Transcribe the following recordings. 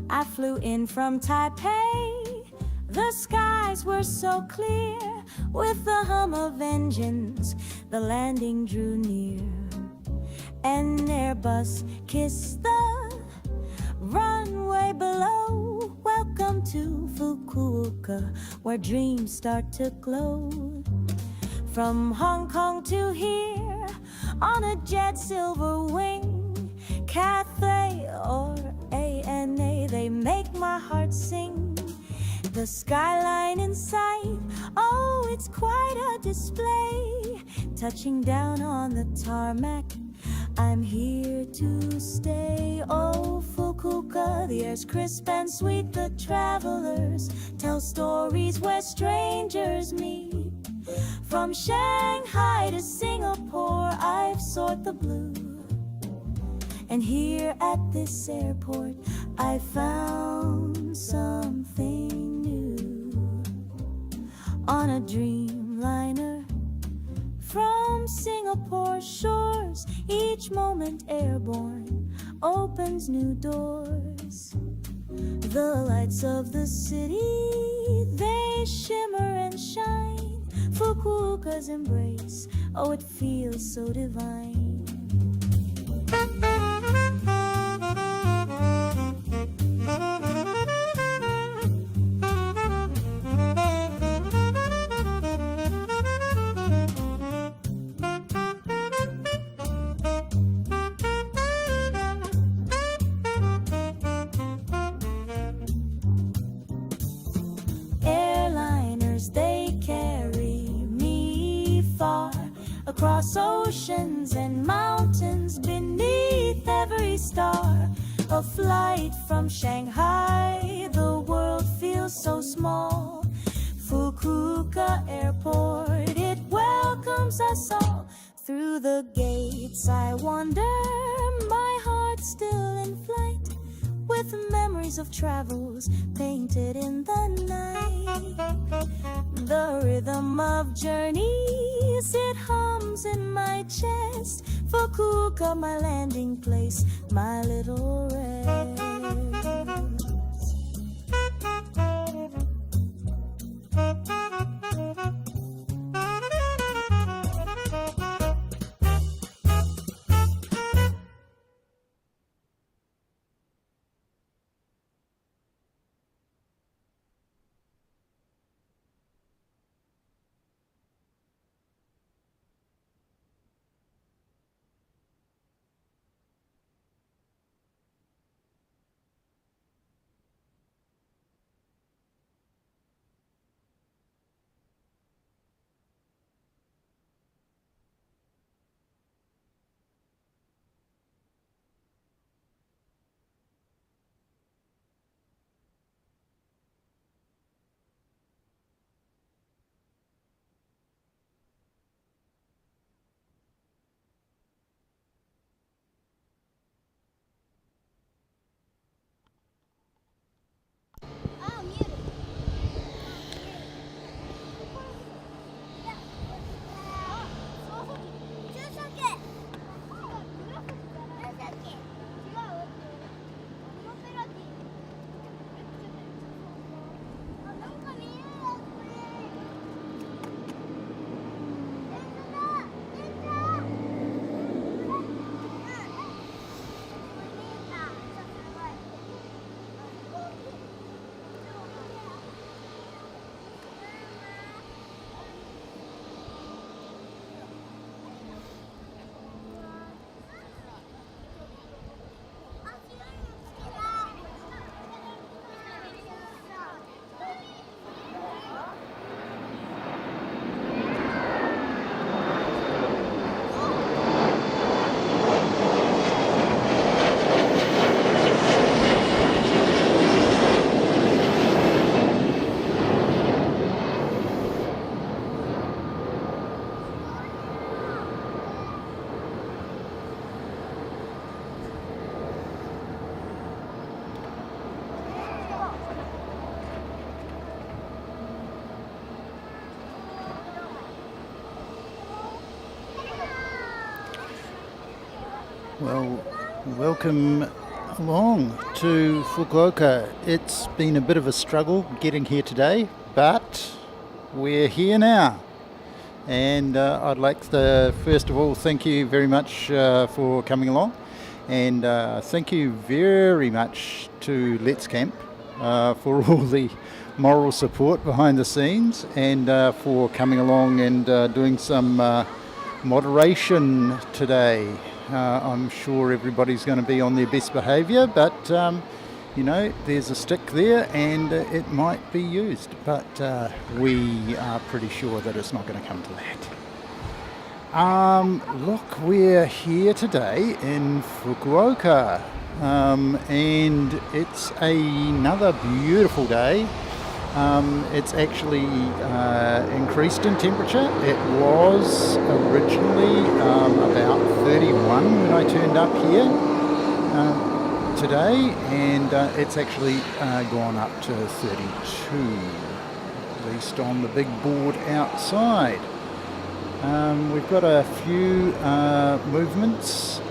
I flew in from Taipei. The skies were so clear. With the hum of engines, the landing drew near. An Airbus kissed the runway below. Welcome to Fukuoka, where dreams start to glow. From Hong Kong to here, on a jet silver wing, Cathay or ANA, they make my heart sing. The skyline in sight, oh, it's quite a display. Touching down on the tarmac, I'm here to stay. Oh, Fukuoka, the air's crisp and sweet. The travelers tell stories where strangers meet. From Shanghai to Singapore, I've soared the blue. And here at this airport, I found something new. On a Dreamliner from Singapore shores, each moment airborne opens new doors. The lights of the city, they shimmer and shine. Fukuoka's embrace, oh, it feels so divine. Airliners, they carry me far across oceans and mountains, beneath every star. A flight from Shanghai, the world feels so small. Fukuoka Airport, it welcomes us all. Through the gates I wander, my heart still in flight, with memories of travels painted in the night. The rhythm of journeys, it hums in my chest. Fukuoka, my landing place, my little rest. Well, welcome along to Fukuoka. It's been a bit of a struggle getting here today, but we're here now. And I'd like to, first of all, thank you very much for coming along. And thank you very much to Let's Camp for all the moral support behind the scenes and for coming along and doing some moderation today. I'm sure everybody's going to be on their best behaviour, but you know, there's a stick there and it might be used, but we are pretty sure that it's not going to come to that. Look, we're here today in Fukuoka, and it's another beautiful day. It's actually increased in temperature. It was originally about 31 when I turned up here today, and it's actually gone up to 32, at least on the big board outside. We've got a few movements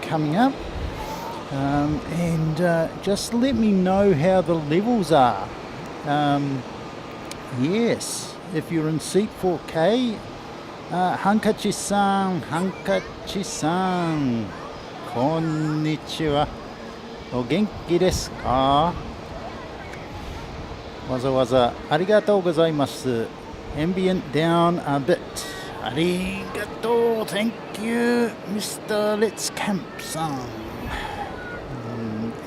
coming up, and just let me know how the levels are. Yes, if you're in seat 4K, Hankachi-san, konnichiwa. O genki desu ka? Waza arigatou gozaimasu. Ambient down a bit. Arigatou, thank you, Mr. Let's Camp-san.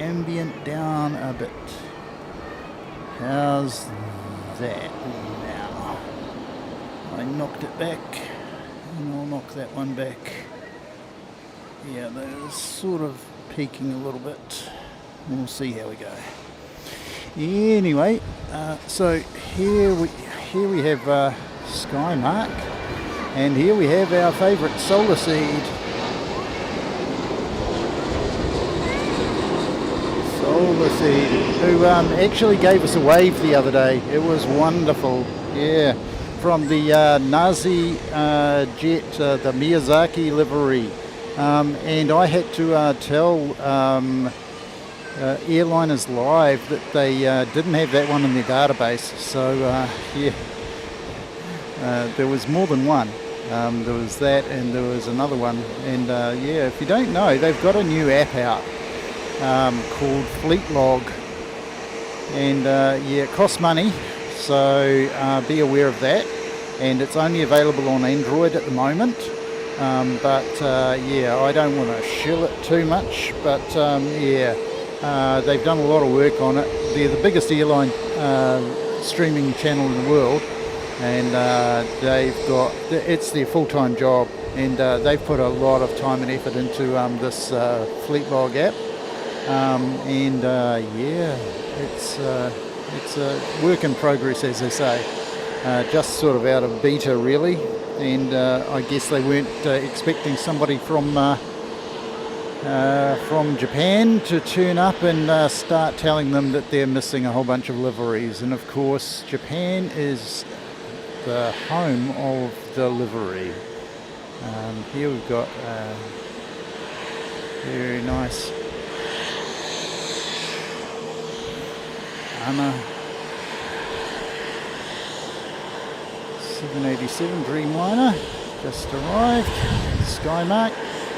Ambient down a bit. How's that now? I knocked it back, and I'll knock that one back. Yeah, they're sort of peaking a little bit. We'll see how we go. Anyway, so here we have Skymark, and here we have our favourite solar seed. Solar seed, who actually gave us a wave the other day. It was wonderful. Yeah, from the Nazi jet, the Miyazaki livery. And I had to tell Airliners Live that they didn't have that one in their database. So yeah, there was more than one. There was that, and there was another one. And yeah, if you don't know, they've got a new app out called Fleet Log, and yeah, it costs money, so be aware of that. And it's only available on Android at the moment. But yeah, I don't want to shill it too much, but yeah, they've done a lot of work on it. They're the biggest airline streaming channel in the world, and it's their full-time job, and they've put a lot of time and effort into this Fleet Log app, and yeah, it's a work in progress, as they say, just sort of out of beta really. And I guess they weren't expecting somebody from Japan to turn up and start telling them that they're missing a whole bunch of liveries. And of course, Japan is the home of the livery. Here we've got very nice ANA 787 Dreamliner just arrived, Skymark,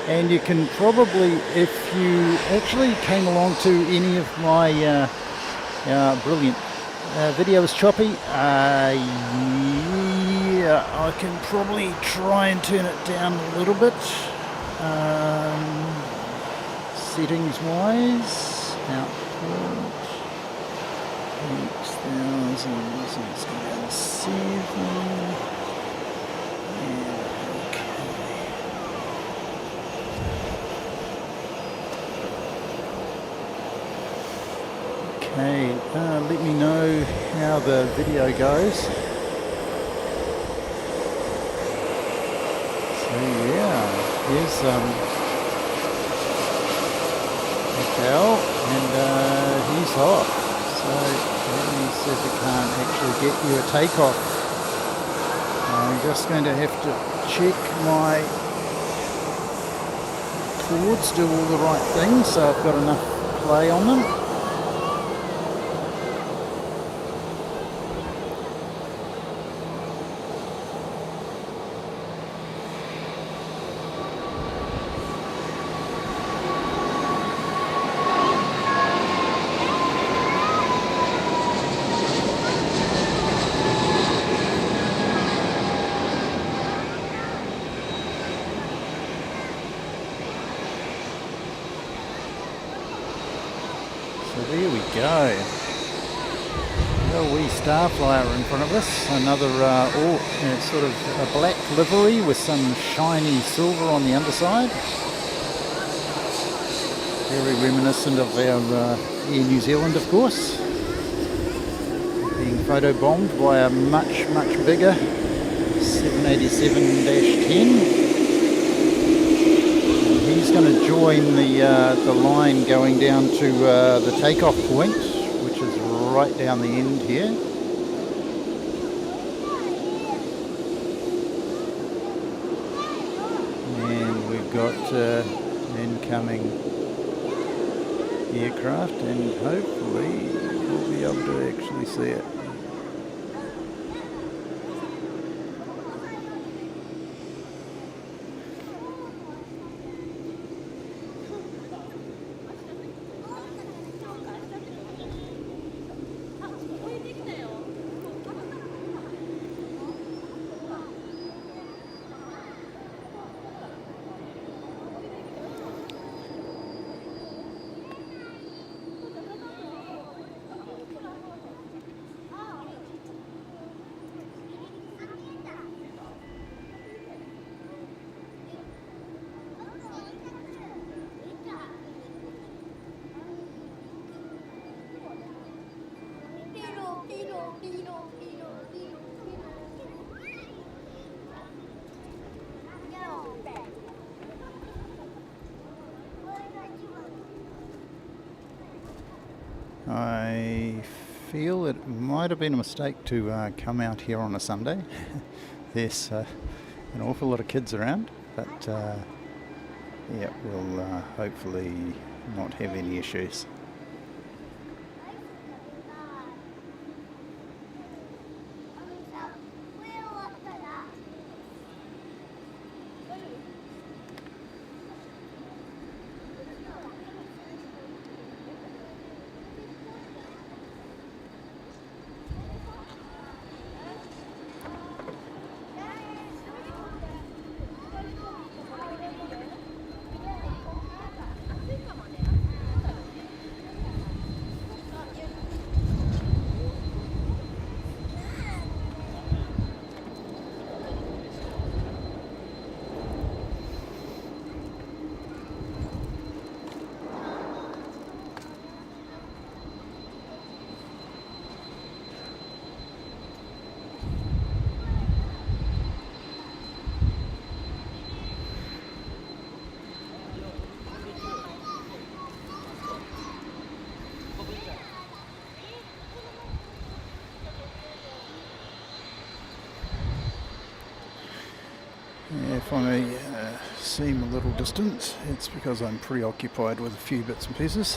and you can probably, if you actually came along to any of my brilliant video is choppy, yeah, I can probably try and turn it down a little bit, settings wise, output 6,000, so let's go down to 7. Okay, let me know how the video goes. So yeah, here's Cal, and he's hot. So that means that we can't actually get you a takeoff. I'm just going to have to check my forwards do all the right things, so I've got enough play on them. So there we go. A wee star flyer in front of us. Another sort of a black livery with some shiny silver on the underside. Very reminiscent of our Air New Zealand, of course. Being photo-bombed by a much, much bigger 787-10. He's going to join the line going down to the takeoff point, which is right down the end here. And we've got incoming aircraft, and hopefully we'll be able to actually see it. I feel it might have been a mistake to come out here on a Sunday. There's an awful lot of kids around, but yeah, we'll hopefully not have any issues. If I seem a little distant, it's because I'm preoccupied with a few bits and pieces.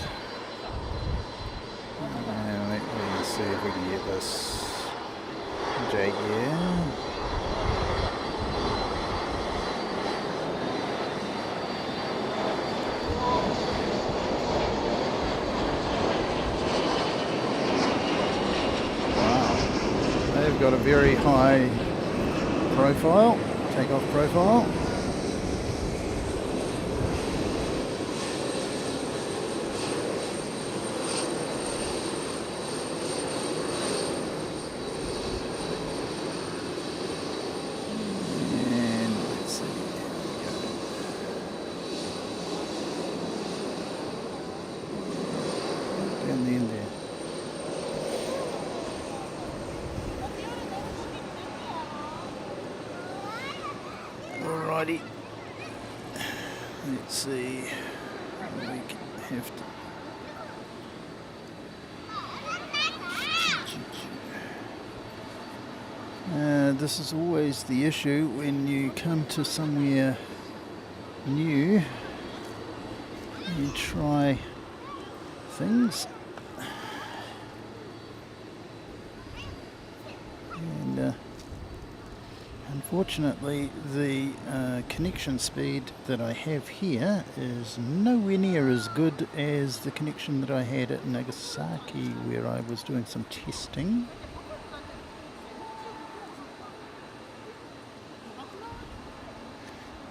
Let me see if we can get this J here. Wow, they've got a very high profile. Takeoff profile. And let's see. Down the end there. Alrighty, let's see, we have to... this is always the issue when you come to somewhere new. and try things. And unfortunately the connection speed that I have here is nowhere near as good as the connection that I had at Nagasaki, where I was doing some testing.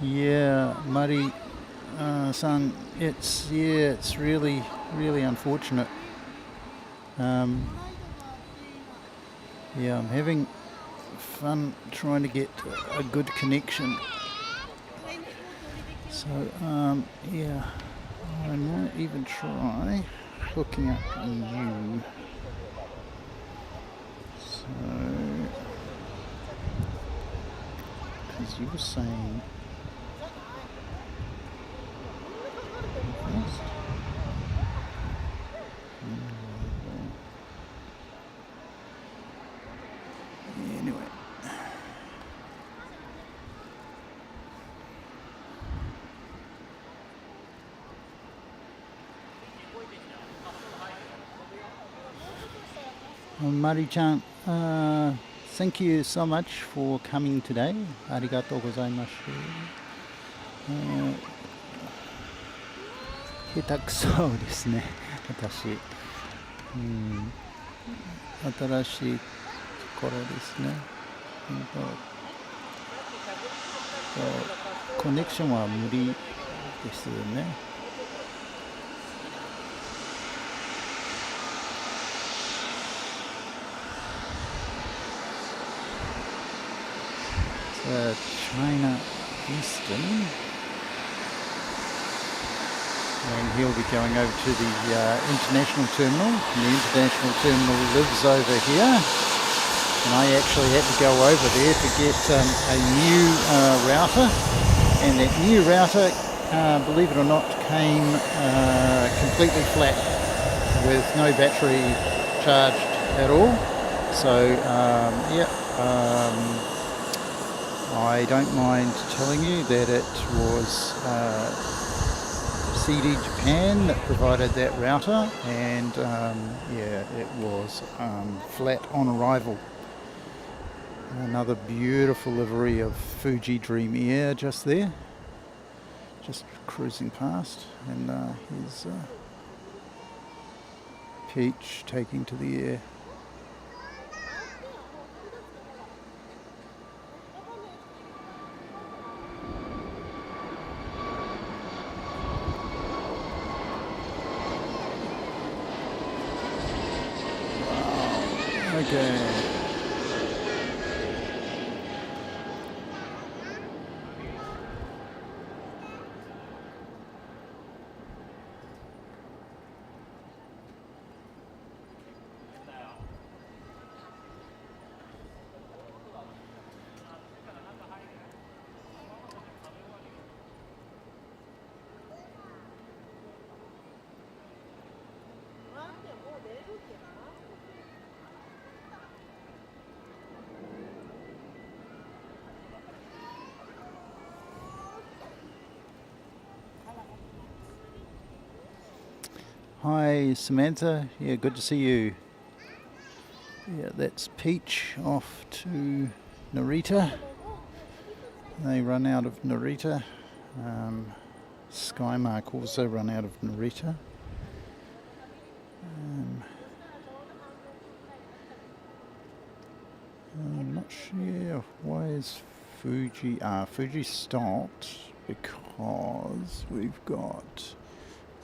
Yeah, Mari san, it's really unfortunate. Yeah, I'm having fun trying to get a good connection. So yeah, I might even try hooking up you. So, because you were saying anyway. Mari-chan, thank you so much for coming today. Arigatou gozaimasu. 下手くそですね、私。新しいところですね。コネクションは無理ですよね。China Eastern, and he'll be going over to the international terminal. And the international terminal lives over here, and I actually had to go over there to get a new router, and that new router, believe it or not, came completely flat with no battery charged at all. So I don't mind telling you that it was CD Japan that provided that router, and it was flat on arrival. Another beautiful livery of Fuji Dream Air just there, just cruising past, and here's Peach taking to the air. Okay. Hi Samantha, yeah, good to see you. Yeah, that's Peach off to Narita. They run out of Narita. Skymark also run out of Narita. I'm not sure why is Fuji stopped, because we've got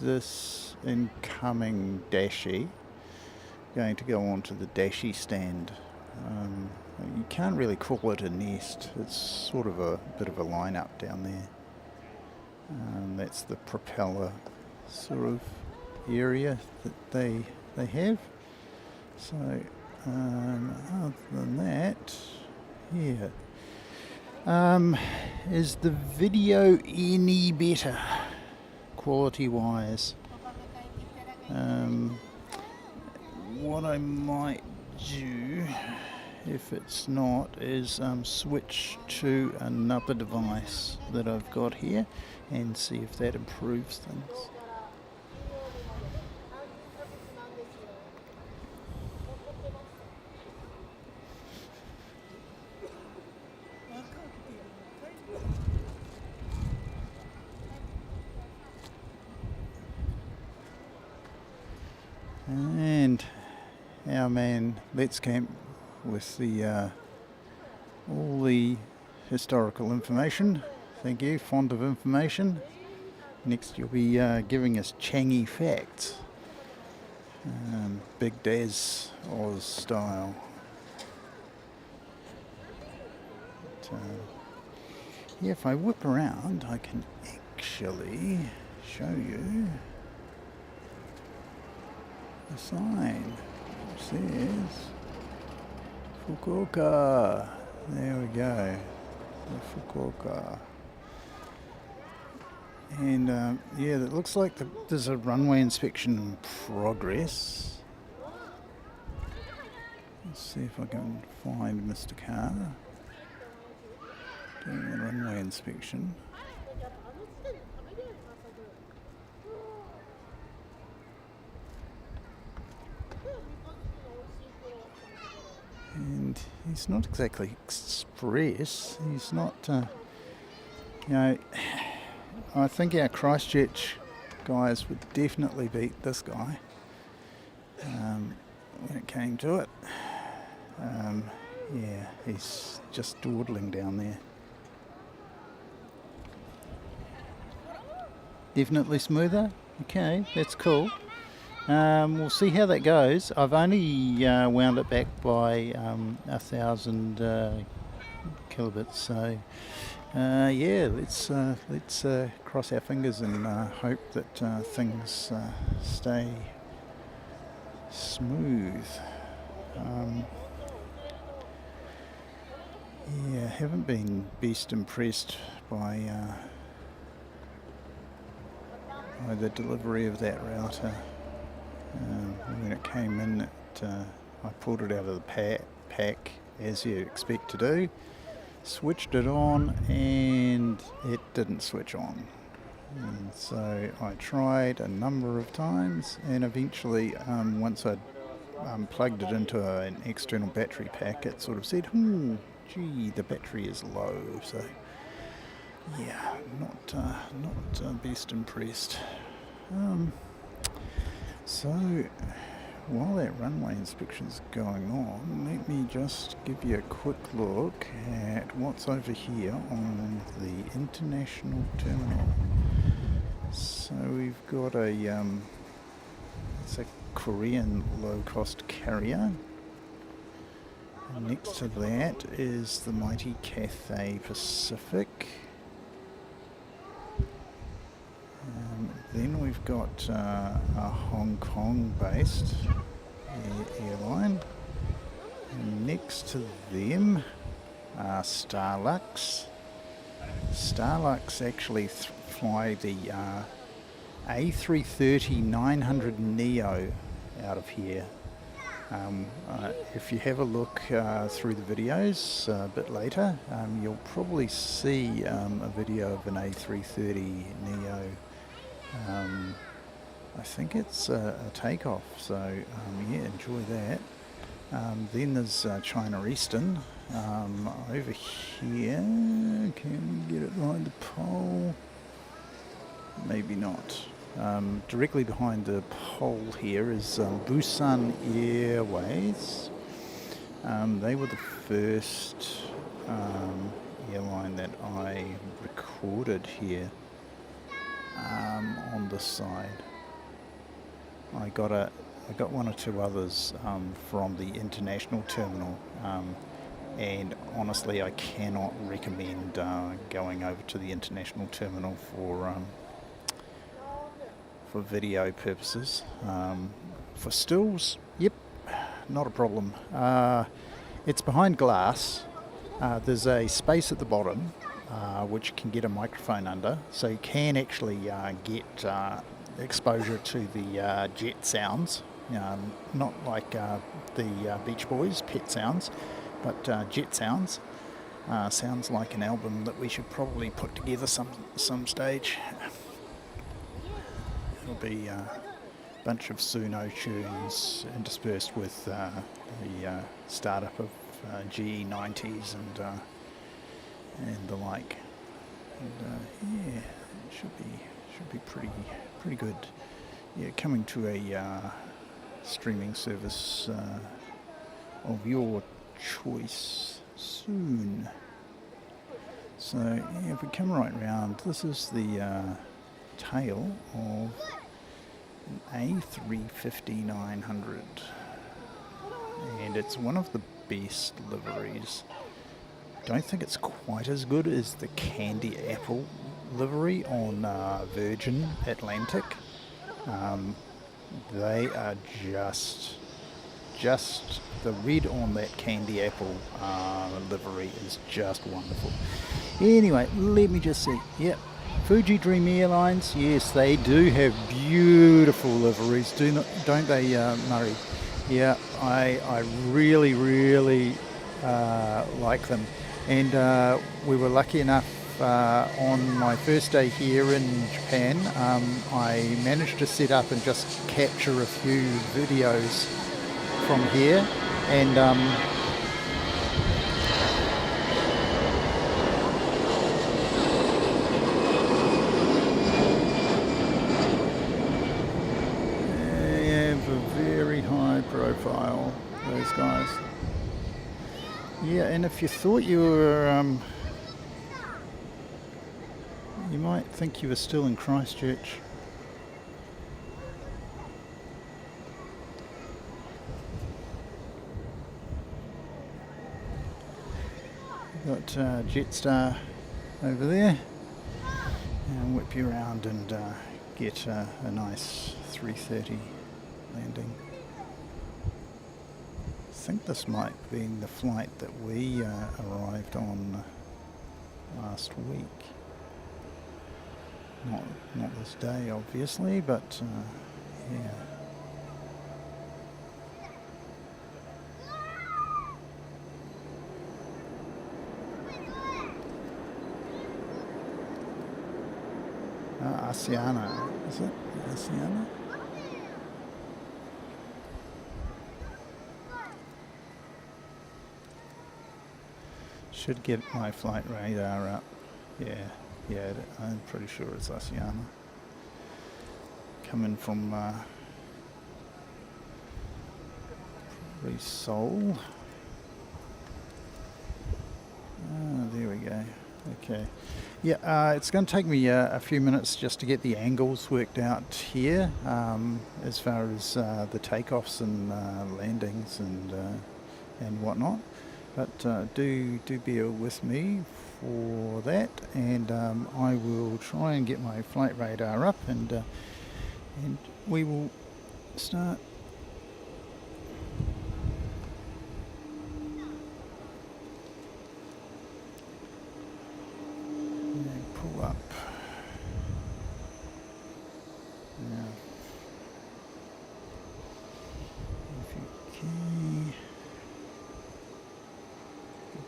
this incoming dashi going to go onto the dashi stand. You can't really call it a nest, it's sort of a bit of a lineup down there. That's the propeller sort of area that they have. So other than that, yeah. Is the video any better quality wise? What I might do, if it's not, is switch to another device that I've got here and see if that improves things. And our man Let's Camp with the all the historical information. Thank you, fond of information. Next you'll be giving us Changi facts. Big Daz Oz style. But, yeah, if I whip around I can actually show you the sign which says Fukuoka. There we go, the Fukuoka. And yeah, it looks like there's a runway inspection in progress. Let's see if I can find Mr. Carr doing the runway inspection. And he's not exactly express. He's not, you know, I think our Christchurch guys would definitely beat this guy when it came to it. Yeah, he's just dawdling down there. Definitely smoother? Okay, that's cool. We'll see how that goes. I've only wound it back by 1,000 kilobits, so yeah, let's cross our fingers and hope that things stay smooth. Yeah, haven't been best impressed by the delivery of that router. When it came in, I pulled it out of the pack as you expect to do, switched it on, and it didn't switch on. And so I tried a number of times, and eventually once I plugged it into an external battery pack, it sort of said, gee, the battery is low. So yeah, not best impressed. So while that runway inspection's going on, let me just give you a quick look at what's over here on the international terminal. So we've got it's a Korean low-cost carrier. And next to that is the mighty Cathay Pacific. Then we've got a Hong Kong-based airline. And next to them are Starlux. Starlux actually fly the A330-900 Neo out of here. If you have a look through the videos a bit later, you'll probably see a video of an A330 Neo. I think it's a takeoff, so yeah, enjoy that. Then there's China Eastern over here. Can we get it behind the pole? Maybe not. Directly behind the pole here is Busan Airways. They were the first airline that I recorded here on this side. I got one or two others from the international terminal, and honestly I cannot recommend going over to the international terminal for video purposes. For stills, yep, not a problem. It's behind glass. There's a space at the bottom which you can get a microphone under, so you can actually get exposure to the jet sounds, not like the Beach Boys pet sounds, but jet sounds. Sounds like an album that we should probably put together some stage. It'll be a bunch of Suno tunes interspersed with the startup of GE90s and the like. And yeah, it should be pretty good. Yeah, coming to a streaming service of your choice soon. So yeah, if we come right round, this is the tail of an A350-900, and it's one of the best liveries. Don't think it's quite as good as the Candy Apple livery on Virgin Atlantic. They are just the red on that Candy Apple livery is just wonderful. Anyway, let me just see. Yep, Fuji Dream Airlines. Yes, they do have beautiful liveries, don't they, Murray? Yeah, I really like them. And we were lucky enough on my first day here in Japan, I managed to set up and just capture a few videos from here, and they have a very high profile, those guys. Yeah, and if you thought you were, you might think you were still in Christchurch. Got Jetstar over there, and whip you around and get a nice 3:30 landing. I think this might be the flight that we arrived on last week. Not this day, obviously, but yeah. Asiana, is it? Asiana? Should get my flight radar up. Yeah, I'm pretty sure it's Asiana. Coming from probably Seoul. There we go. Okay. Yeah, it's going to take me a few minutes just to get the angles worked out here, as far as the takeoffs and landings and whatnot. But do bear with me for that, and I will try and get my flight radar up, and we will start. Pull up. Now, if you can,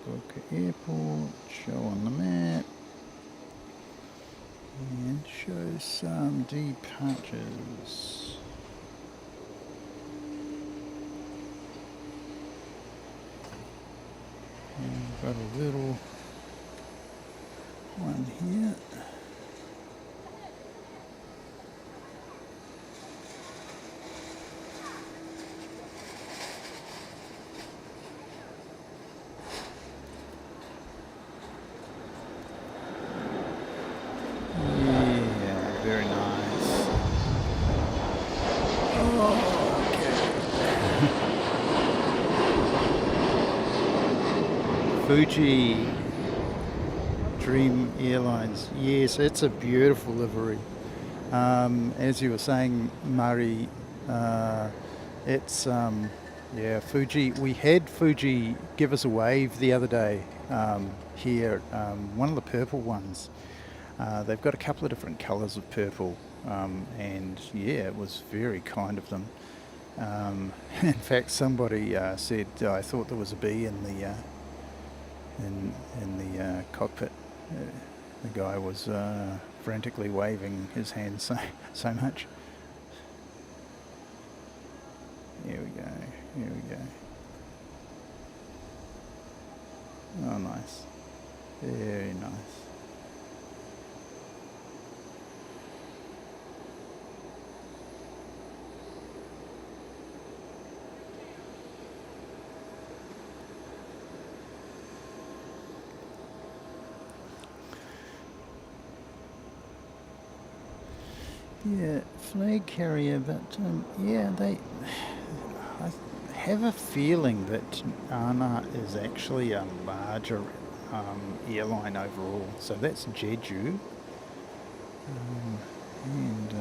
FUKUOKA Airport, show on the map, and show some departures. And we've got a little one here. Yeah, very nice. Oh, okay. Fuji Dream Airlines. Yes, it's a beautiful livery. As you were saying, Murray, it's yeah, Fuji. We had Fuji give us a wave the other day here. One of the purple ones. They've got a couple of different colours of purple, and yeah, it was very kind of them. In fact, somebody said I thought there was a bee in the cockpit. The guy was frantically waving his hands so much. Here we go. Here we go. Oh, nice. Very nice. Yeah, flag carrier, but yeah, I have a feeling that ANA is actually a larger airline overall. So that's Jeju, and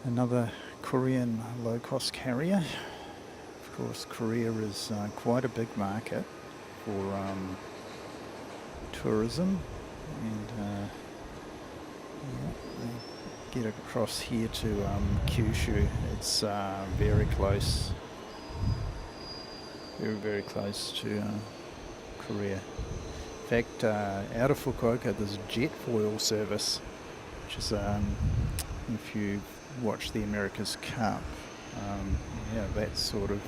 another Korean low-cost carrier. Of course, Korea is quite a big market for tourism, and yeah, they get across here to Kyushu. It's very close, very close to Korea. In fact, out of Fukuoka, there's a jet foil service, which is if you watch the America's Cup, yeah, that's sort of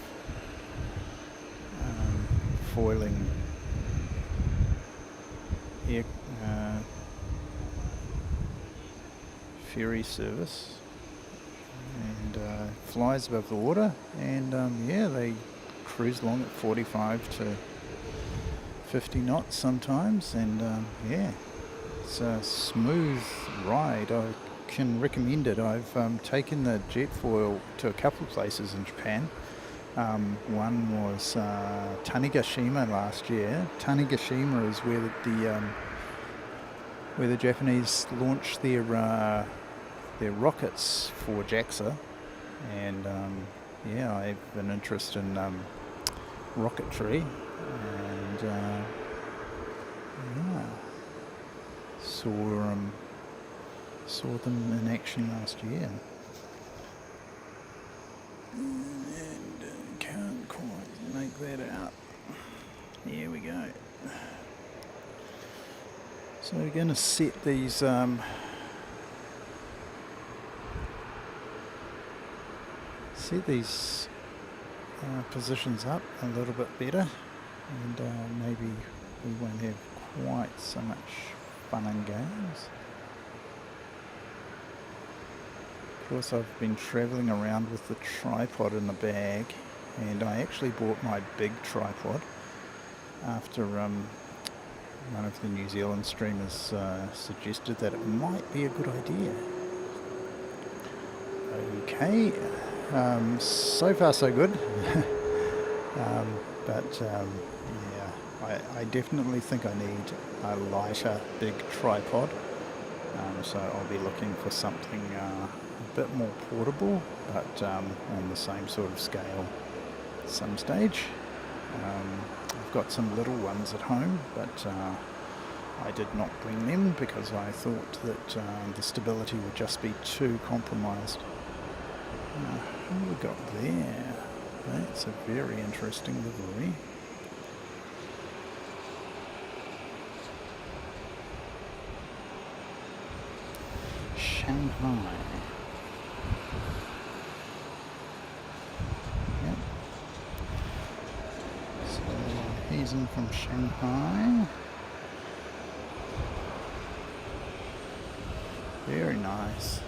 foiling air ferry service, and flies above the water, and yeah, they cruise along at 45 to 50 knots sometimes, and yeah, it's a smooth ride. I can recommend it. I've taken the jet foil to a couple of places in Japan. One was Tanegashima last year. Tanegashima is where the Japanese launched their rockets for JAXA, and yeah, I have an interest in rocketry, and yeah, saw them in action last year, and can't quite make that out. Here we go. So we're going to set these positions up a little bit better, and maybe we won't have quite so much fun and games. Of course, I've been travelling around with the tripod in the bag, and I actually bought my big tripod after one of the New Zealand streamers suggested that it might be a good idea. Okay, so far so good. But yeah, I definitely think I need a lighter big tripod, so I'll be looking for something a bit more portable, but on the same sort of scale at some stage. I've got some little ones at home, but I did not bring them because I thought that the stability would just be too compromised. What have we got there? That's a very interesting livery. Shanghai. Yep. So he's in from Shanghai. Very nice.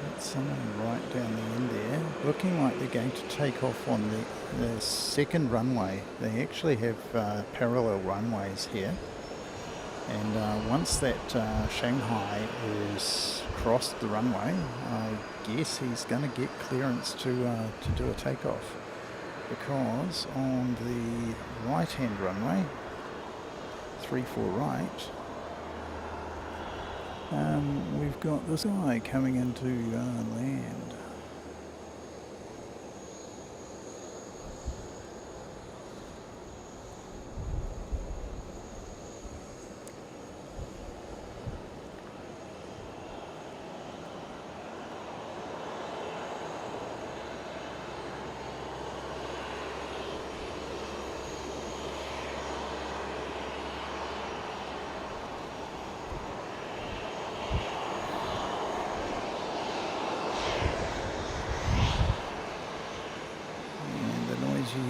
Got someone right down the end there, looking like they're going to take off on the second runway. They actually have parallel runways here, and once that Shanghai is crossed the runway, I guess he's going to get clearance to do a takeoff, because on the right hand runway, 34 right, we've got this guy coming into land.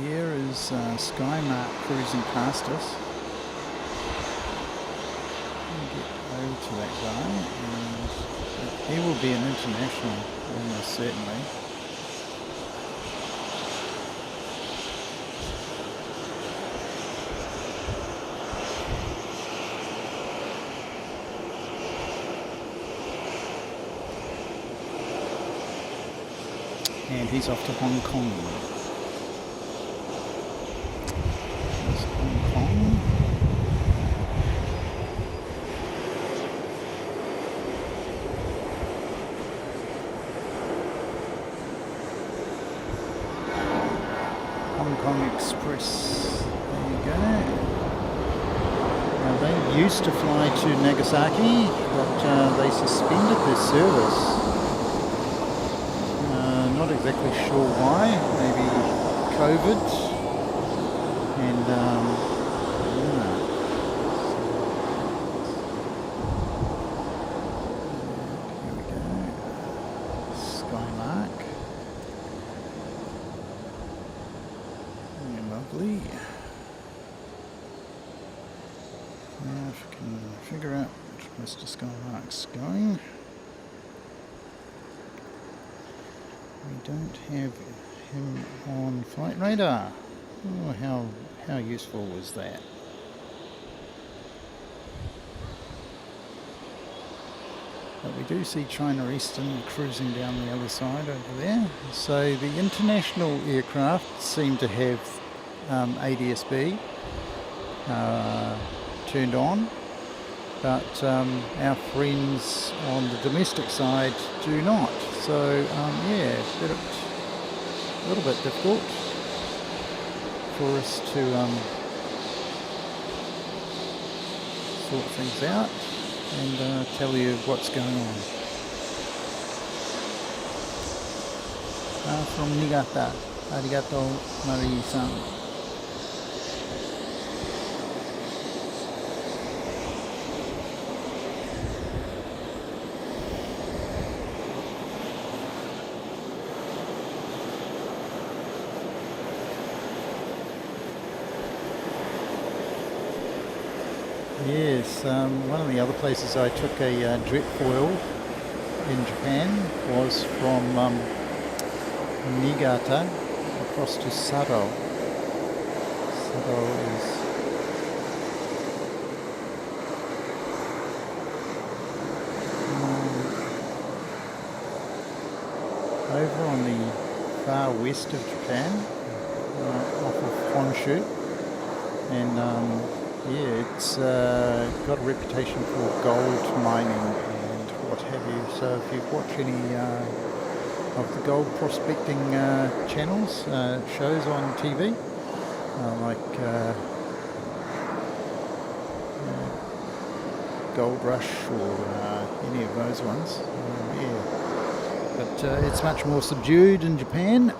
Here is Skymark cruising past us. We'll get over to that guy, and he will be an international, almost certainly. and he's off to Hong Kong. There's Hong Kong. Hong Kong Express. There you go. Now they used to fly to Nagasaki, but they suspended their service. Not exactly sure why. Maybe COVID. And yeah. Here we go. Skylark. Lovely. Now if we can figure out which Mr. Skylark's going. We don't have him on flight radar. Oh, how useful was that? But we do see China Eastern cruising down the other side over there. So the international aircraft seem to have ADSB turned on, but our friends on the domestic side do not. So yeah, a little bit difficult for us to sort things out and tell you what's going on. From Niigata, arigato Marie-san. Yes, one of the other places I took a jet foil in Japan was from Niigata across to Sado. Sado is over on the far west of Japan, off of Honshu, and yeah, it's got a reputation for gold mining and what have you. So if you've watched any of the gold prospecting channels, shows on TV, like Gold Rush or any of those ones, yeah. But it's much more subdued in Japan.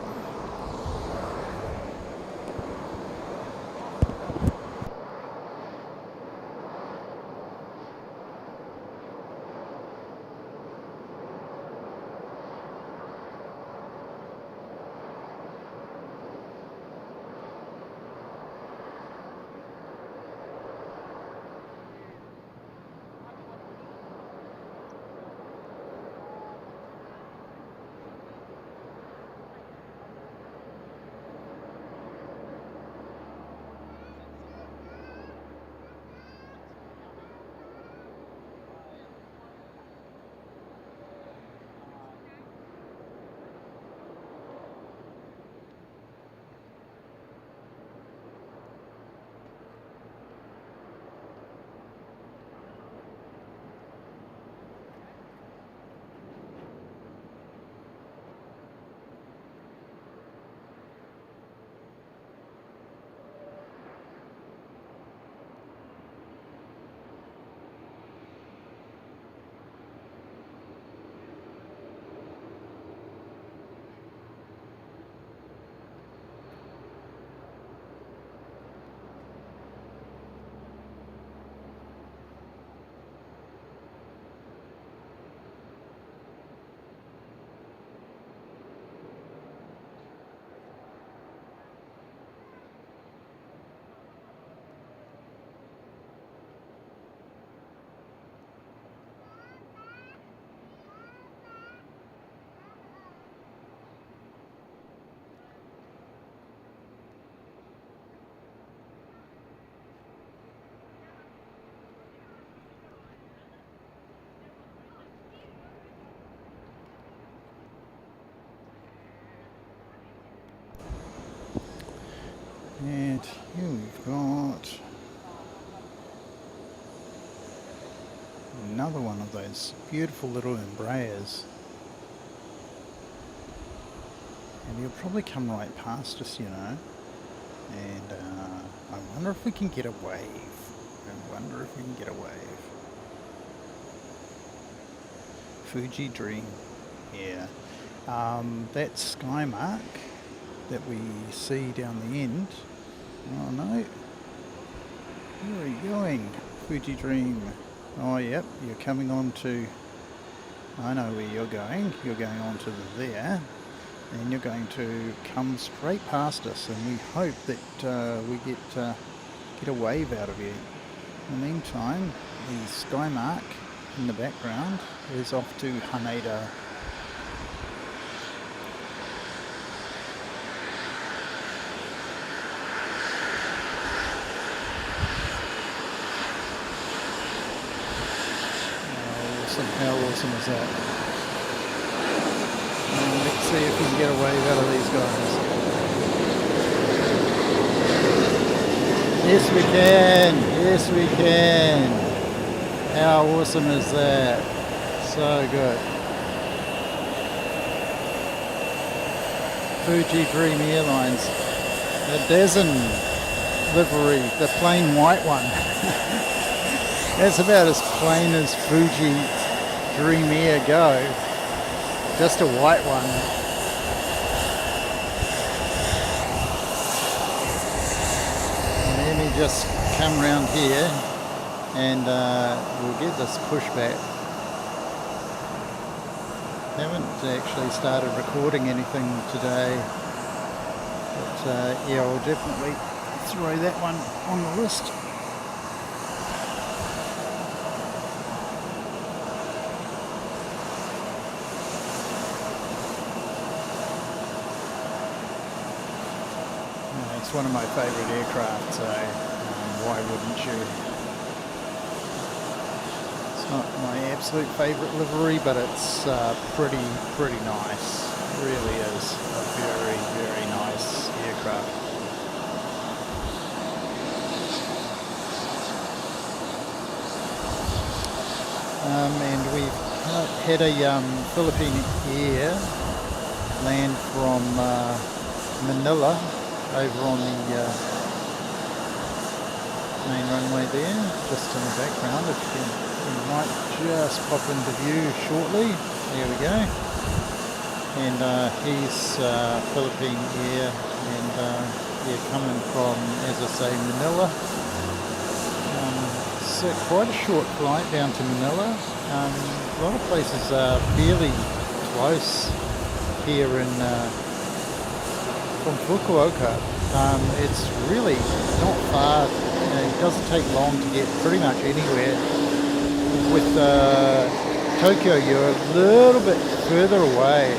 another one of those beautiful little Embraers. And he'll probably come right past us, you know. And I wonder if we can get a wave. Fuji Dream. Yeah. That sky mark that we see down the end. Oh no. Where are you going? Fuji Dream. Oh yep, you're coming on to... I know where you're going. You're going on to there. And you're going to come straight past us, and we hope that we get a wave out of you. In the meantime, the sky mark in the background is off to Haneda. How awesome is that? Let's see if we can get a wave out of these guys. Yes we can, yes we can. How awesome is that? So good. Fuji Dream Airlines. The Dazen livery, the plain white one. That's about as plain as Fuji Dream Air go. Just a white one. And then we just come round here and we'll get this pushback. Haven't actually started recording anything today, but yeah, I'll definitely throw that one on the list. It's one of my favourite aircraft, so why wouldn't you? It's not my absolute favourite livery, but it's pretty nice. It really is a very nice aircraft. And we've had a Philippine Air land from Manila over on the main runway there, just in the background. If you can, we might just pop into view shortly. There we go. And he's Philippine Air, and yeah, coming from, as I say, Manila. It's quite a short flight down to Manila. A lot of places are fairly close here in from Fukuoka. It's really not far. It doesn't take long to get pretty much anywhere. With Tokyo, you're a little bit further away.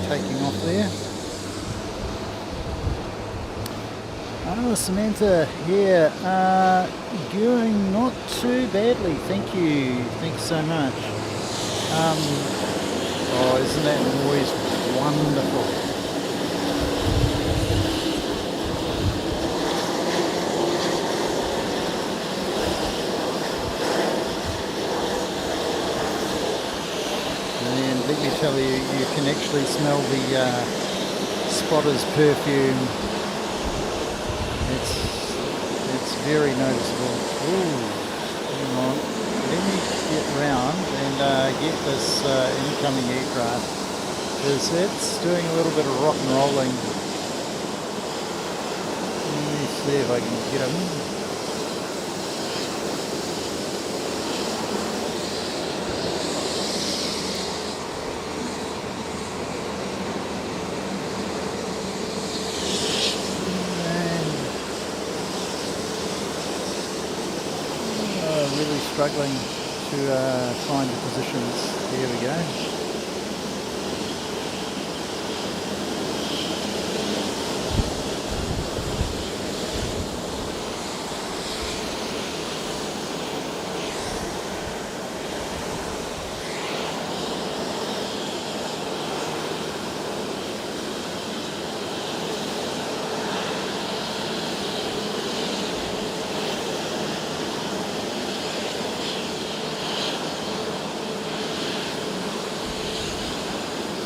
Taking off there. Oh, Samantha, yeah, going not too badly, thank you so much. Oh, isn't that noise wonderful? Let me tell you, you can actually smell the spotter's perfume. It's very noticeable. Ooh, hang on. Let me get round and get this incoming aircraft, because it's doing a little bit of rock and rolling. Let me see if I can get him. struggling to find the positions. Here we go.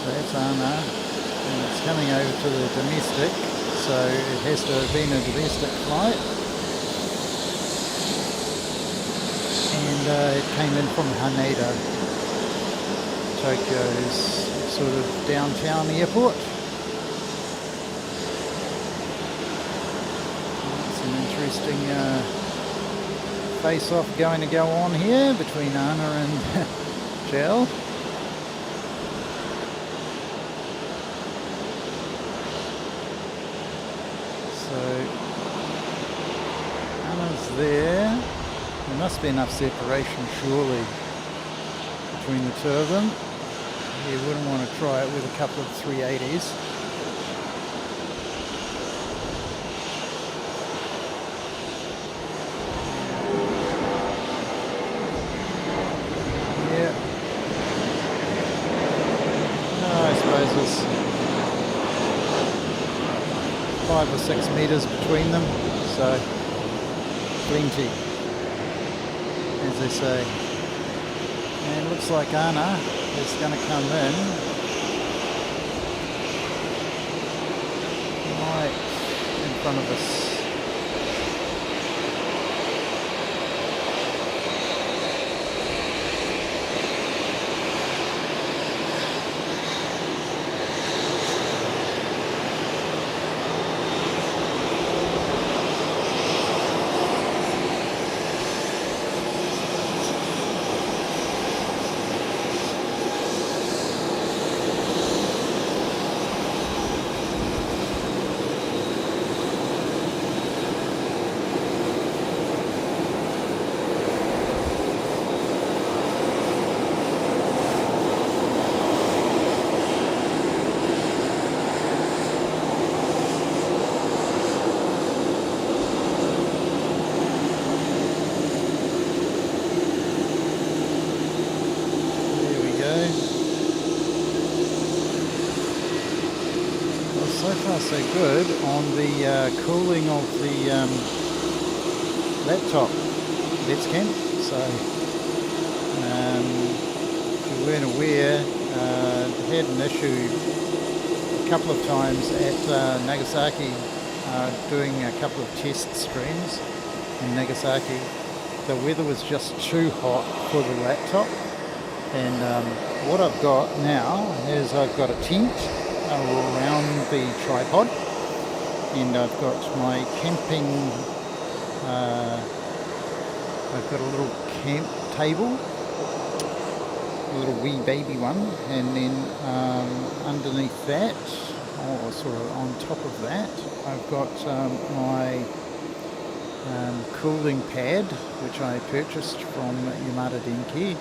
That's Anna, and it's coming over to the domestic, so it has to have been a domestic flight, and it came in from Haneda, Tokyo's sort of downtown airport. Some interesting face-off going to go on here between Anna and Gel. There must be enough separation surely between the two of them. You wouldn't want to try it with a couple of 380s. Yeah. No, I suppose there's 5 or 6 meters between them, so plenty, as they say. And it looks like Anna is going to come in right in front of us. So far so good on the cooling of the laptop, let's camp. So if you weren't aware, had an issue a couple of times at Nagasaki, doing a couple of test streams in Nagasaki. The weather was just too hot for the laptop, and what I've got now is I've got a tent around the tripod, and I've got my camping, I've got a little camp table, a little wee baby one, and then underneath that, or sort of on top of that, I've got my cooling pad, which I purchased from Yamada Denki,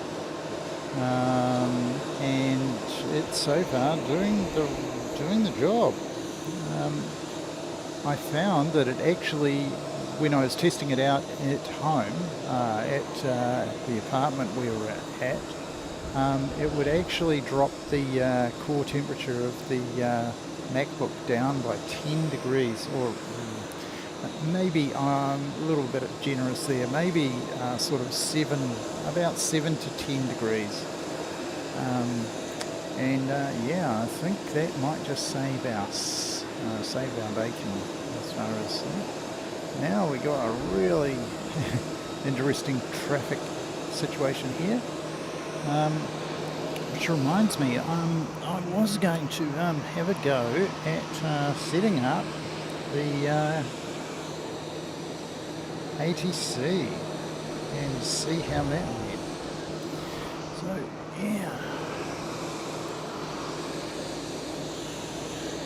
and it's so far doing the job. I found that it actually, when I was testing it out at home, at the apartment we were at, it would actually drop the core temperature of the MacBook down by 10 degrees, or maybe I'm a little bit generous there, maybe sort of about 7 to 10 degrees. Yeah, I think that might just save our bacon as far as now. We got a really interesting traffic situation here, which reminds me, I was going to have a go at setting up the ATC and see how that went. So yeah,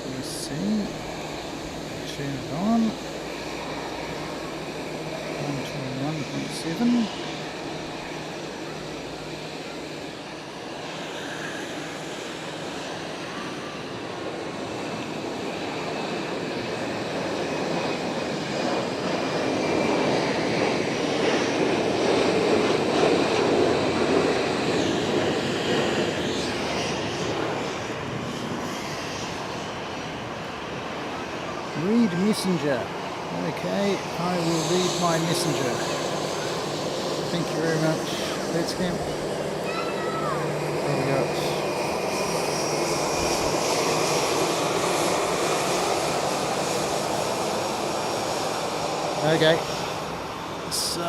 you see, turn it on to 1.7. Read messenger. Okay, I will read my messenger. Thank you very much. Let's camp. There we go. Okay, so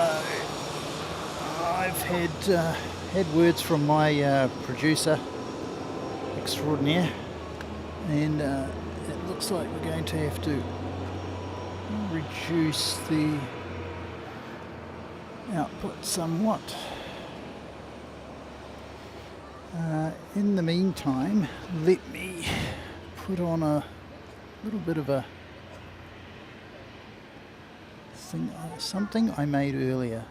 I've had words from my producer extraordinaire, and it looks like we're going to have to reduce the output somewhat. In the meantime, let me put on a little bit of a thing, something I made earlier.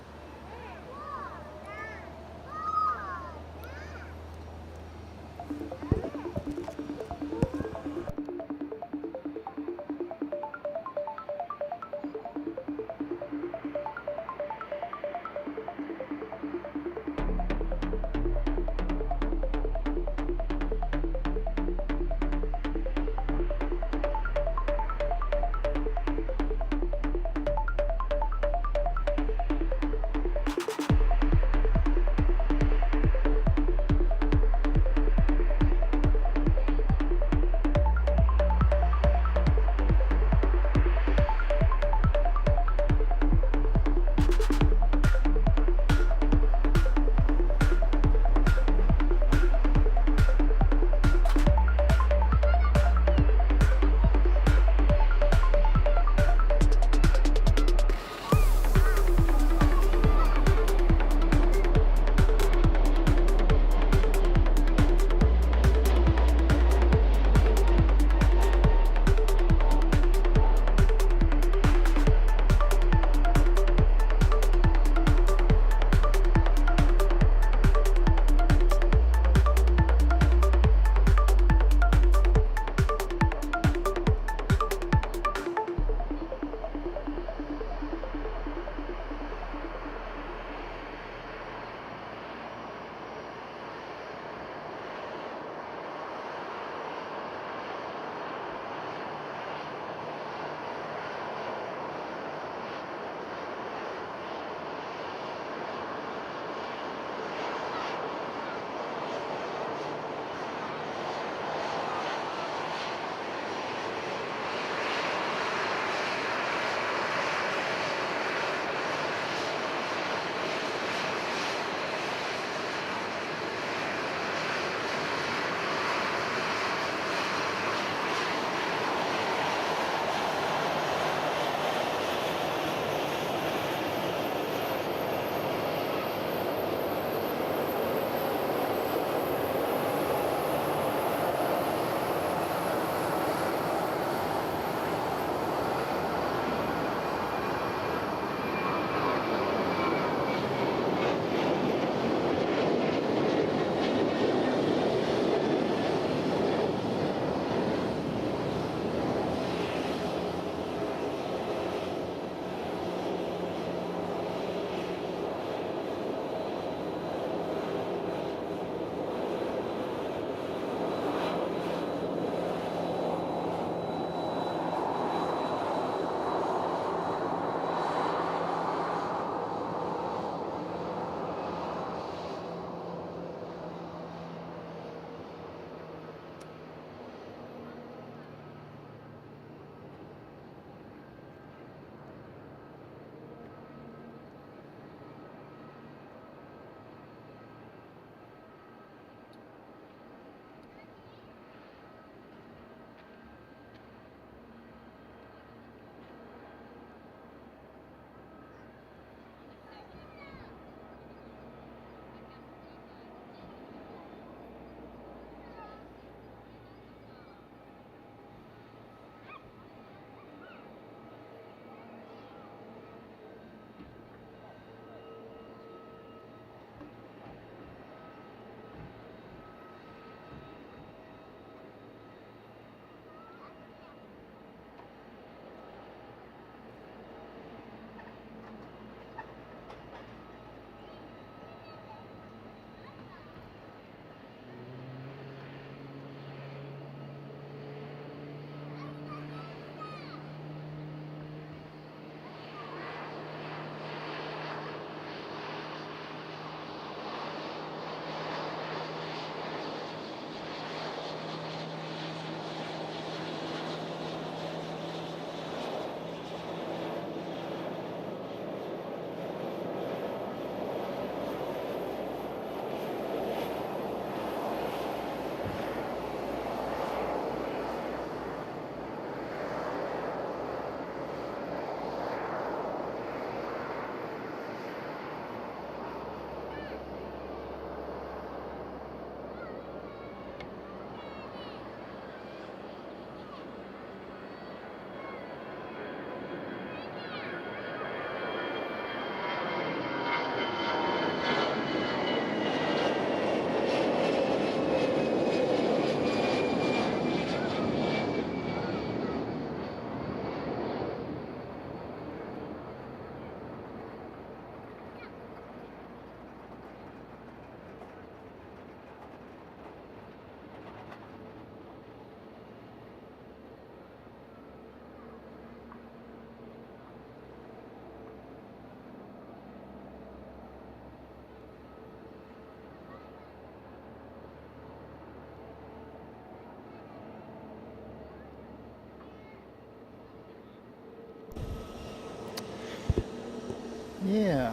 Yeah,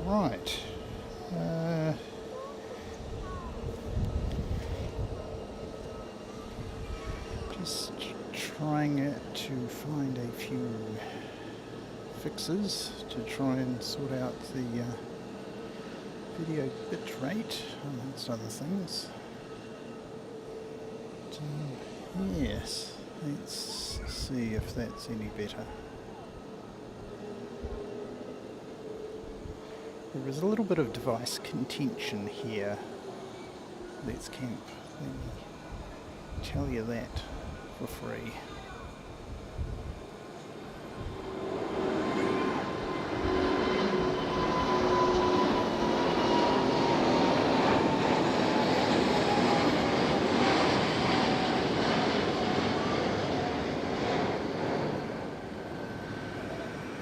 right. Just trying to find a few fixes to try and sort out the video bit rate amongst other things. But, yes, let's see if that's any better. There is a little bit of device contention here. Let's camp. Let me tell you that for free.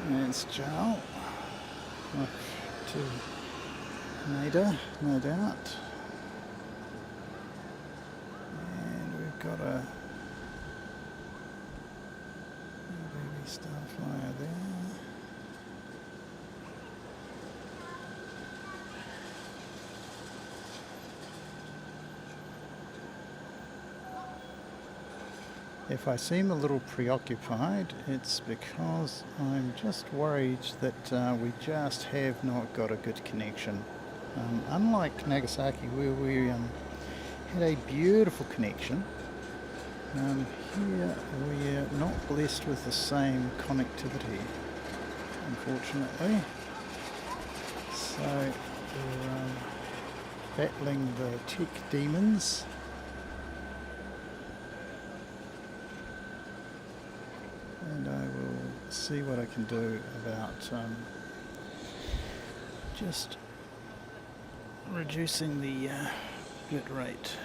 There's Joel. Off to Maida, no doubt. And we've got a baby starflyer there. If I seem a little preoccupied, it's because I'm just worried that we just have not got a good connection. Unlike Nagasaki, where we had a beautiful connection, here we're not blessed with the same connectivity, unfortunately. So we're battling the tech demons. And I will see what I can do about just reducing the bit rate.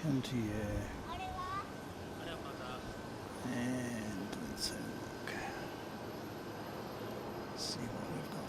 Come to you, and let's have a look, see what we've got.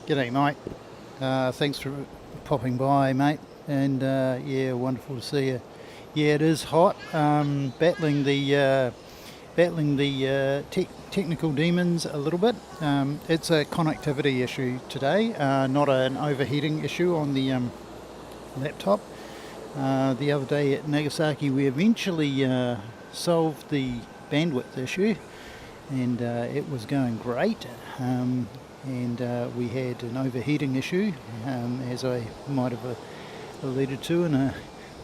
G'day mate, thanks for popping by mate, and yeah, wonderful to see you. Yeah, it is hot, battling the technical demons a little bit. It's a connectivity issue today, not an overheating issue on the laptop. The other day at Nagasaki we eventually solved the bandwidth issue, and it was going great. And we had an overheating issue, as I might have alluded to in a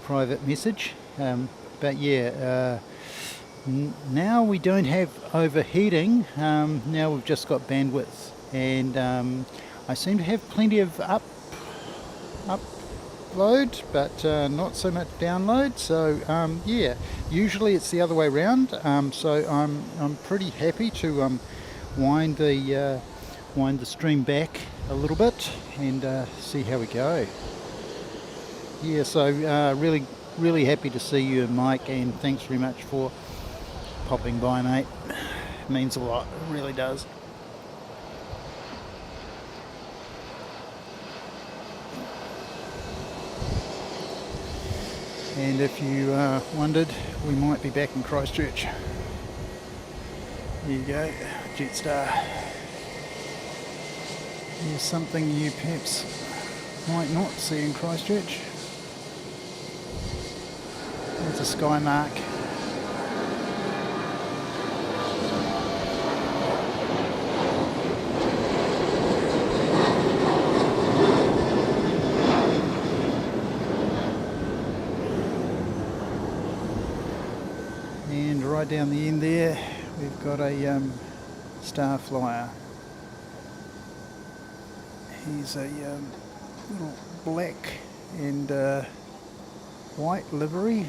private message. But yeah, now we don't have overheating. Now we've just got bandwidth, and I seem to have plenty of upload, but not so much download. So yeah, usually it's the other way around. So I'm pretty happy to wind the stream back a little bit and see how we go. Yeah, so really happy to see you, Mike, and thanks very much for popping by, mate. It means a lot, it really does. And if you wondered, we might be back in Christchurch. There you go, Jetstar. Here's something you perhaps might not see in Christchurch. There's a sky mark. And right down the end there, we've got a star flyer. He's a little black and white livery.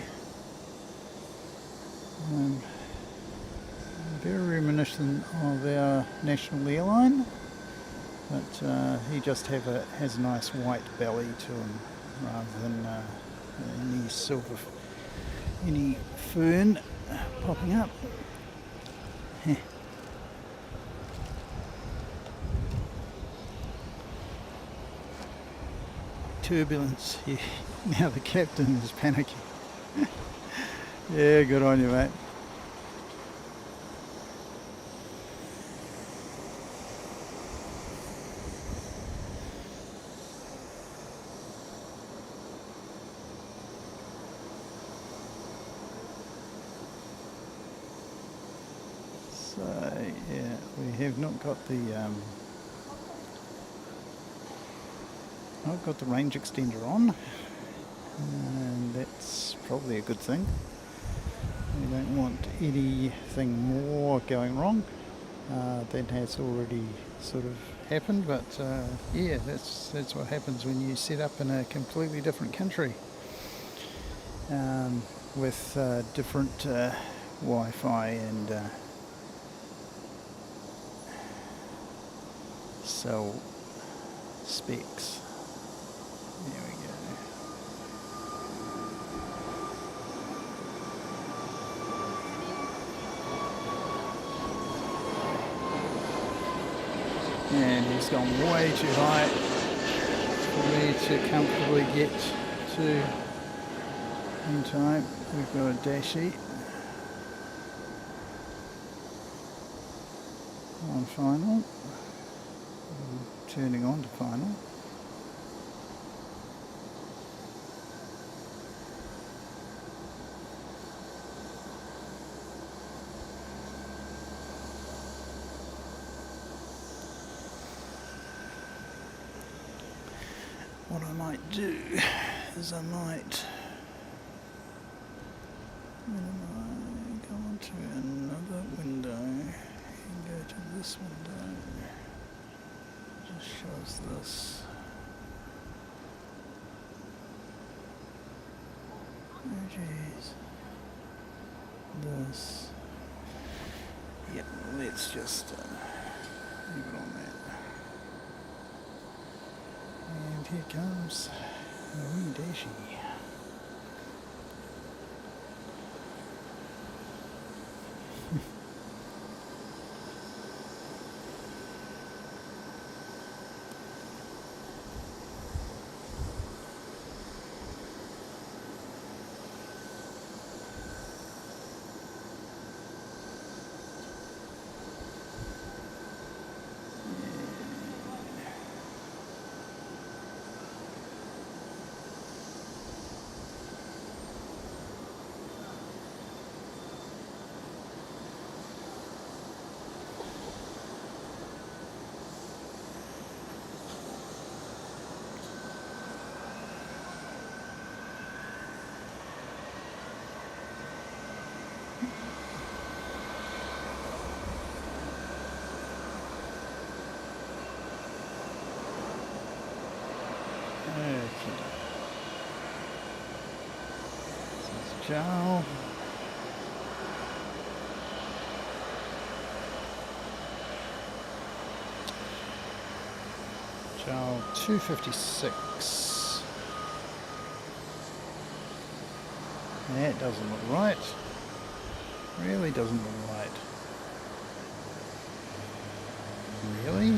Very reminiscent of our national airline, but he just has a nice white belly to him rather than any fern popping up. Turbulence. Yeah. Now the captain is panicking. Yeah, good on you, mate. So yeah, we have not got the range extender on, and that's probably a good thing. We don't want anything more going wrong. That has already sort of happened, but yeah, that's what happens when you set up in a completely different country with different Wi-Fi and cell specs. There we go. And he's gone way too high for me to comfortably get to in time. We've got a dashy on final. Turning on to final. What I might do is I might go onto another window and go to this window. Just shows this. Oh jeez. This. Yeah, let's just leave it on that. And here comes a wee dashy. This is Joe. Joe 256. That doesn't look right. Really doesn't look right. Really?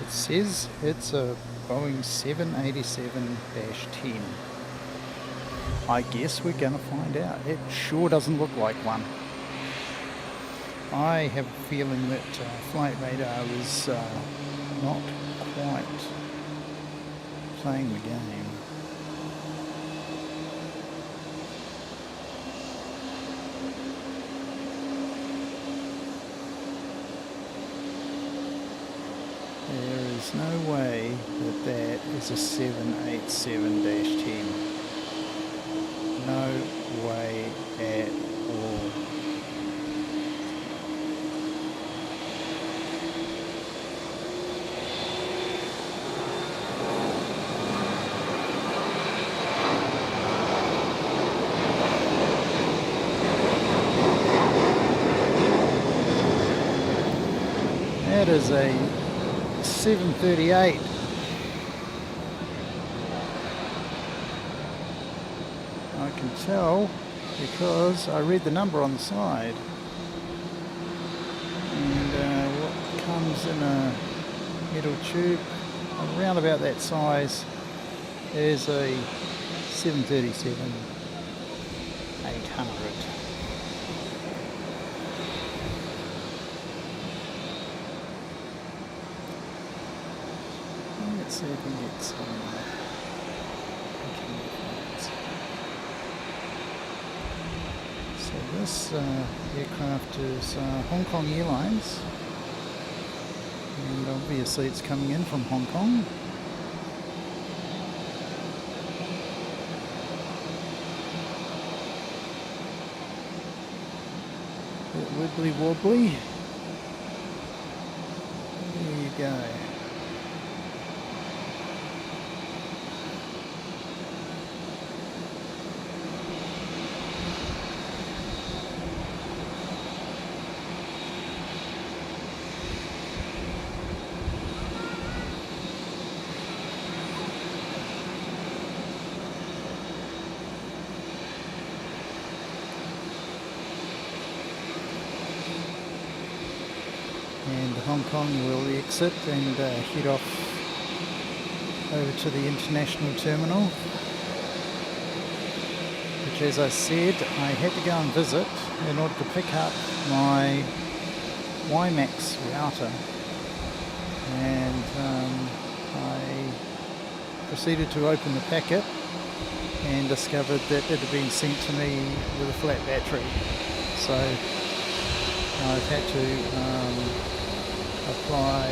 It says it's a Boeing 787-10. I guess we're gonna find out. It sure doesn't look like one. I have a feeling that Flight Radar is not quite playing the game. There is no way that that is a 787-10. No way at all. That is a 738. I can tell because I read the number on the side. And what comes in a metal tube around about that size is a 737-800. Let's see if we can get some So this aircraft is Hong Kong Airlines, and obviously it's coming in from Hong Kong. A bit wibbly wobbly. There you go. And Hong Kong will exit and head off over to the international terminal, which, as I said, I had to go and visit in order to pick up my WiMAX router, and I proceeded to open the packet and discovered that it had been sent to me with a flat battery. So I've had to apply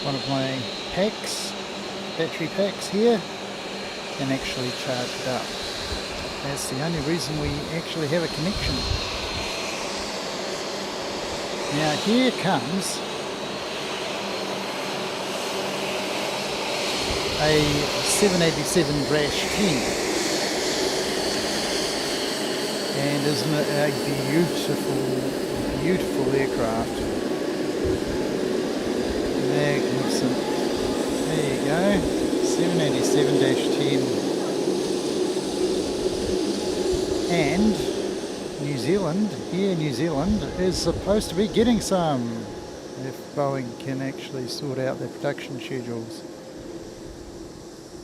one of my packs, battery packs here, and actually charge it up. That's the only reason we actually have a connection. Now here comes a 787-10, and isn't it a beautiful aircraft? Magnificent. There you go, 787-10. And New Zealand, New Zealand is supposed to be getting some, if Boeing can actually sort out their production schedules.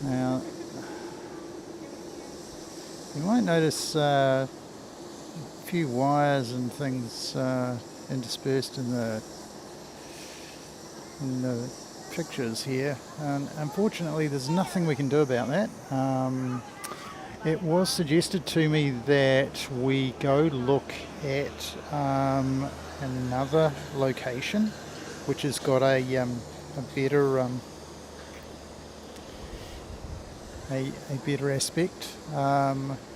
Now, you might notice a few wires and things interspersed in the pictures here, and unfortunately there's nothing we can do about that. It was suggested to me that we go look at another location which has got a better aspect,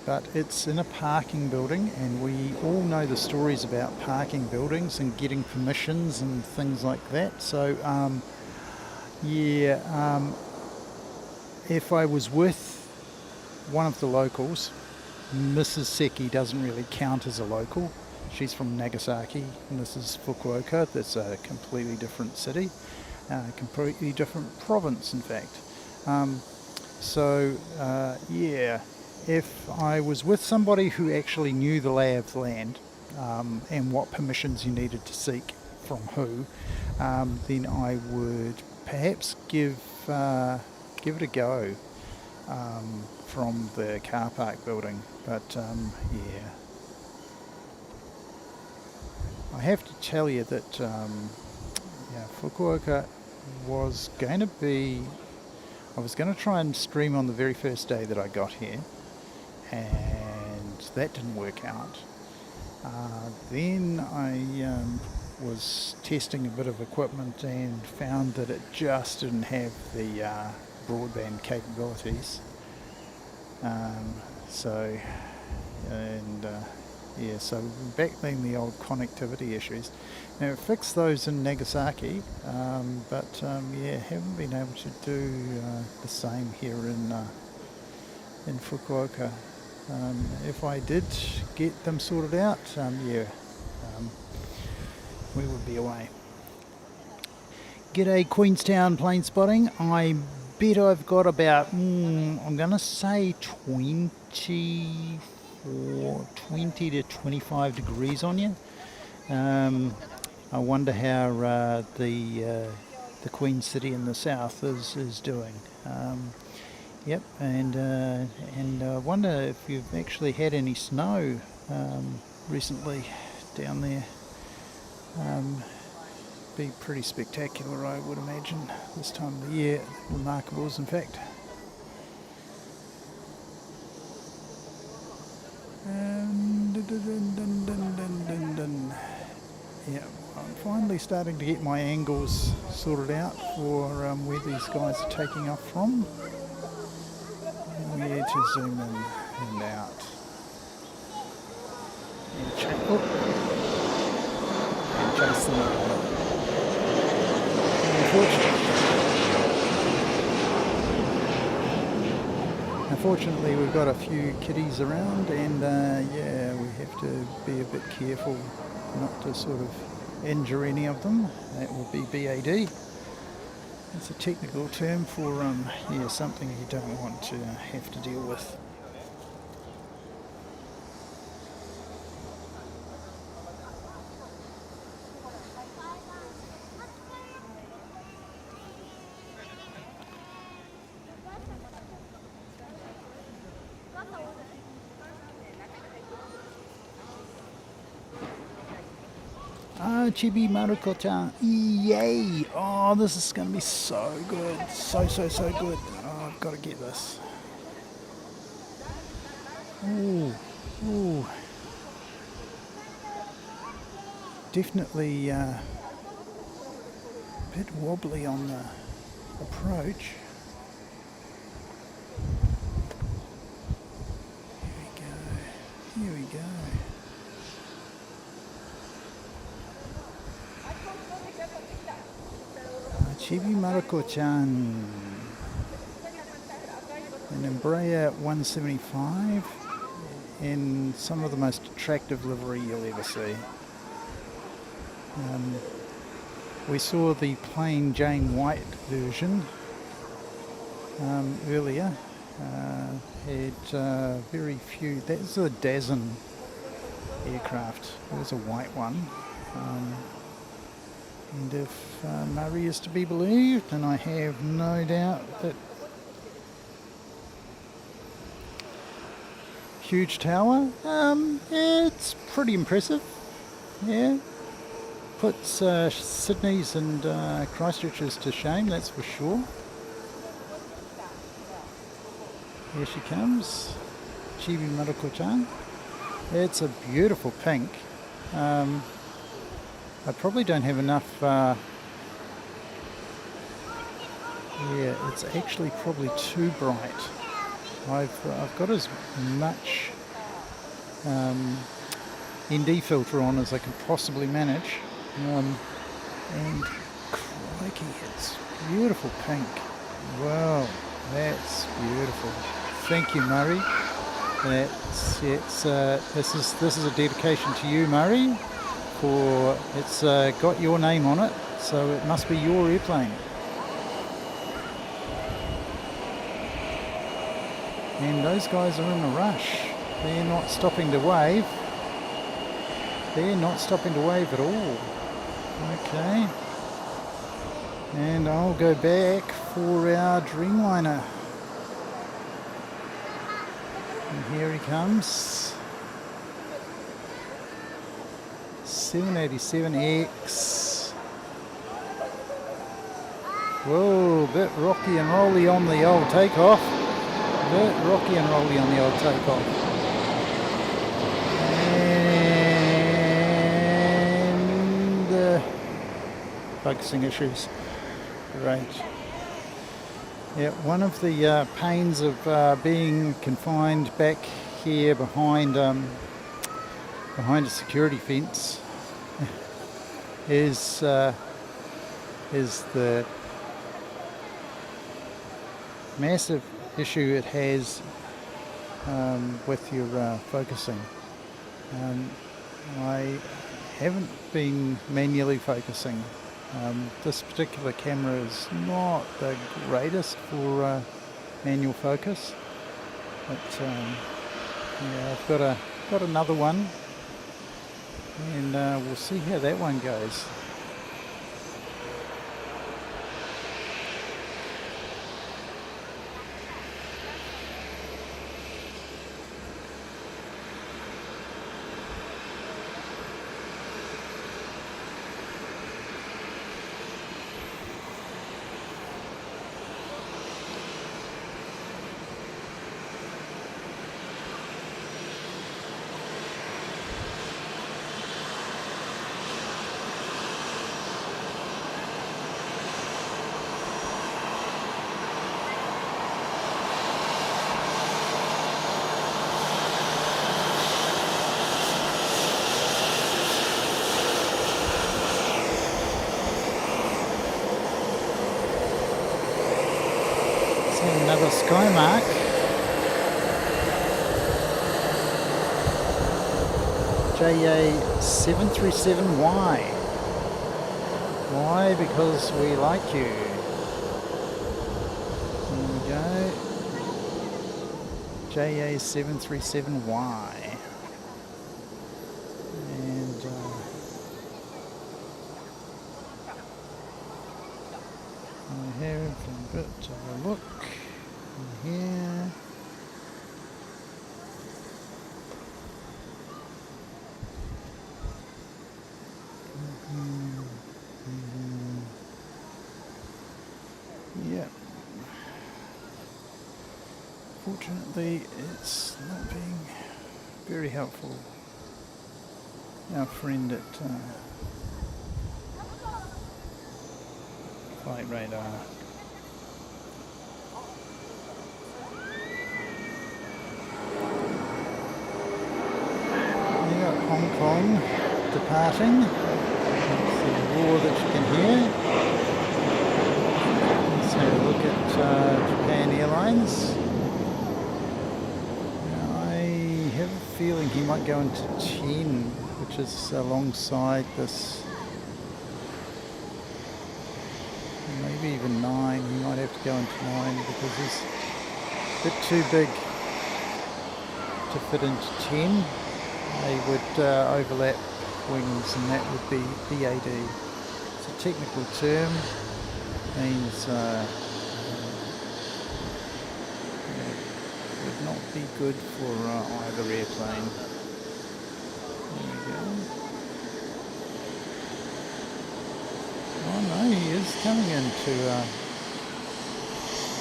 but it's in a parking building, and we all know the stories about parking buildings and getting permissions and things like that. So Yeah, if I was with one of the locals, Mrs. Seki doesn't really count as a local. She's from Nagasaki, and this is Fukuoka. That's a completely different city, completely different province, in fact. Yeah, if I was with somebody who actually knew the lay of the land and what permissions you needed to seek from who, then I would perhaps give it a go from the car park building. But yeah, I have to tell you that Fukuoka was going to be. I was going to try and stream on the very first day that I got here, and that didn't work out. Then I was testing a bit of equipment and found that it just didn't have the broadband capabilities. So back then the old connectivity issues. Now it fixed those in Nagasaki, but haven't been able to do the same here in Fukuoka. If I did get them sorted out, we would be away. G'day Queenstown plane spotting. I bet I've got about, I'm going to say 20 to 25 degrees on you. I wonder how the Queen City in the south is doing. Yep, and I wonder if you've actually had any snow recently down there. Be pretty spectacular, I would imagine, this time of the year. Remarkables, in fact. Yeah, I'm finally starting to get my angles sorted out for where these guys are taking off from. And we need to zoom in and out. And chase them up. Unfortunately, we've got a few kiddies around, and we have to be a bit careful not to sort of injure any of them. That will be BAD. It's a technical term for something you don't want to have to deal with. Chibi Maruko-chan, yay! Oh, this is going to be so good, so good. Oh, I've got to get this. Ooh. Definitely a bit wobbly on the approach. Here we go. Chibi Maruko-chan, an Embraer 175 in some of the most attractive livery you'll ever see. We saw the plain Jane White version earlier. Had very few. That's a Dazen aircraft. It was a white one. And if Murray is to be believed, then I have no doubt that huge tower, it's pretty impressive. Yeah, puts Sydney's and Christchurch's to shame, that's for sure. Here she comes, Chibi Maruko-chan. It's a beautiful pink. I probably don't have enough, it's actually probably too bright. I've got as much ND filter on as I can possibly manage, and pinky. It's beautiful pink. Wow, that's beautiful. Thank you, Murray. This is a dedication to you, Murray. For it's got your name on it, so it must be your airplane. And those guys are in a rush. They're not stopping to wave. They're not stopping to wave at all. Okay. And I'll go back for our Dreamliner. And here he comes. 787X. Whoa, a bit rocky and rolly on the old takeoff. And focusing issues. Great. Yeah, one of the pains of being confined back here behind a security fence is the massive issue it has with your focusing. I haven't been manually focusing. This particular camera is not the greatest for manual focus, but yeah, I've got another one, and we'll see how that one goes. Another Skymark. JA737Y. Why? Because we like you. There we go. JA737Y. And I have a bit of a look. Here. Yeah. Fortunately, it's not being very helpful. Our friend at Flight Radar. Hong Kong departing. That's the roar that you can hear. Let's have a look at Japan Airlines. Now, I have a feeling he might go into 10, which is alongside this. Maybe even 9. He might have to go into 9 because he's a bit too big to fit into 10. They would overlap wings, and that would be BAD. It's a technical term, means it would not be good for either airplane. There we go. Oh no, he is coming into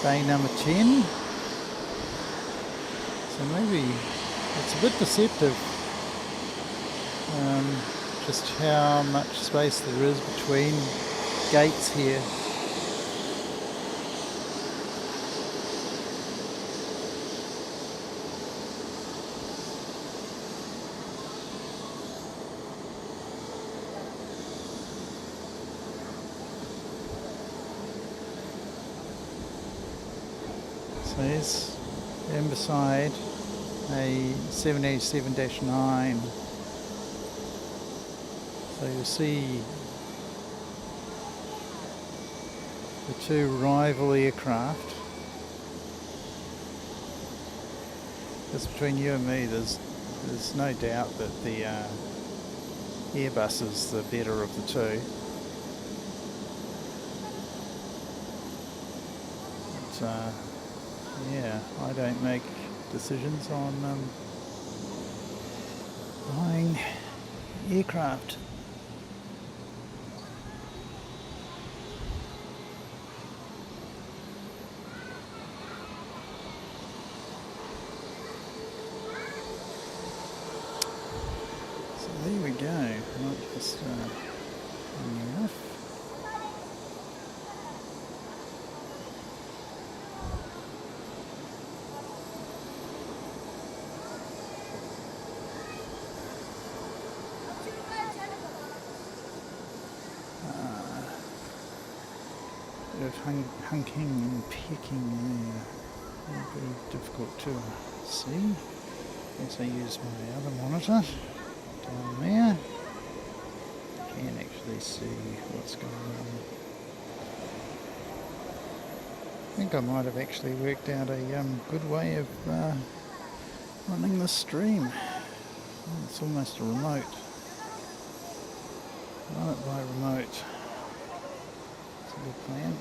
bay number 10. So maybe it's a bit deceptive. Just how much space there is between gates here. So here's in beside a 787-9. So you'll see the two rival aircraft. Just between you and me, there's no doubt that the Airbus is the better of the two. But, yeah, I don't make decisions on buying aircraft. So there we go. I'll just turn you off. Of hunking and picking there. Very difficult to see. As I use my other monitor down there, can actually see what's going on. I think I might have actually worked out a good way of running the stream. It's almost a remote. Run it by remote. It's a good plan.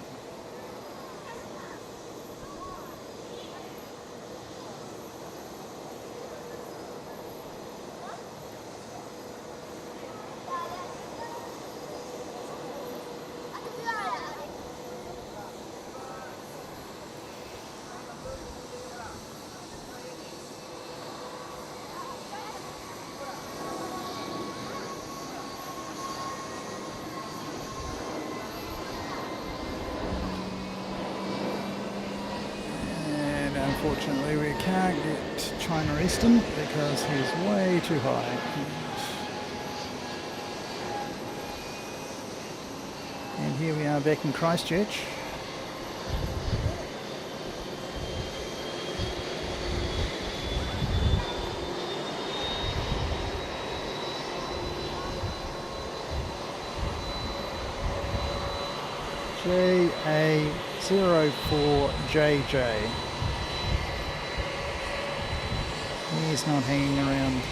Unfortunately, we can't get China Eastern because he's way too high. And here we are back in Christchurch. JA04JJ. He's not hanging around.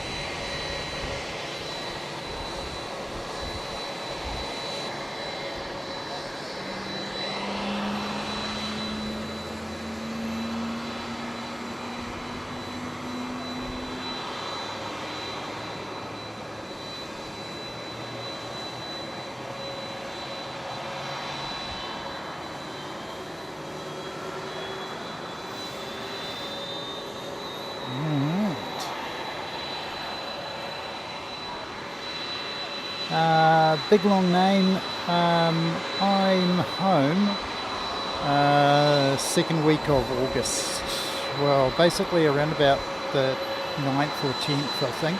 Big long name. I'm home second week of August. Well, basically around about the 9th or 10th, I think.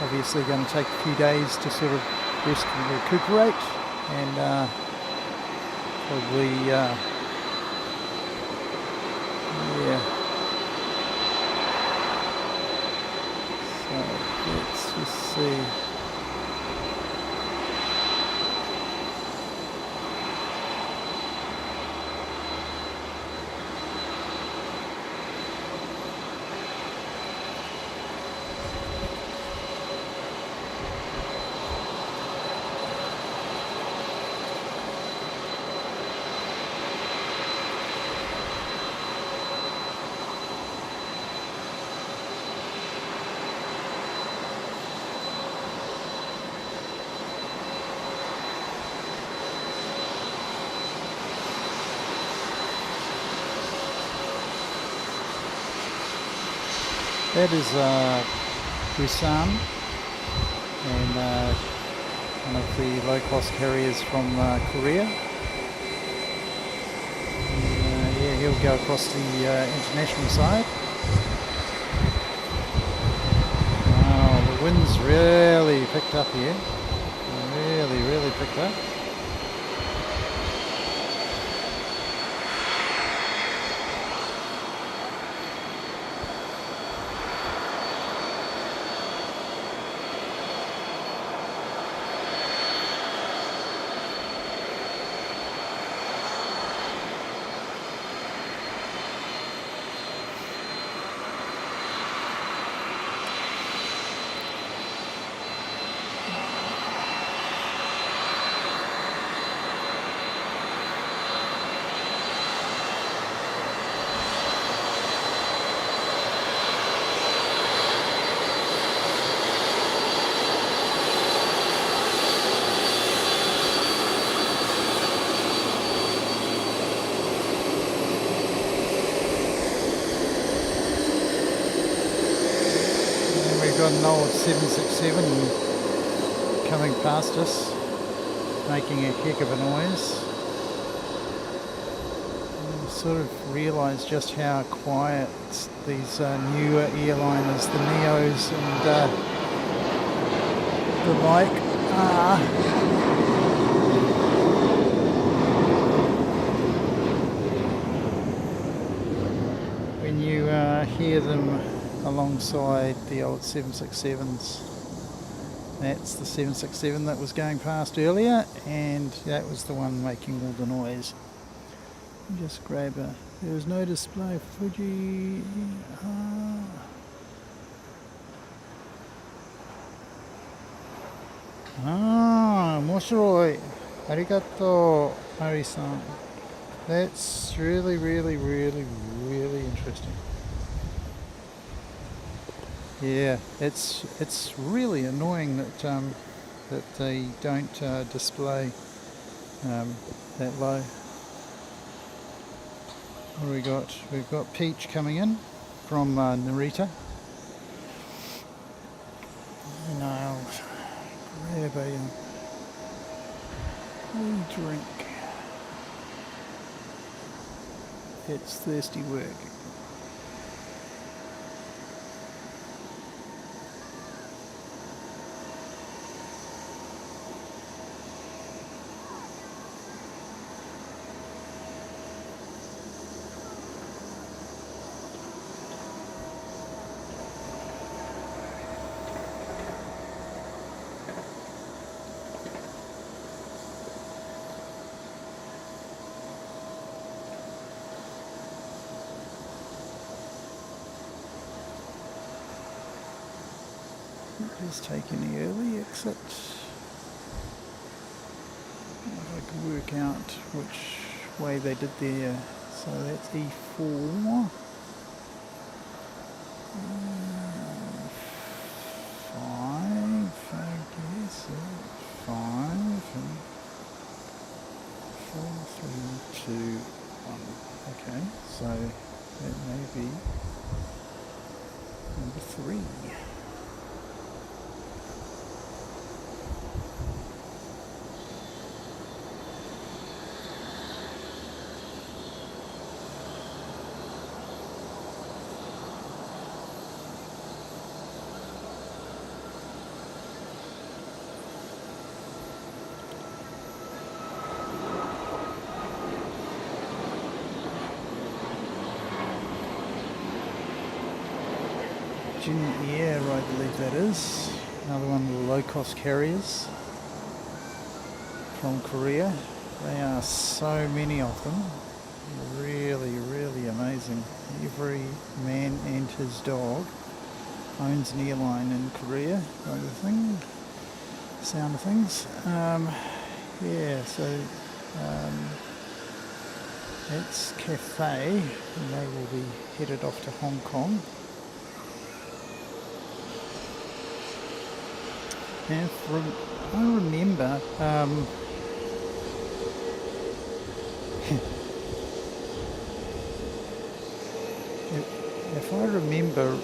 Obviously going to take a few days to sort of rest and recuperate, and probably yeah. So let's just see. That is Busan, and one of the low-cost carriers from Korea. And, yeah, he'll go across the international side. Wow, the wind's really picked up here. Really picked up. got an old 767 coming past us, making a heck of a noise. And sort of realise just how quiet these newer airliners, the Neos and the like are. When you hear them alongside the old 767s. That's the 767 that was going past earlier, and that was the one making all the noise. Just grab a... There was no display. Fuji... Moshiroi. Arigato, Ari-san. That's really, really, really, really interesting. Yeah, it's really annoying that that they don't display that low. What do we got? We've got Peach coming in from Narita. And I'll grab a drink. It's thirsty work. Just taking the early exit. If I can work out which way they did there. So that's E4. 5, I guess. 5 and 4, 3, 2, 1. Okay, so that may be number 3. Air, I believe that is. Another one of the low-cost carriers from Korea. There are so many of them. Really, really amazing. Every man and his dog owns an airline in Korea, by the thing, sound of things. Yeah, so that's Cathay, and they will be headed off to Hong Kong. And I remember if I remember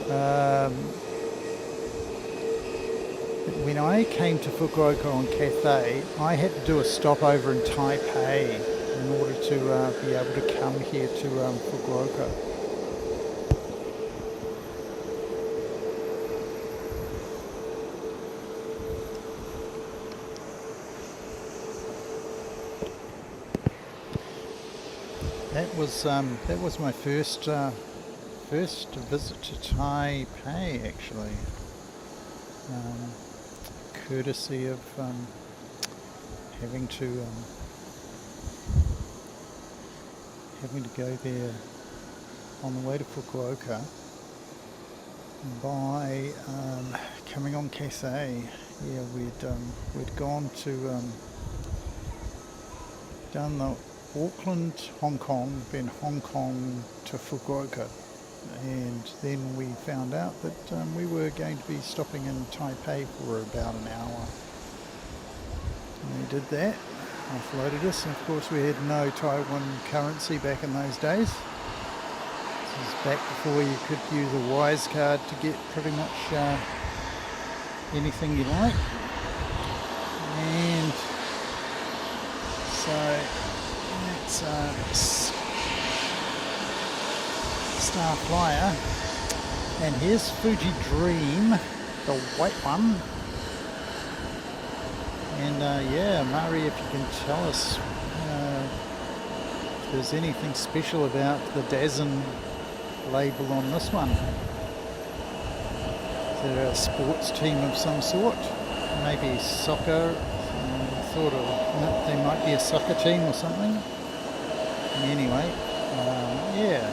when I came to Fukuoka on Cathay, I had to do a stopover in Taipei in order to be able to come here to Fukuoka. That was my first visit to Taipei, actually, courtesy of having to go there on the way to Fukuoka by coming on Cathay. Yeah, we'd gone to done the Auckland, Hong Kong, then Hong Kong to Fukuoka, and then we found out that we were going to be stopping in Taipei for about an hour. And we did that, offloaded us, and of course we had no Taiwan currency back in those days. This is back before you could use a Wise card to get pretty much anything you like. And so that's Star Flyer, and here's Fuji Dream, the white one. And yeah, Mari, if you can tell us if there's anything special about the DAZN label on this one. Is there a sports team of some sort? Maybe soccer? Thought there might be a soccer team or something. Anyway, yeah,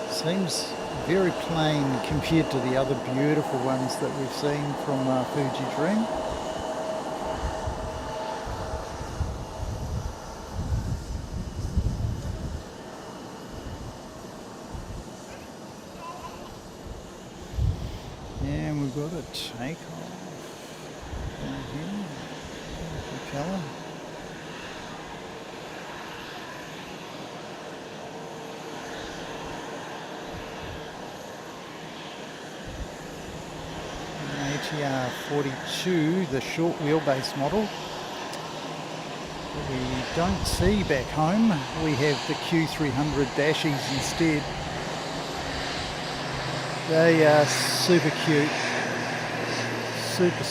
seems very plain compared to the other beautiful ones that we've seen from Fuji Dream. And we've got a takeoff down here, propeller. ATR 42, the short wheelbase model. We don't see back home. We have the Q300 dashies instead. They are super cute. Super.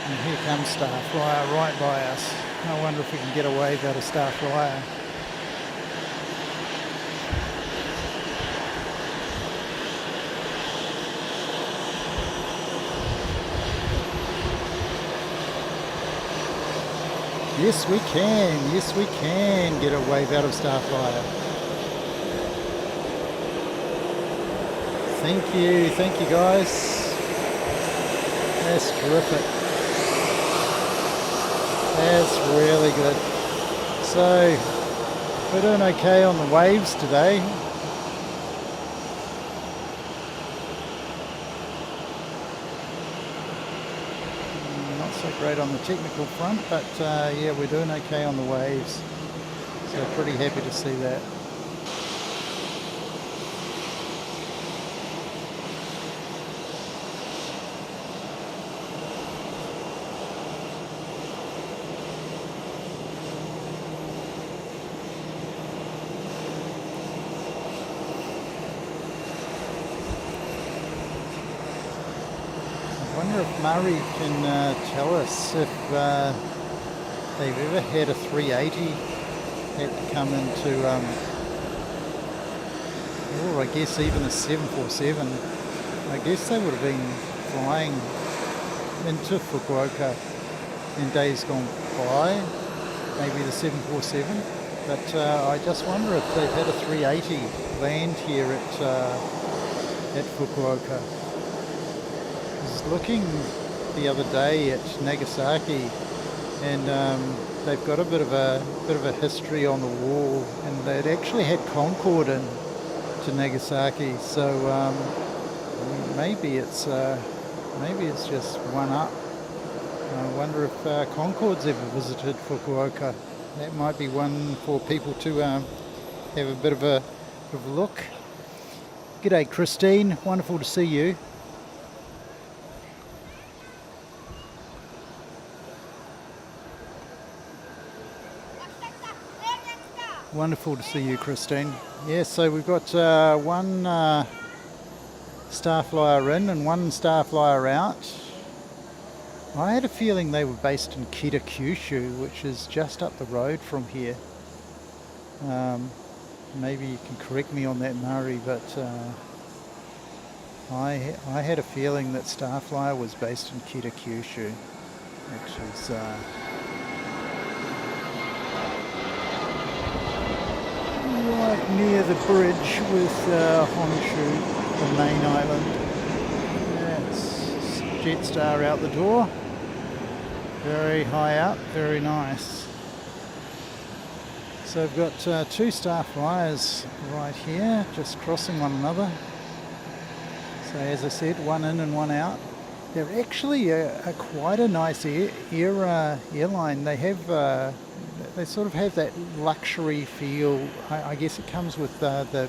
And here comes Star Flyer right by us. I wonder if we can get a wave out of Star Flyer. Yes we can get a wave out of Star Flyer. Thank you guys. That's terrific. That's really good. So, we're doing okay on the waves today. Not so great on the technical front, but yeah, we're doing okay on the waves. So pretty happy to see that. I wonder if Murray can tell us if they've ever had a 380 had to come into, or I guess even a 747. I guess they would have been flying into Fukuoka in days gone by, maybe the 747. But I just wonder if they've had a 380 land here at Fukuoka. I was looking the other day at Nagasaki, and they've got a bit of a history on the wall, and they'd actually had Concorde in to Nagasaki. So maybe it's just one up. I wonder if Concorde's ever visited Fukuoka. That might be one for people to have a bit of a look. G'day Christine, wonderful to see you. Wonderful to see you, Christine. Yeah, so we've got one Star Flyer in and one Star Flyer out. I had a feeling they were based in Kita, Kyushu, which is just up the road from here. Maybe you can correct me on that, Mari, but I had a feeling that Star Flyer was based in Kita, Kyushu, which is right near the bridge with Honshu, the main island. That's Jetstar out the door. Very high up, very nice. So we've got two Star Flyers right here, just crossing one another. So as I said, one in and one out. They're actually quite a nice airline. They have, they sort of have that luxury feel. I guess it comes with the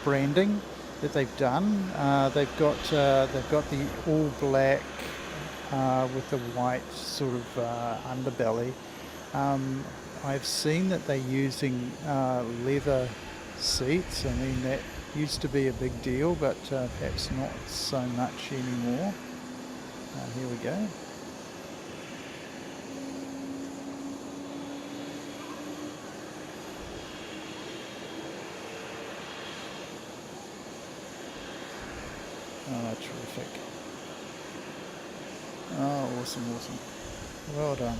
branding. that they've done. They've got the all black with the white sort of underbelly. I've seen that they're using leather seats. I mean, that used to be a big deal, but perhaps not so much anymore. Here we go. Oh, terrific. Oh, awesome. Well done.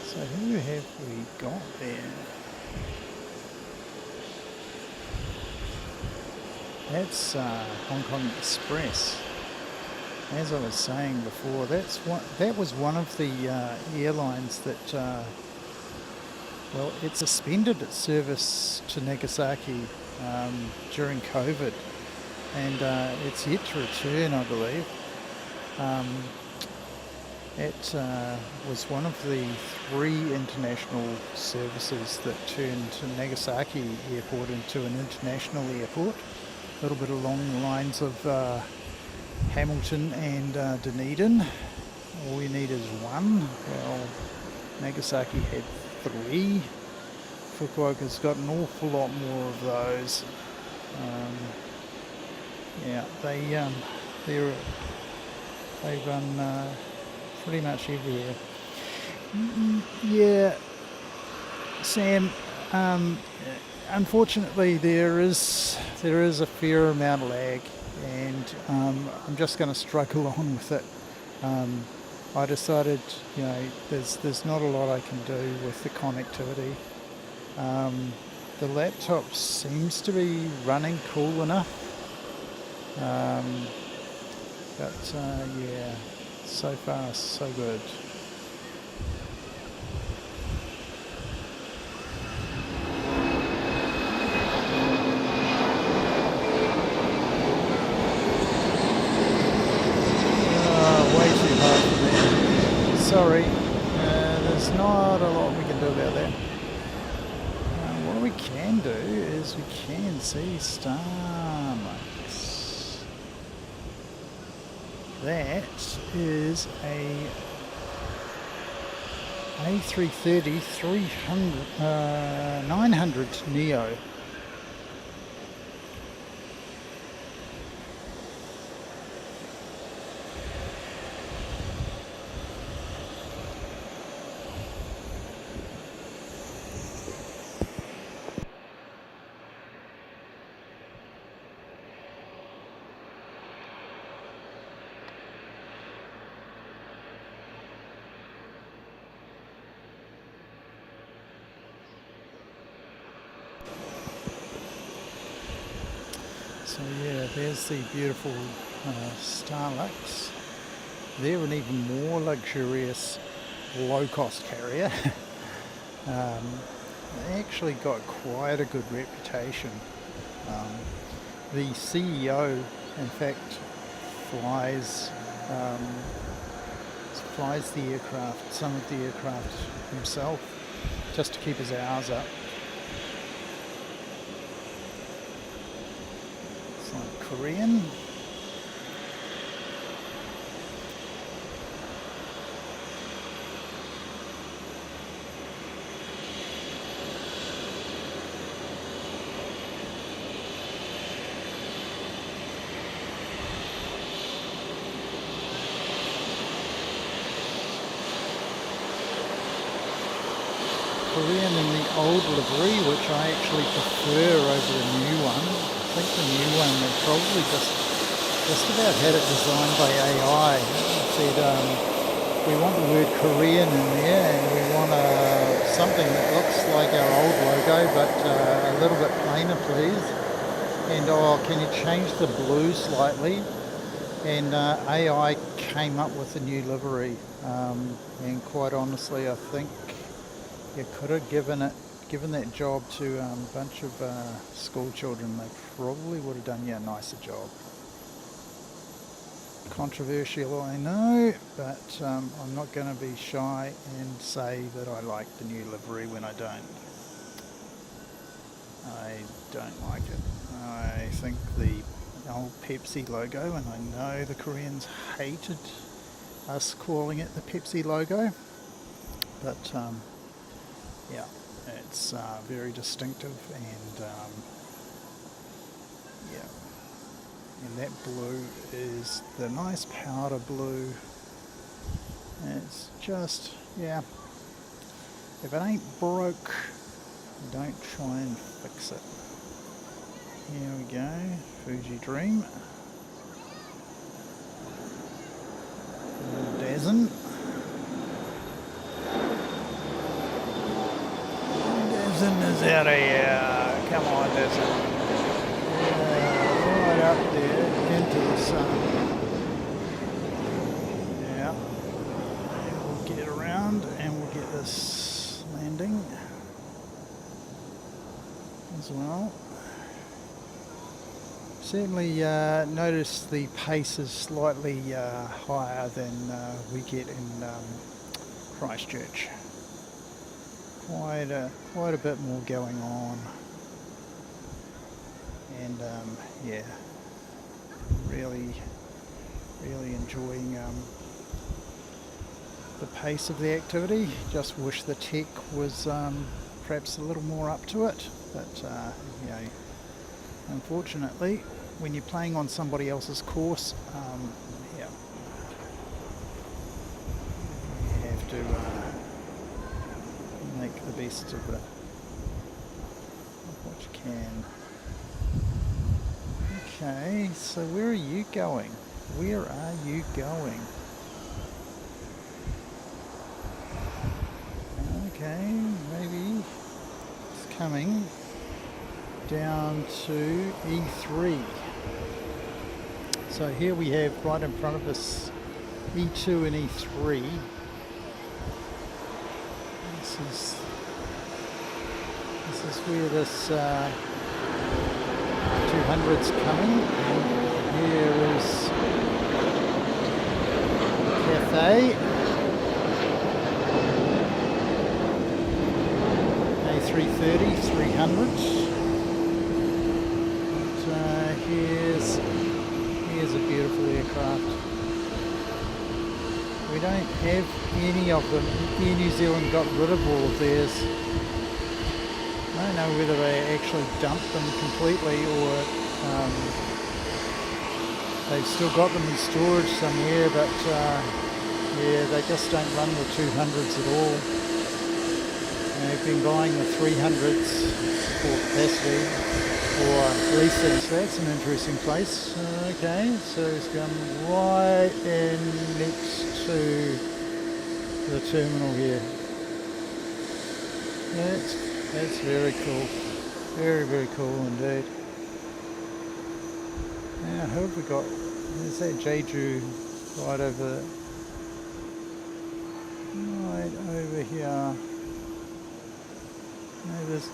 So who have we got there? That's Hong Kong Express. As I was saying before, that was one of the airlines that, well, it suspended its service to Nagasaki during COVID, and it's yet to return, I believe. It was one of the 3 international services that turned Nagasaki Airport into an international airport, a little bit along the lines of Hamilton and Dunedin. All you need is 1. Well, Nagasaki had 3. Fukuoka's got an awful lot more of those. Yeah, they run pretty much everywhere. Yeah, Sam. Unfortunately, there is a fair amount of lag, and I'm just going to struggle on with it. I decided, there's not a lot I can do with the connectivity. The laptop seems to be running cool enough, but yeah, so far so good. Sorry, there's not a lot we can do about that. What we can do is we can see Starbucks. That is a A330 900 Neo. So yeah, there's the beautiful Starlux. They're an even more luxurious low-cost carrier. They actually got quite a good reputation. The CEO, in fact, flies the aircraft, some of the aircraft himself, just to keep his hours up. Korean. Korean in the old livery, which I actually prefer over the new one. I think the new one, they probably just about had it designed by AI. It said, we want the word Korean in there, and we want something that looks like our old logo, but a little bit plainer, please. And can you change the blue slightly? And AI came up with a new livery, and quite honestly, I think you could have given that job to a bunch of school children. They probably would have done you a nicer job. controversial, I know, but I'm not going to be shy and say that I like the new livery when I don't. I don't like it. I think the old Pepsi logo, and I know the Koreans hated us calling it the Pepsi logo, but yeah, it's very distinctive, and yeah, and that blue is the nice powder blue. It's just, yeah, if it ain't broke, don't try and fix it. Here we go, Fuji Dream. Dazen. Dazen is out of here. Come on, Dazen. Yeah, right up there into the sun. Yeah. And we'll get around and we'll get this landing as well. Certainly notice the pace is slightly higher than we get in Christchurch. Quite a bit more going on, and yeah, really enjoying the pace of the activity. Just wish the tech was perhaps a little more up to it, but you know, unfortunately, when you're playing on somebody else's course, yeah, you have to make the best of what you can. Okay, so where are you going? Where are you going? Okay, maybe it's coming down to E3. So here we have right in front of us E2 and E3. This is where this 200's coming, and here is Cafe. A330, 300. Here's a beautiful aircraft. We don't have any of them. Air New Zealand got rid of all of theirs. I don't know whether they actually dumped them completely or they've still got them in storage somewhere, but yeah, they just don't run the 200s at all. They've been buying the 300s for capacity or leasing. So that's an interesting place. Okay, so it's gone right in next to the terminal here. That's very cool. Very cool indeed. Now, who have we got? There's that Jeju right over here. No, there's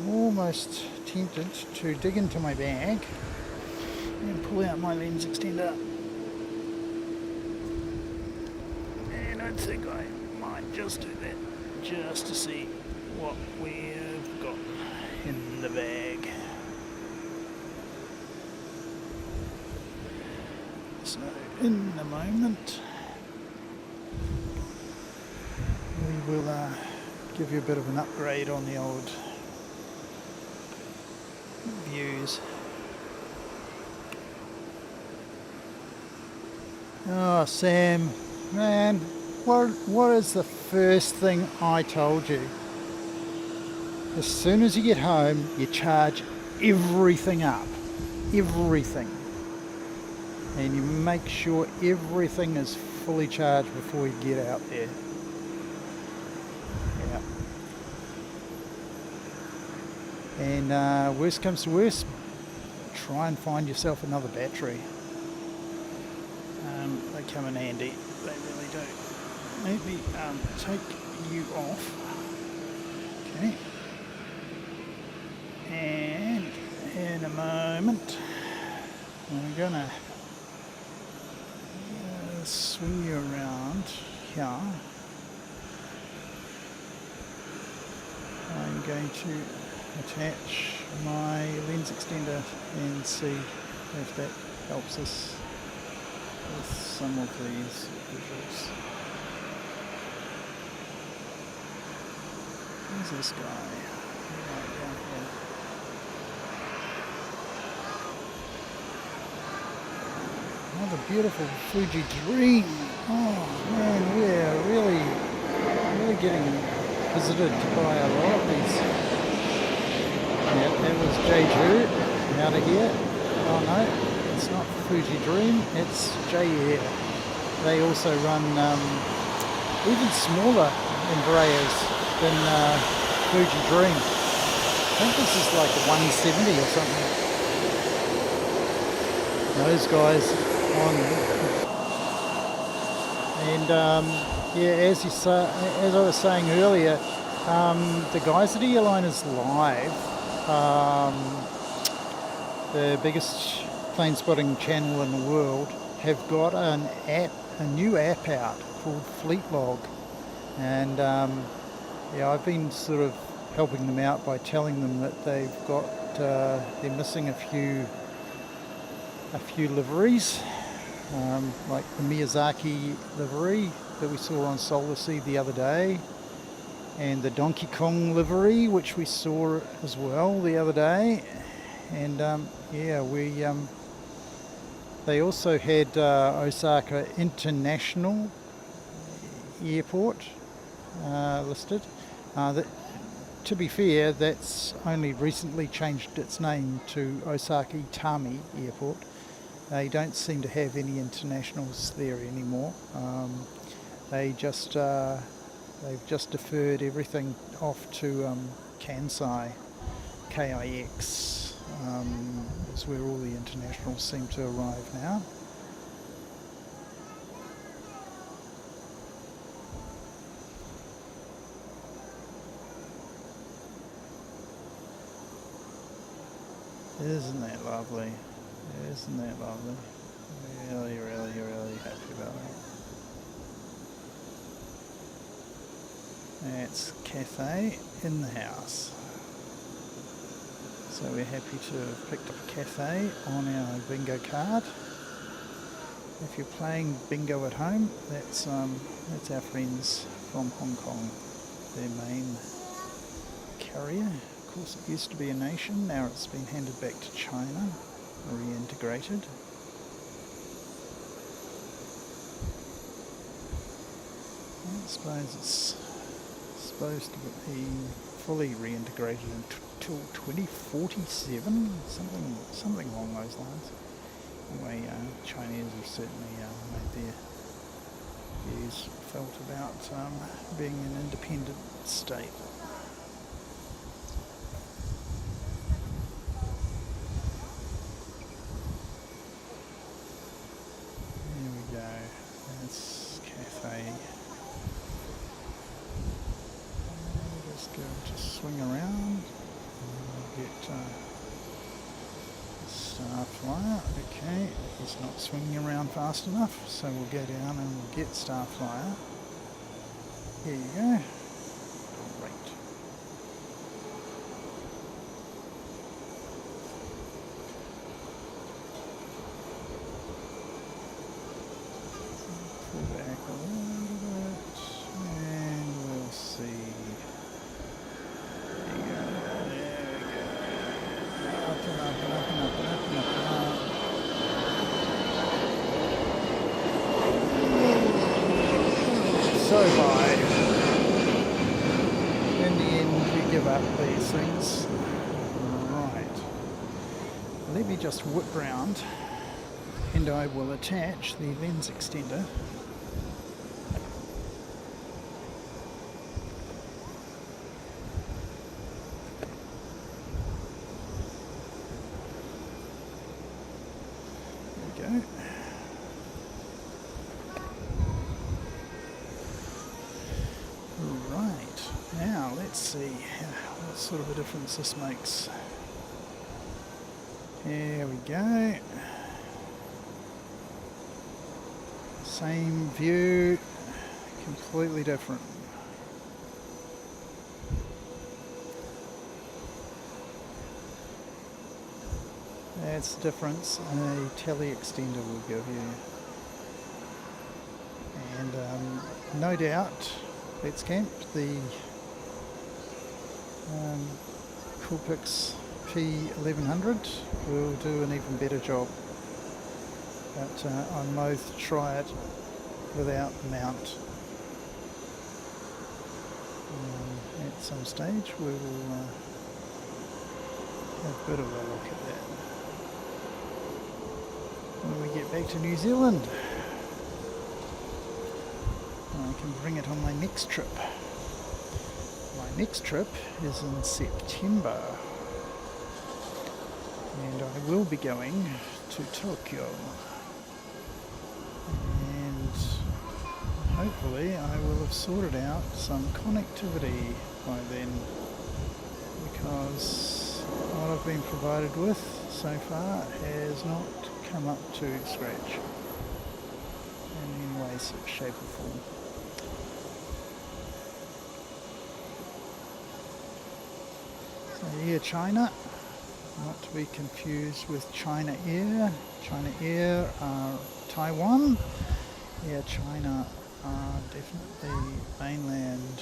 almost tempted to dig into my bag and pull out my lens extender, and I think I might just do that just to see what we've got in the bag. So in a moment we will give you a bit of an upgrade on the old views. Oh, Sam, man, what is the first thing I told you? As soon as you get home, you charge everything up. Everything. And you make sure everything is fully charged before you get out there. And worst comes to worst, try and find yourself another battery. They come in handy, they really do. Let me take you off. Okay. And in a moment. I'm gonna swing you around here. I'm going to attach my lens extender and see if that helps us with some of these visuals. Who's this guy? Right down here. Another beautiful Fuji Dream. Oh man, we're really getting visited by a lot of these. Yeah, that was Jeju out of here. Oh no, it's not Fuji Dream, it's J-Air. They also run even smaller Embraers than Fuji Dream. I think this is like a 170 or something. Those guys on. And yeah, as I was saying earlier, the guys at Airliner's Live, the biggest plane spotting channel in the world, have got a new app out called Fleet Log, and yeah, I've been sort of helping them out by telling them that they're missing a few liveries, like the Miyazaki livery that we saw on Solar Seed the other day, and the Donkey Kong livery, which we saw as well the other day. And yeah, they also had Osaka International Airport listed. To be fair, that's only recently changed its name to Osaka Itami Airport. They don't seem to have any internationals there anymore. They've just deferred everything off to Kansai, KIX, is where all the internationals seem to arrive now. Isn't that lovely? Isn't that lovely? Really, really, really happy about that. That's Cathay in the house. So we're happy to have picked up a Cathay on our bingo card. If you're playing bingo at home, that's our friends from Hong Kong, their main carrier. Of course, it used to be a nation, now it's been handed back to China, reintegrated. I suppose it's supposed to be fully reintegrated until 2047, something along those lines. Anyway, Chinese have certainly made their views felt about being an independent state. There we go. That's Cathay. Just go to swing around. Get Star Flyer. Okay, he's not swinging around fast enough, so we'll go down and we'll get Star Flyer. Here you go. Great. Pull back a little bit, and we'll see. There you go. There we go. Up and up and up and up and up and up and up. So high. In the end, we give up these things. Right. Let me just whip round, and I will attach the lens extender. There we go. Right, now let's see what sort of a difference this makes. There we go. Same view, completely different. That's the difference a tele-extender will give you. And no doubt, let's camp, the Coolpix P1100 will do an even better job. But I'm loath to try it without the mount. At some stage we will have a bit of a look at that when we get back to New Zealand. I can bring it on my next trip. My next trip is in September, and I will be going to Tokyo, and hopefully I will have sorted out some connectivity by then, because what I've been provided with so far has not come up to scratch in any way, shape or form. So Air China, not to be confused with China Air. China Air are Taiwan. Air China are definitely mainland.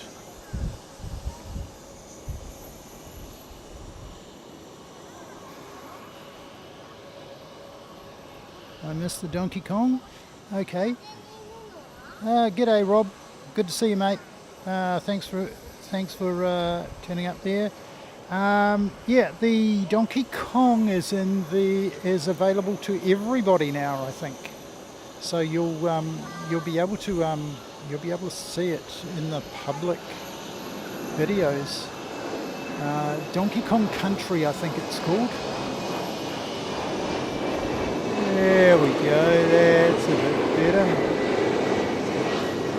I missed the Donkey Kong. Okay. G'day, Rob. Good to see you, mate. Thanks for turning up there. Yeah, the Donkey Kong is available to everybody now, I think. So you'll be able to see it in the public videos. Donkey Kong Country, I think it's called. There we go, that's a bit better.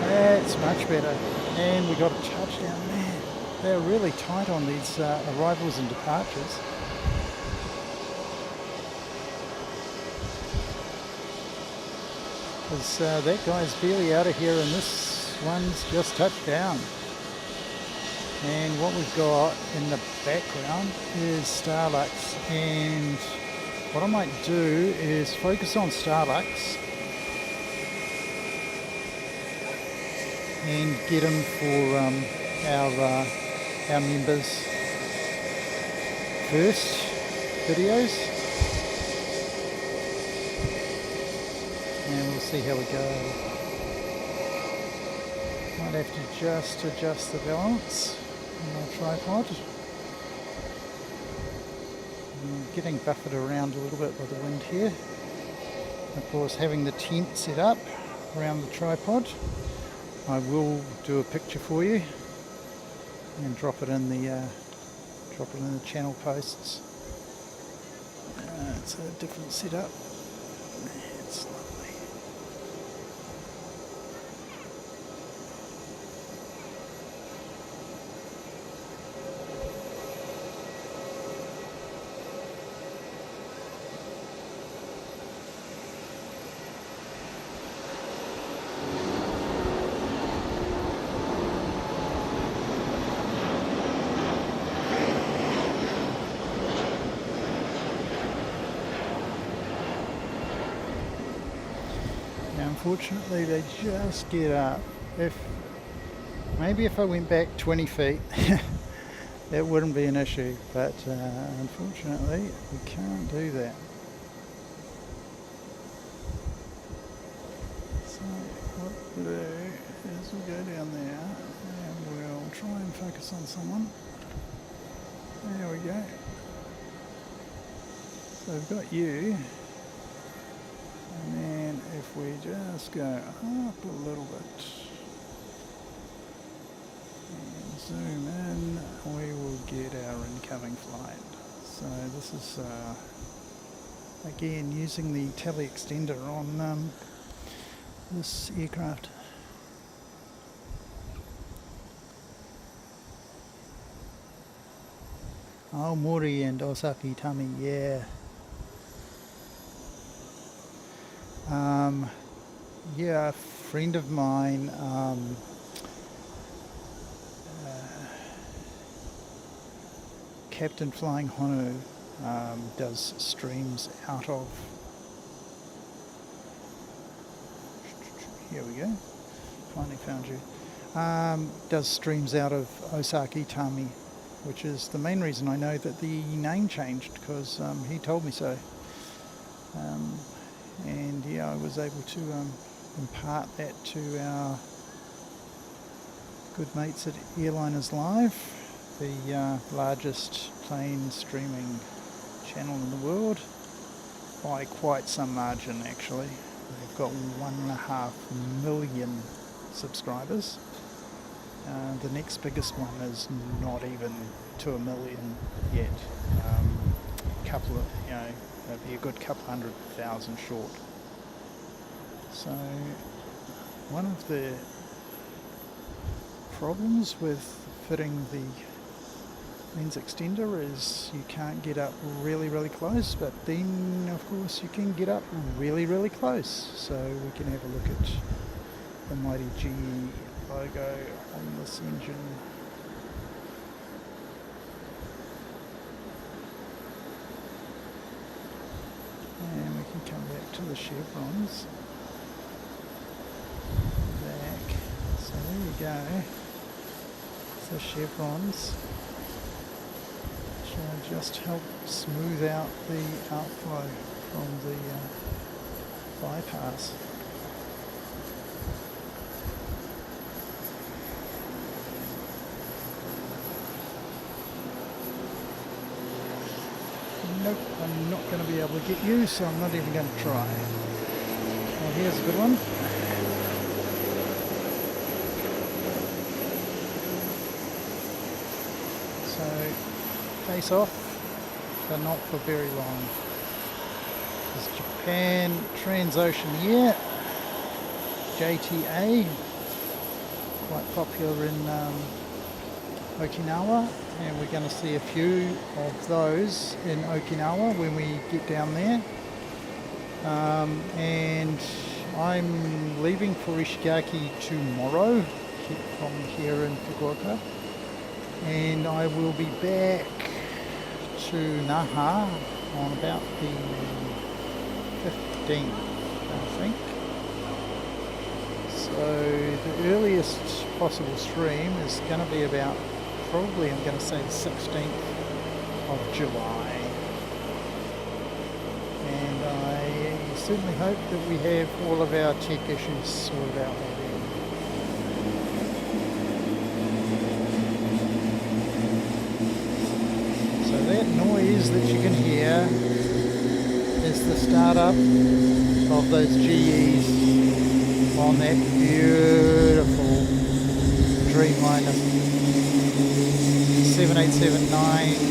That's much better. And we got a touchdown, man. They're really tight on these arrivals and departures. Because that guy's barely out of here and this one's just touched down. And what we've got in the background is Starlux, and what I might do is focus on Starlux and get him for our members' first videos, and we'll see how we go. Might have to just adjust the balance on my tripod. I'm getting buffered around a little bit by the wind here. Of course, having the tent set up around the tripod, I will do a picture for you and drop it in the channel posts. It's a different setup. It's lovely. Unfortunately, they just get up. Maybe if I went back 20 feet, that wouldn't be an issue, but unfortunately, we can't do that. So what we'll do is we'll go down there and we'll try and focus on someone. There we go. So we've got you. And then if we just go up a little bit and zoom in, we will get our incoming flight. So this is again using the tele-extender on this aircraft. Aomori and Osaki Tami, yeah. Yeah, a friend of mine Captain Flying Honu does streams out of, here we go, finally found you, does streams out of Osaka Itami, which is the main reason I know that the name changed, because he told me so. And yeah, I was able to impart that to our good mates at Airliners Live, the largest plane streaming channel in the world, by quite some margin actually. They've got 1.5 million subscribers. The next biggest one is not even to 1 million yet. Couple of, that'd be a good couple 100,000 short. So one of the problems with fitting the lens extender is you can't get up really close, but then of course you can get up really close. So we can have a look at the mighty GE logo on this engine. And we can come back to the chevrons. Back. So there you go. So chevrons, which just help smooth out the outflow from the bypass. Nope, I'm not going to be able to get you, so I'm not even going to try. Well, here's a good one. So, face off, but not for very long. This is Japan Transocean JTA, quite popular in Okinawa, and we're going to see a few of those in Okinawa when we get down there. And I'm leaving for Ishigaki tomorrow from here in Fukuoka, and I will be back to Naha on about the 15th, I think. So the earliest possible stream is going to be about, probably I'm going to say the 16th of July. And I certainly hope that we have all of our tech issues sorted out by then. So that noise that you can hear is the startup of those GEs on that beautiful Dreamliner 7879.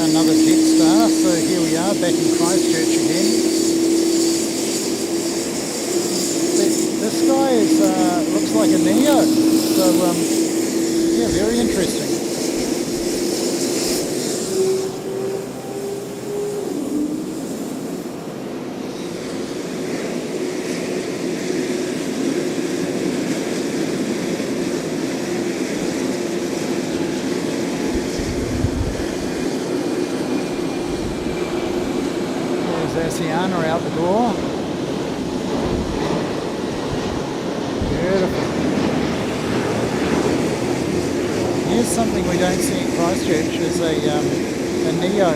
Another Jetstar, so here we are back in Christchurch again. This guy is looks like a Neo, so yeah, very interesting. Oceana out the door. Beautiful. Here's something we don't see in Christchurch, is a Neo.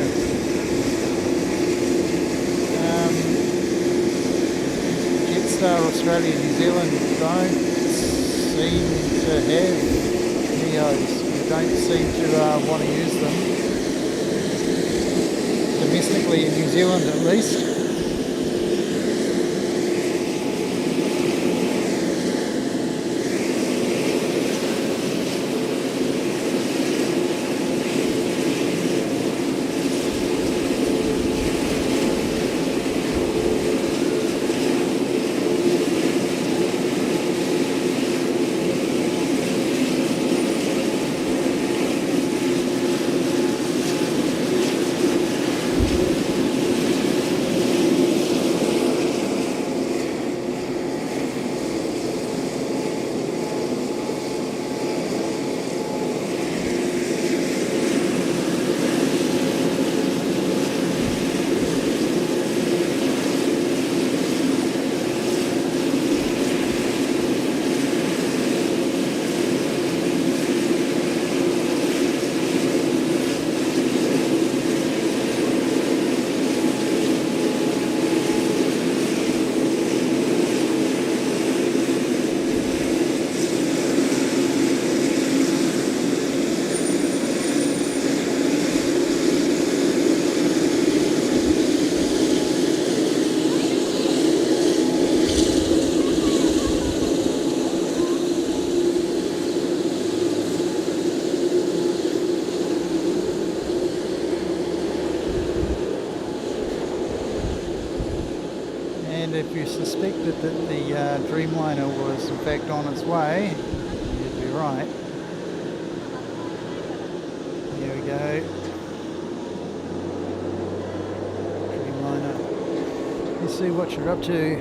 Jetstar Australia and New Zealand don't seem to have Neos. We don't seem to want to use them. Domestically in New Zealand at least. And if you suspected that the Dreamliner was in fact on its way, you'd be right. Here we go. Dreamliner. Let's see what you're up to.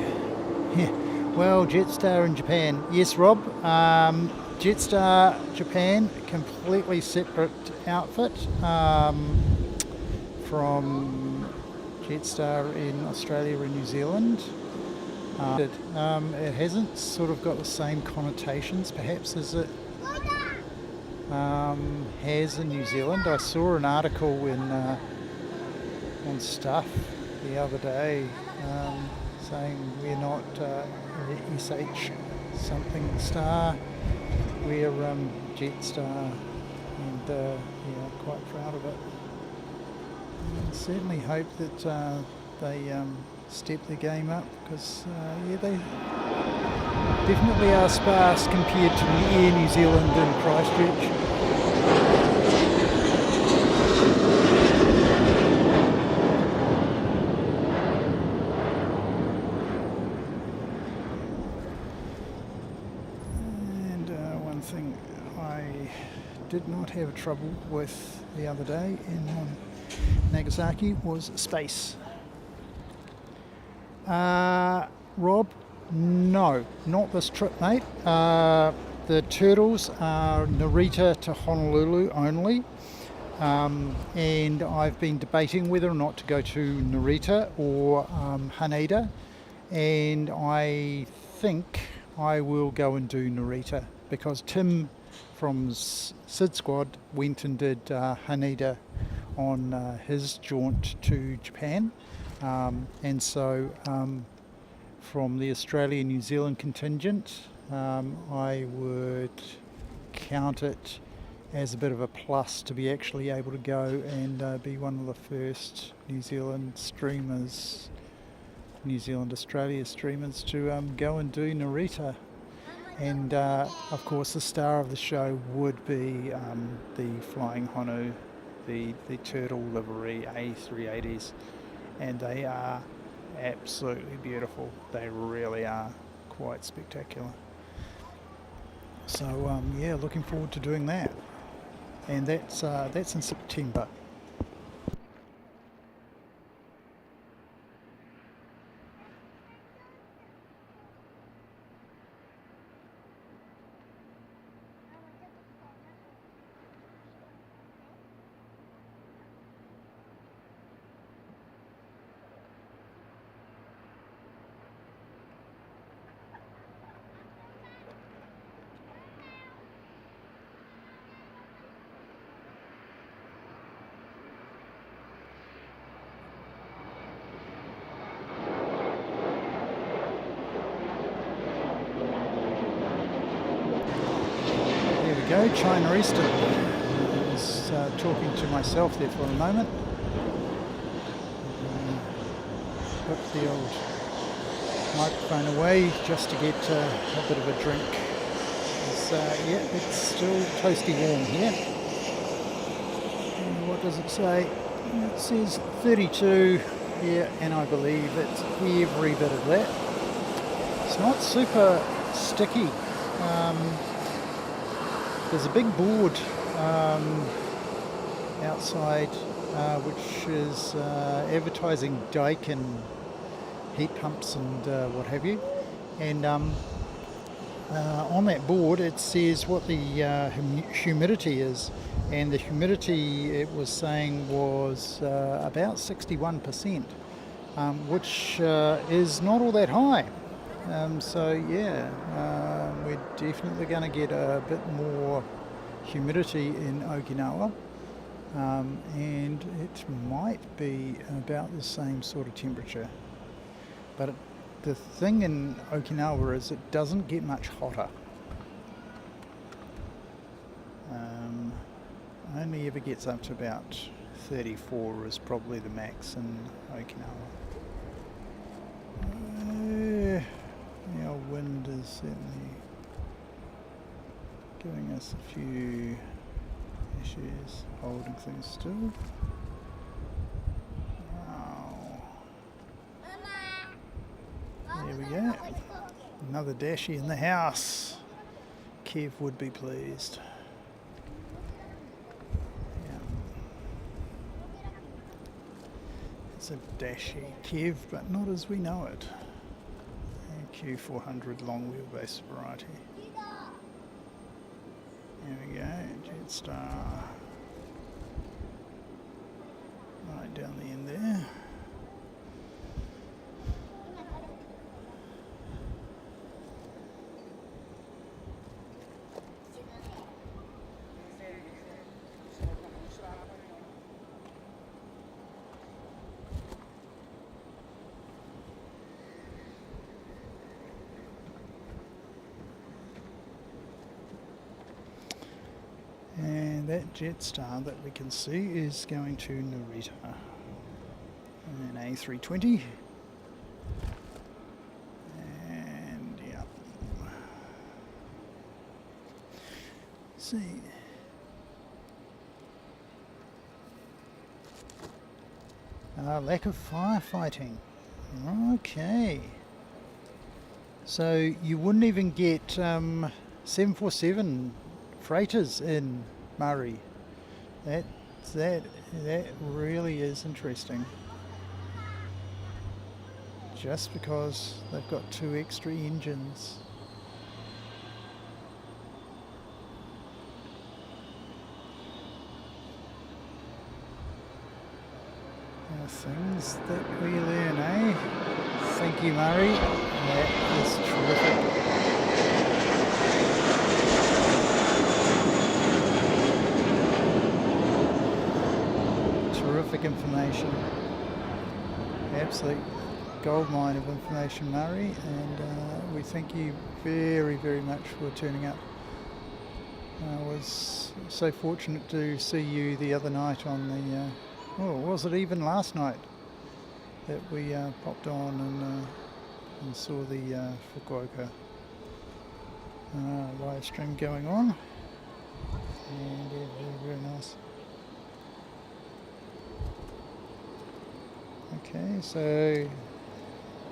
Yeah. Well, Jetstar in Japan. Yes, Rob. Jetstar Japan, completely separate outfit from Jetstar in Australia and New Zealand. It hasn't sort of got the same connotations perhaps as it has in New Zealand. I saw an article on Stuff the other day saying we're not the SH something star, we're Jetstar, and yeah, quite proud of it. And certainly hope that they step their game up, because yeah, they definitely are sparse compared to Air New Zealand and Christchurch. Thing I did not have trouble with the other day in Nagasaki was space. Rob, no, not this trip, mate. The turtles are Narita to Honolulu only, and I've been debating whether or not to go to Narita or Haneda, and I think I will go and do Narita, because Tim from Sid Squad went and did Haneda on his jaunt to Japan, and so from the Australia-New Zealand contingent, I would count it as a bit of a plus to be actually able to go and be one of the first New Zealand streamers, New Zealand Australia streamers, to go and do Narita. And of course the star of the show would be the Flying Honu, the turtle livery A380s, and they are absolutely beautiful. They really are quite spectacular. So yeah, looking forward to doing that, and that's in September. Go, China Eastern. I was talking to myself there for a moment. Put the old microphone away just to get a bit of a drink. Yeah, it's still toasty warm here. And what does it say? It says 32 here, and I believe it's every bit of that. It's not super sticky. There's a big board outside which is advertising Daikin heat pumps and what have you, and on that board it says what the humidity is, and the humidity, it was saying, was about 61%, which is not all that high. So yeah, we're definitely going to get a bit more humidity in Okinawa, and it might be about the same sort of temperature. But the thing in Okinawa is it doesn't get much hotter. Only ever gets up to about 34 is probably the max in Okinawa. Our wind is certainly giving us a few issues, holding things still. Wow. another Dashi in the house. Kev would be pleased. Yeah. It's a Dashi Kev, but not as we know it. Q400 long wheelbase variety. There we go, Jetstar. Right down the end there. And that Jetstar that we can see is going to Narita. An A320. And yeah. See. Lack of firefighting. Okay. So you wouldn't even get 747 freighters in Murray. That really is interesting. Just because they've got 2 extra engines. Things that we learn, eh? Thank you, Murray. That is terrific. Terrific information. Absolute goldmine of information, Murray, and we thank you very, very much for turning up. I was so fortunate to see you the other night on the was it even last night that we popped on and saw the Fukuoka live stream going on, and very, very nice. Okay, so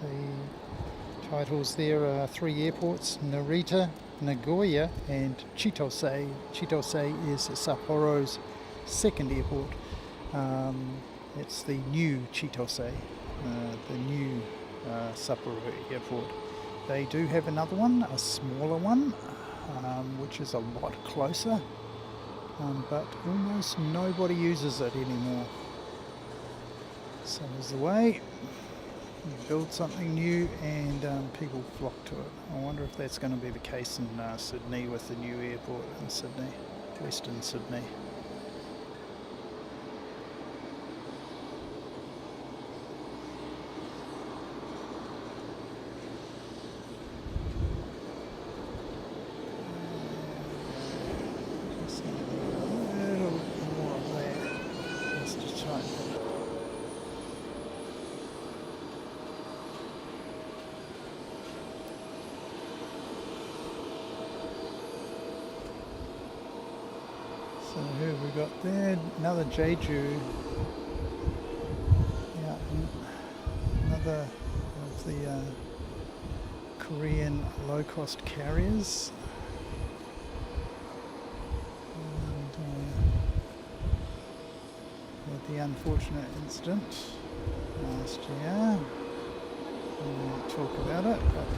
the titles there are 3 airports: Narita, Nagoya and Chitose. Chitose is Sapporo's 2nd airport. It's the new Chitose, the new Sapporo airport. They do have another one, a smaller one, which is a lot closer, but almost nobody uses it anymore. So is the way you build something new and people flock to it. I wonder if that's going to be the case in Sydney with the new airport in Sydney, Western Sydney. So who have we got there? Another Jeju. Yeah, another of the Korean low-cost carriers. And with the unfortunate incident last year. We won't talk about it, but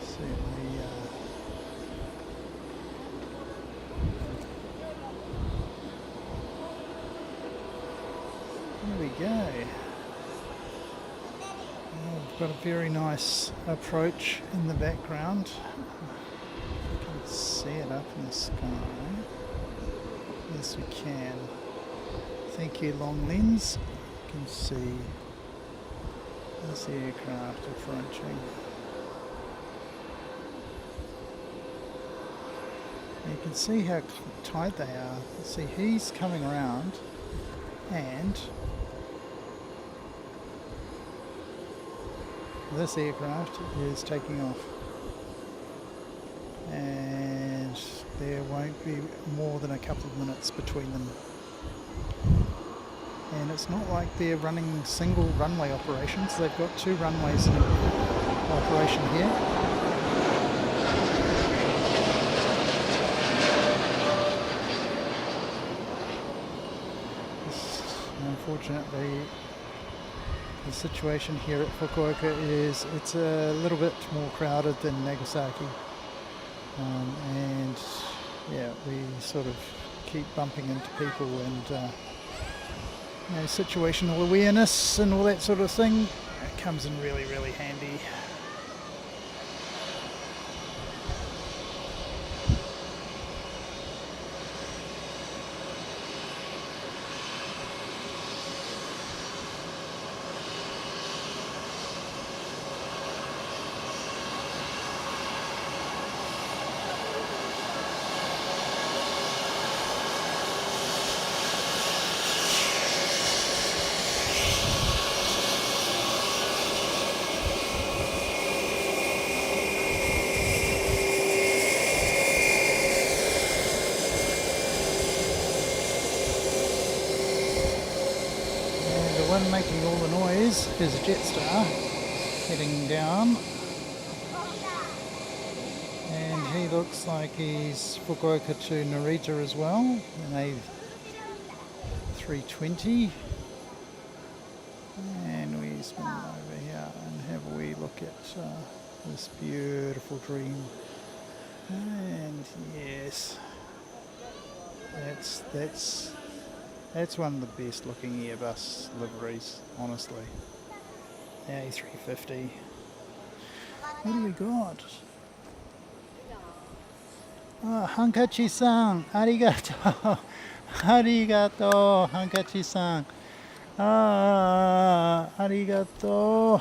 certainly there we go. We've got a very nice approach in the background. You can see it up in the sky. Yes, we can. Thank you, long lens. You can see this aircraft approaching. You can see how tight they are. See, he's coming around and this aircraft is taking off. And there won't be more than a couple of minutes between them. and it's not like they're running single runway operations. They've got 2 runways in operation here. Unfortunately, the situation here at Fukuoka is it's a little bit more crowded than Nagasaki, and yeah, we sort of keep bumping into people, and situational awareness and all that sort of thing, it comes in really, really handy. One making all the noise is Jetstar heading down, and he looks like he's Fukuoka to Narita as well, an A320, and we spin over here and have a wee look at this beautiful Dream, and yes, that's one of the best looking Airbus liveries, honestly. The A350. What do we got? Oh, Hankachi-san, arigato. Arigato, Hankachi-san. Arigato.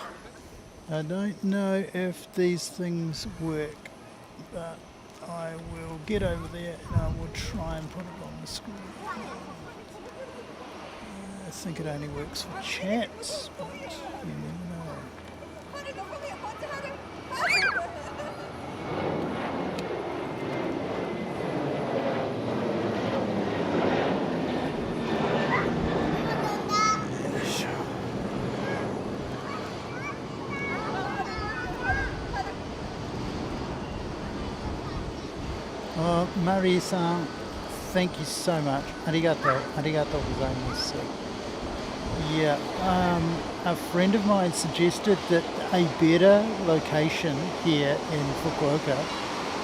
I don't know if these things work, but I will get over there and I will try and put it on the screen. I think it only works for chats, but you never know. Oh, Marie-san, thank you so much. Arigato gozaimasu. Yeah, a friend of mine suggested that a better location here in Fukuoka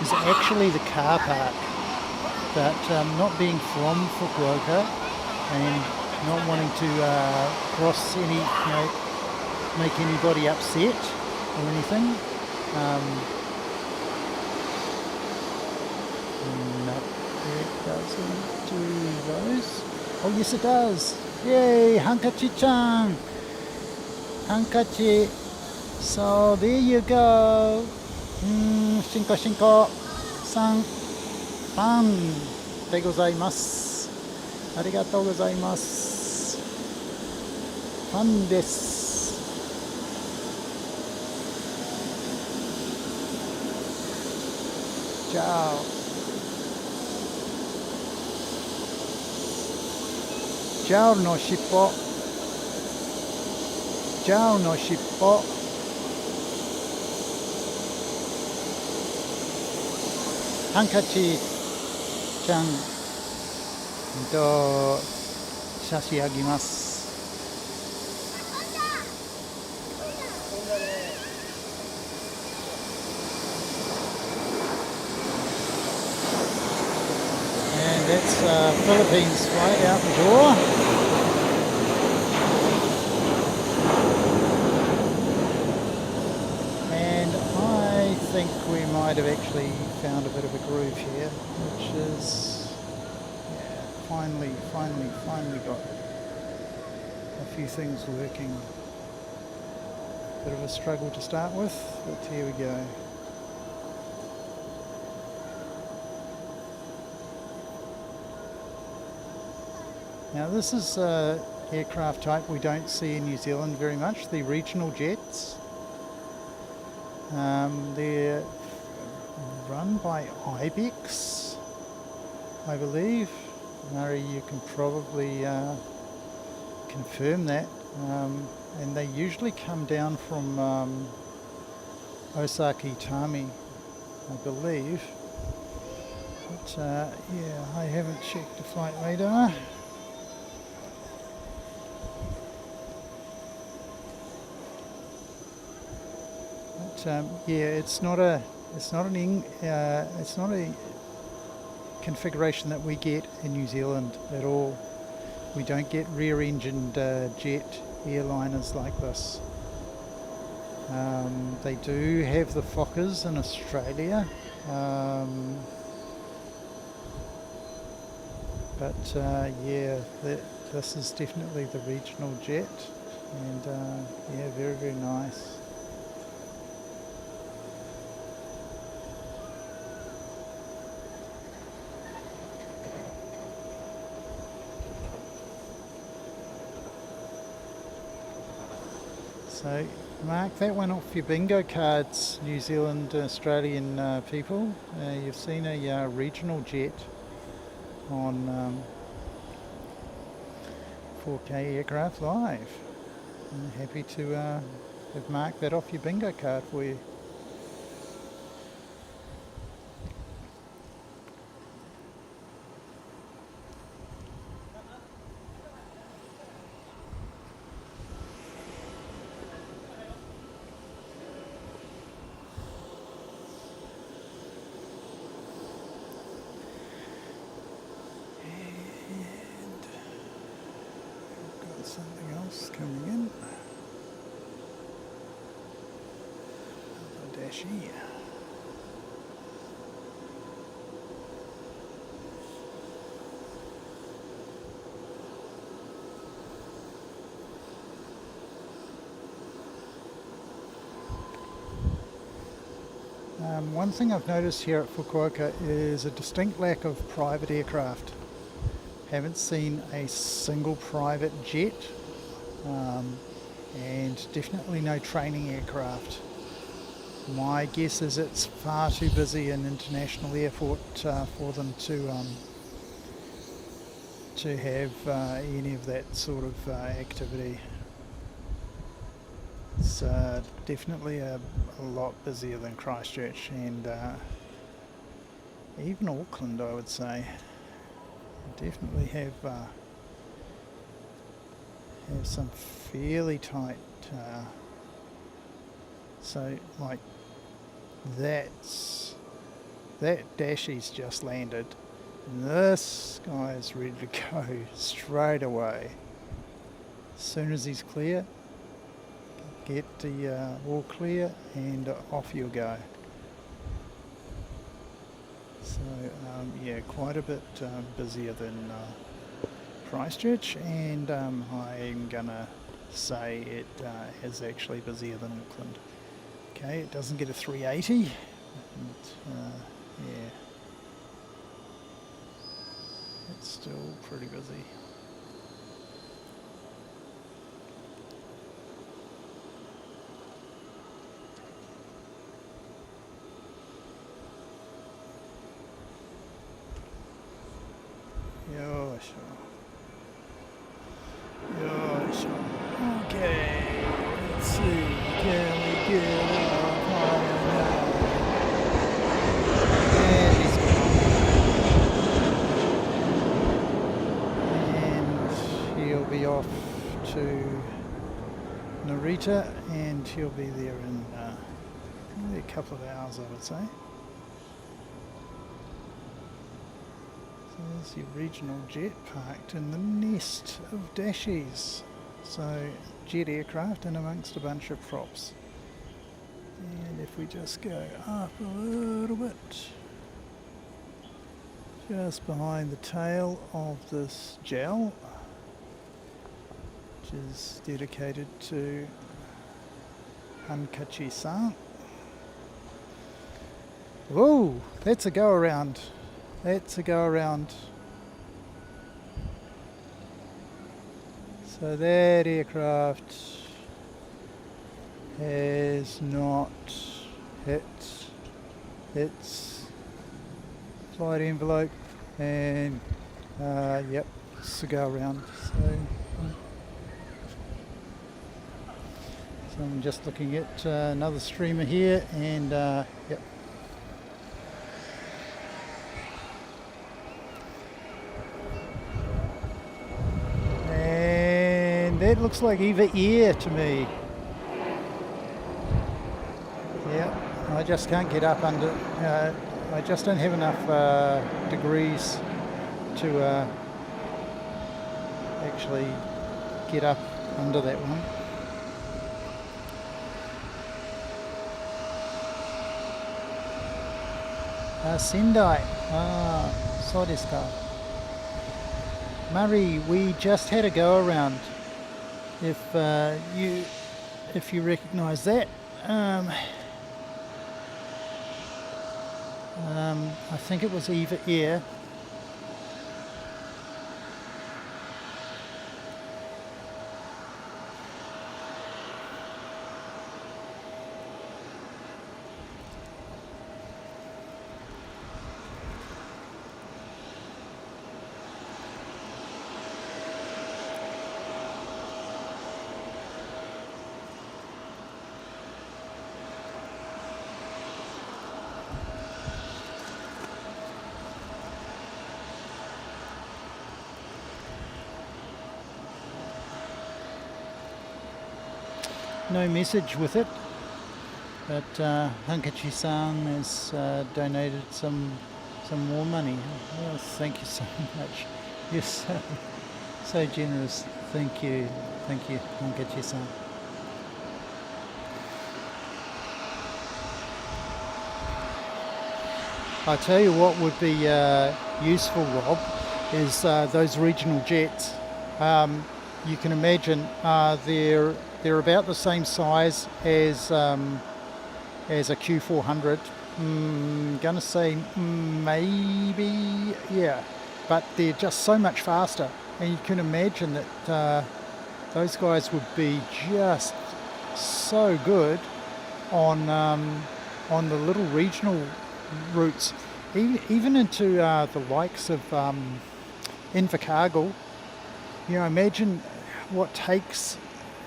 is actually the car park, but not being from Fukuoka and not wanting to cross any, make anybody upset or anything. No, it doesn't do those. Oh yes it does. Yay, Hankachi-chan! Hankachi! So there you go! Shinko-san! Fun! De gozaimasu! Arigatou gozaimasu! Fun desu! Ciao! Ciao no shippo. Ciao no shippo. Hankachi-chan, 差し上げます。And that's Philippines flight out the door. And I think we might have actually found a bit of a groove here, which is, yeah, finally got a few things working. Bit of a struggle to start with, but here we go. Now this is an aircraft type we don't see in New Zealand very much, the regional jets. They're run by Ibex, I believe. Murray, you can probably confirm that. And they usually come down from Osaka Itami, I believe. But yeah, I haven't checked the flight radar. But yeah, it's not a configuration that we get in New Zealand at all. We don't get rear-engined jet airliners like this. They do have the FUKUOKAs in Australia, but yeah, this is definitely the regional jet, and yeah, very, very nice. So mark that one off your bingo cards, New Zealand, Australian people. You've seen a regional jet on 4K Aircraft Live. I'm happy to have marked that off your bingo card for you. Something else coming in. Another Dashi. One thing I've noticed here at Fukuoka is a distinct lack of private aircraft. Haven't seen a single private jet, and definitely no training aircraft. My guess is it's far too busy in international airport for them to have any of that sort of activity. It's definitely a lot busier than Christchurch and even Auckland, I would say. Definitely have some fairly tight. So like that Dashi's just landed. And this guy is ready to go straight away. As soon as he's clear, get the all clear and off you go. So yeah, quite a bit busier than Christchurch, and I'm gonna say it is actually busier than Auckland. Okay, it doesn't get a 380, and, yeah, it's still pretty busy. Okay, let's see, can we get up high enough? And he's gone. And he'll be off to Narita, and he'll be there in probably a couple of hours, I would say. There's your regional jet parked in the nest of Dashies. So jet aircraft in amongst a bunch of props. And if we just go up a little bit, just behind the tail of this gel, which is dedicated to Hankachi-san. Whoa, that's a go around. That's a go around. So that aircraft has not hit its flight envelope, and yep, it's a go around. So So I'm just looking at another streamer here, and yep. And that looks like Eva Air to me. Yeah, I just can't get up under, I just don't have enough degrees to actually get up under that one. Sendai. So desu ka. Murray, we just had a go around. If you recognise that, I think it was Eva Air. No message with it, but Hankachi-san has donated some more money. Oh, thank you so much. You're so generous. Thank you, Hankachi-san. I tell you what would be useful, Rob, is those regional jets. You can imagine they're about the same size as a Q400. Gonna say maybe, yeah, but they're just so much faster, and you can imagine that those guys would be just so good on the little regional routes, even into the likes of Invercargill. You know, imagine what takes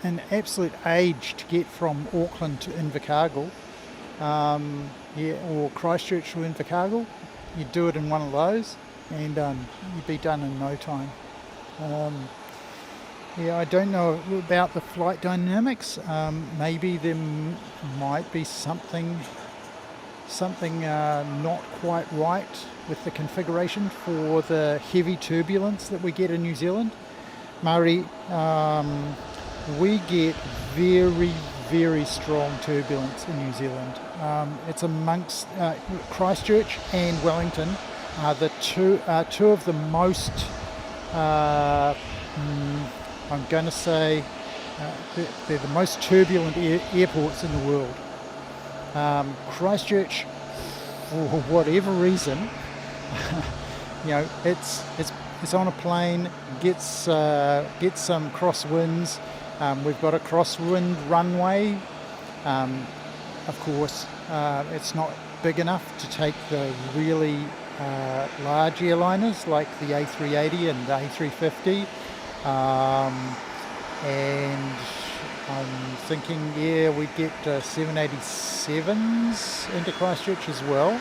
an absolute age to get from Auckland to Invercargill, or Christchurch to Invercargill. You'd do it in one of those, and you'd be done in no time. I don't know about the flight dynamics. Maybe there might be something not quite right with the configuration for the heavy turbulence that we get in New Zealand. Murray, we get very, very strong turbulence in New Zealand. It's amongst Christchurch and Wellington are the two of the most, I'm going to say, they're the most turbulent airports in the world. Christchurch, for whatever reason, you know, it's on a plane, gets some crosswinds. We've got a crosswind runway. Of course, it's not big enough to take the really large airliners like the A380 and the A350. And I'm thinking, yeah, we'd get 787s into Christchurch as well.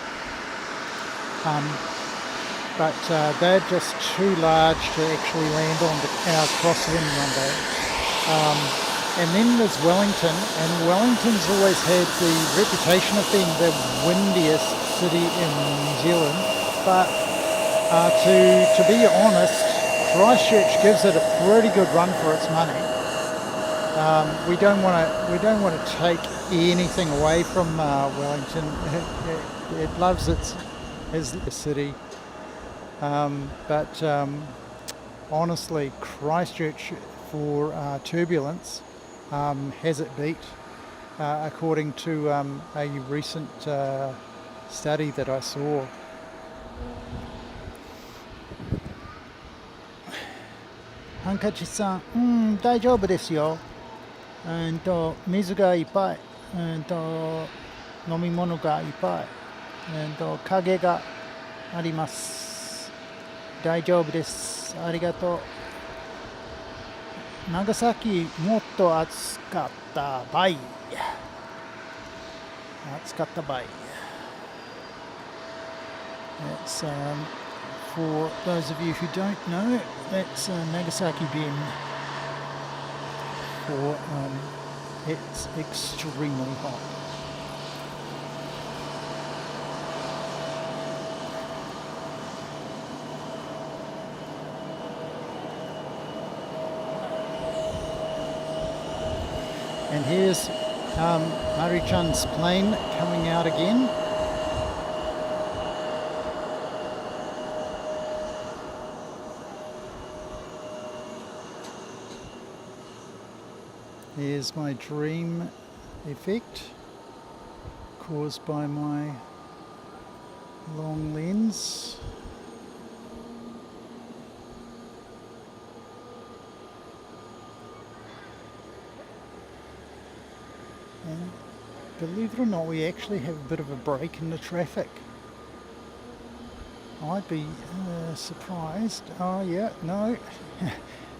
But they're just too large to actually land on our crosswind runway. And then there's Wellington, and Wellington's always had the reputation of being the windiest city in New Zealand. But to be honest, Christchurch gives it a pretty good run for its money. We don't want to take anything away from Wellington. It loves its city. But honestly, Christchurch for turbulence has it beat, according to a recent study that I saw. Hankachi-san, 大丈夫ですよ。水がいっぱい、飲み物がいっぱい、影があります。大丈夫です。ありがとう。Nagasaki motto atsukatta bai. Atsukatta bai. That's for those of you who don't know, that's Nagasaki Ben for it's extremely hot. And here's Mari-chan's plane coming out again. Here's my dream effect caused by my long lens. And believe it or not, we actually have a bit of a break in the traffic. I'd be surprised. Oh yeah, no.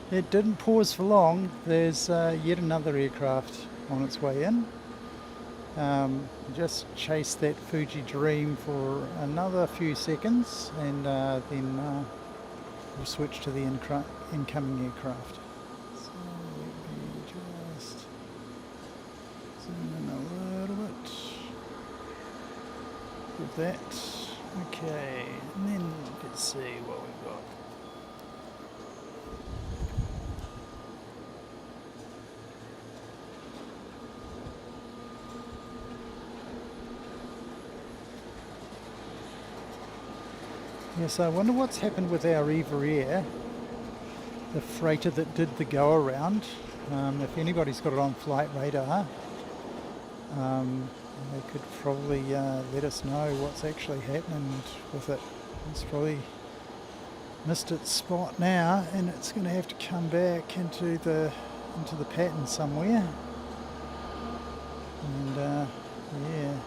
It didn't pause for long. There's yet another aircraft on its way in. Just chased that Fuji Dream for another few seconds, and then we'll switch to the incoming aircraft. So let me just zoom in a little bit. With that. Okay, and then let's see what we've got. Yes, I wonder what's happened with our livery, the freighter that did the go around. If anybody's got it on flight radar, they could probably let us know what's actually happening with it. It's probably missed its spot now, and it's going to have to come back into the pattern somewhere. And yeah,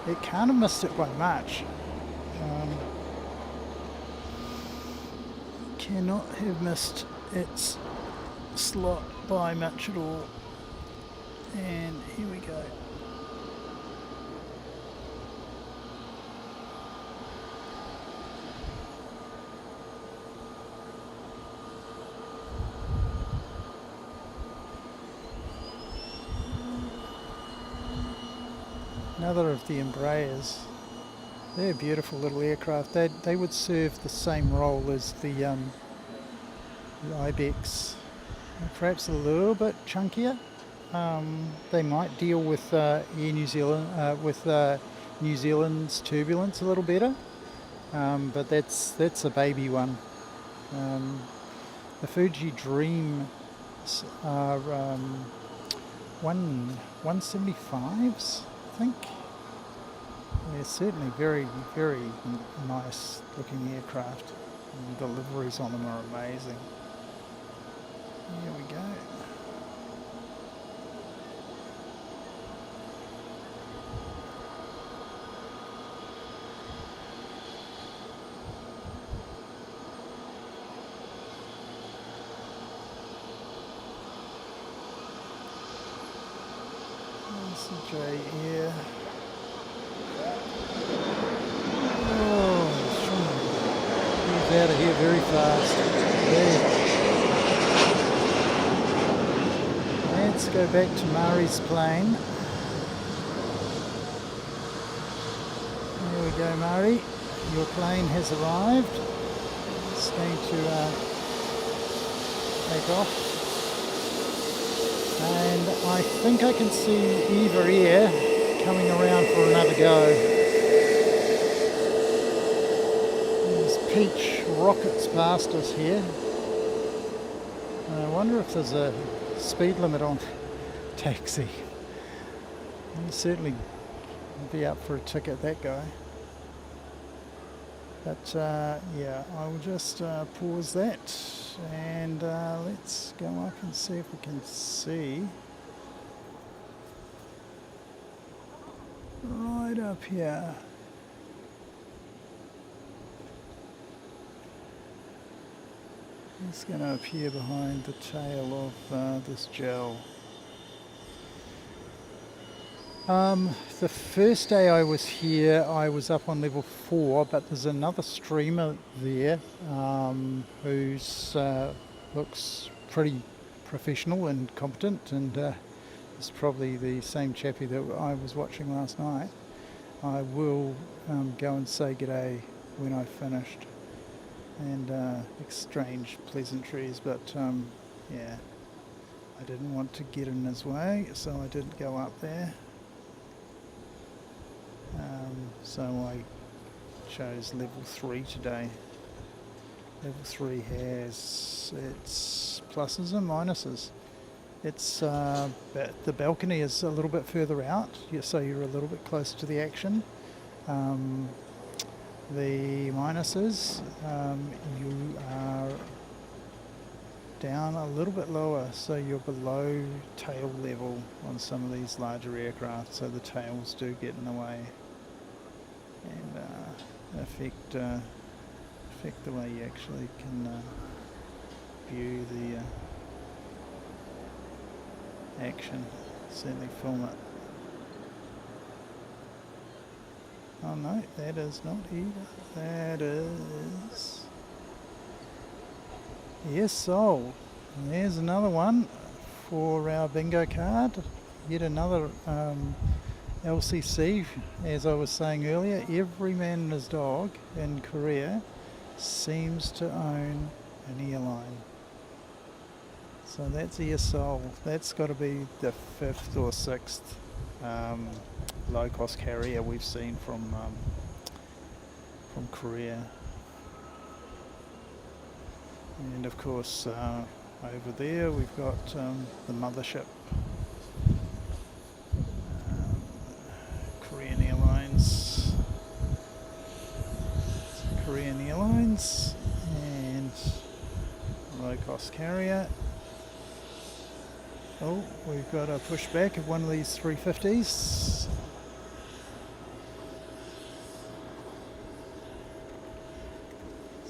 it kind of missed it by much. Cannot have missed its slot by much at all. And here we go. Another of the Embraers. They're beautiful little aircraft. They would serve the same role as the Ibex, perhaps a little bit chunkier. They might deal with Air New Zealand, with New Zealand's turbulence a little better, but that's a baby one. The Fuji Dream are 175s, I think. They're certainly very, very nice looking aircraft. And the deliveries on them are amazing. Here we go. J Air. Out of here very fast. There. Let's go back to Mari's plane. There we go, Mari. Your plane has arrived. It's going to take off. And I think I can see Eva Air coming around for another go. Peach rockets past us here. I wonder if there's a speed limit on taxi. He'll certainly be up for a ticket, that guy. But yeah, I will just pause that and let's go up and see if we can see right up here. It's going to appear behind the tail of this gel. The first day I was here, I was up on level 4, but there's another streamer there who's looks pretty professional and competent, and it's probably the same chappie that I was watching last night. I will go and say g'day when I've finished and exchange pleasantries, but yeah, I didn't want to get in his way, so I didn't go up there. So I chose level 3 today. Level 3 has its pluses and minuses. It's the balcony is a little bit further out, so you're a little bit closer to the action. The minuses, you are down a little bit lower, so you're below tail level on some of these larger aircraft, so the tails do get in the way and affect the way you actually can view the action, certainly film it. Oh no, that is not either. That is... Yes, sold. And there's another one for our bingo card. Yet another LCC. As I was saying earlier, every man and his dog in Korea seems to own an airline. So that's AirSol. That's got to be the 5th or 6th low-cost carrier we've seen from Korea. And of course, over there we've got the mothership, Korean Airlines, and low-cost carrier. Oh, we've got a pushback of one of these 350s.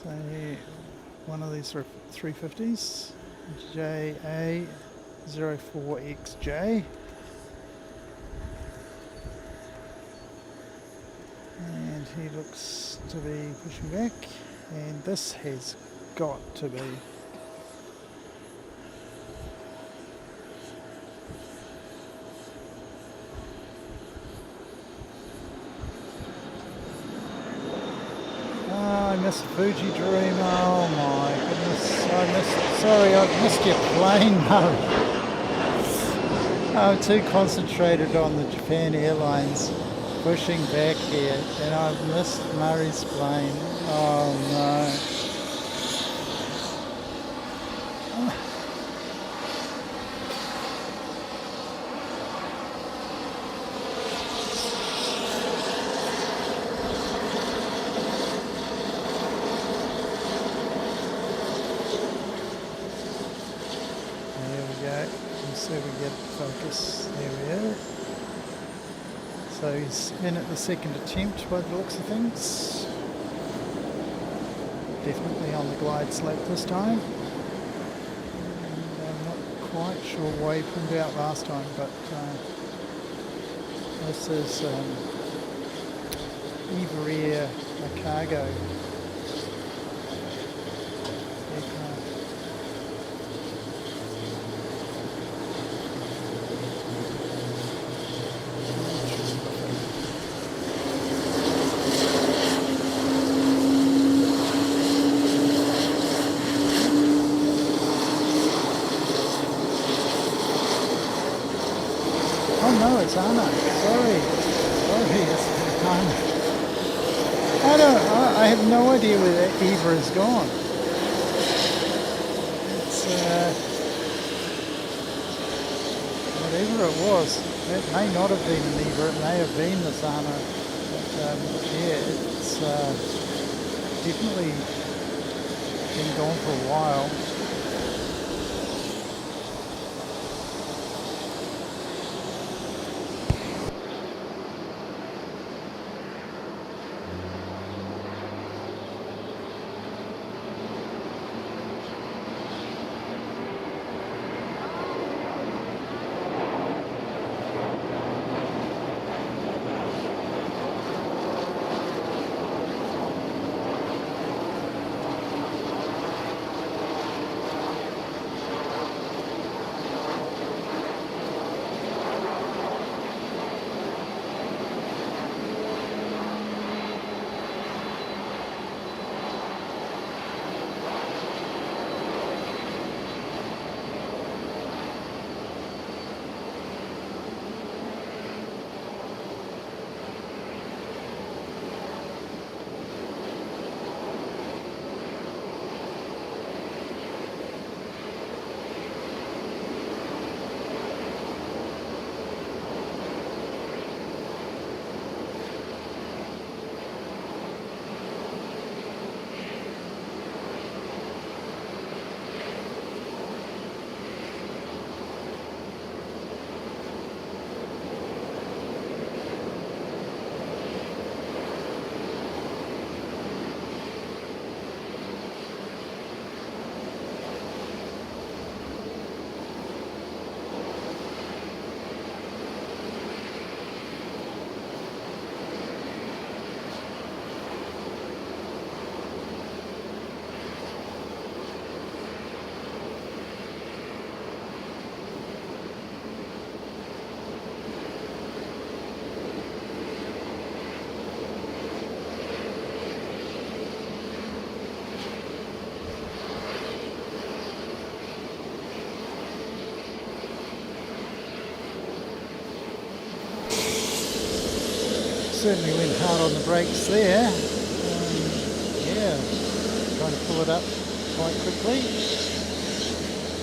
So one of these 350s, JA04XJ. And he looks to be pushing back, and this has got to be I missed Fuji Dream. Oh my goodness, I missed your plane. No, I'm too concentrated on the Japan Airlines pushing back here, and I've missed Murray's plane. Oh no. So we get focus, there we are. So he's in at the second attempt by the looks of things. Definitely on the glide slope this time. And I'm not quite sure why he pulled out last time, but this is Livery, a cargo aircraft. No, it's Anna. Sorry, it's Anna. I have no idea where that Eva has gone. It's whatever it was. It may not have been an Eva. It may have been the Anna. But yeah, it's definitely been gone for a while. certainly went hard on the brakes there. Yeah, trying to pull it up quite quickly.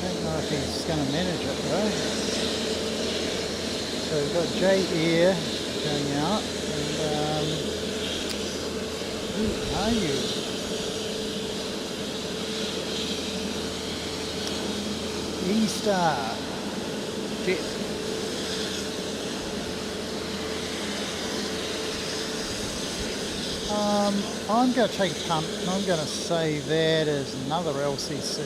Don't know if he's going to manage it though. So we've got J Air going out, and who are you? E-Star Jet. I'm going to take a punt, and I'm going to say that is another LCC,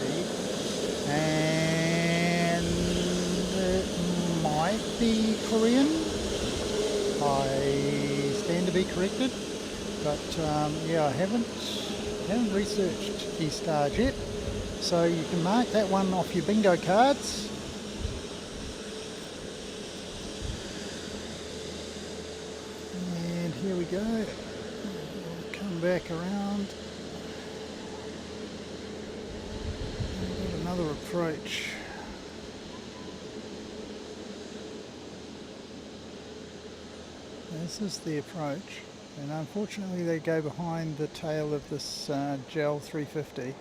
and it might be Korean. I stand to be corrected, but yeah, I haven't researched E-Star Jet, so you can mark that one off your bingo cards. And here we go. We'll come back around. We've got another approach. This is the approach, and unfortunately they go behind the tail of this GEL 350.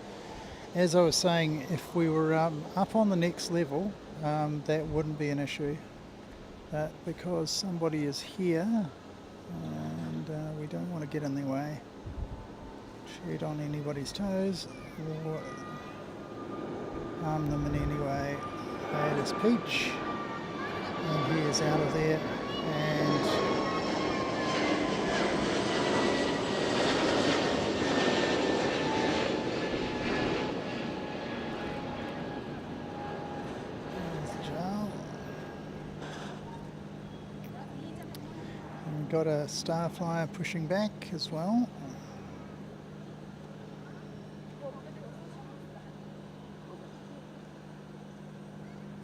As I was saying, if we were up on the next level, that wouldn't be an issue, but because somebody is here and we don't want to get in their way, tread on anybody's toes or harm them in any way. That is Peach, and he is out of there, and got a Starflyer pushing back as well.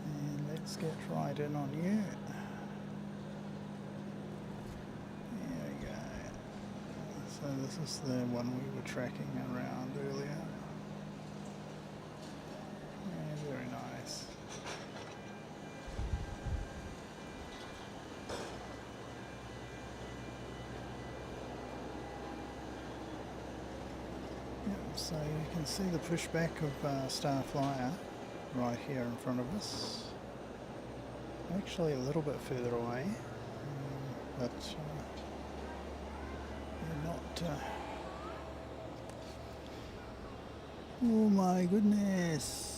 And let's get right in on you. There we go. So this is the one we were tracking around earlier. Yeah, very nice. So you can see the pushback of Starflyer right here in front of us. Actually a little bit further away, but they're not. Oh my goodness!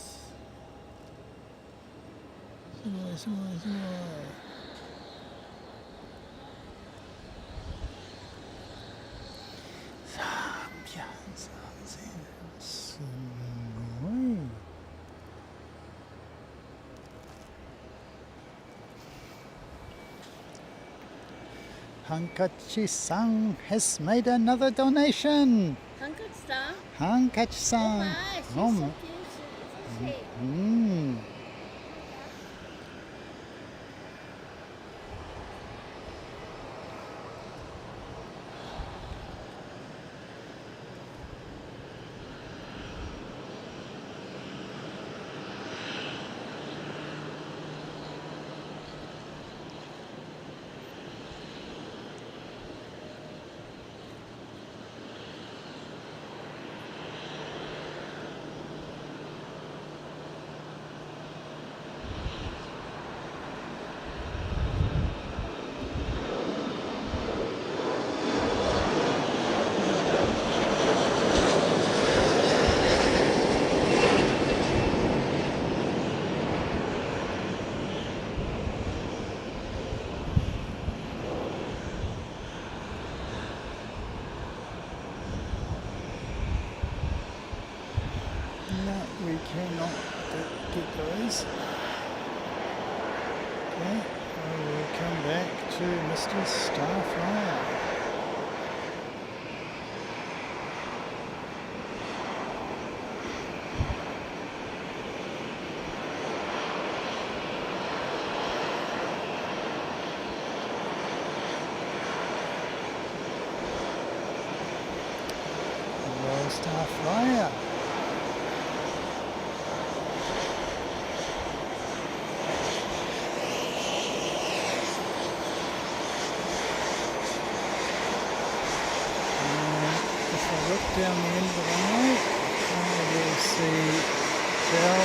Hankachi-san has made another donation. Hankachi-san? Hankachi-san. Oh my, she's so cute. We cannot get those. Okay, we'll come back to Mr. Starflyer. Hello, Starflyer. down the end of the runway, you'll see Jow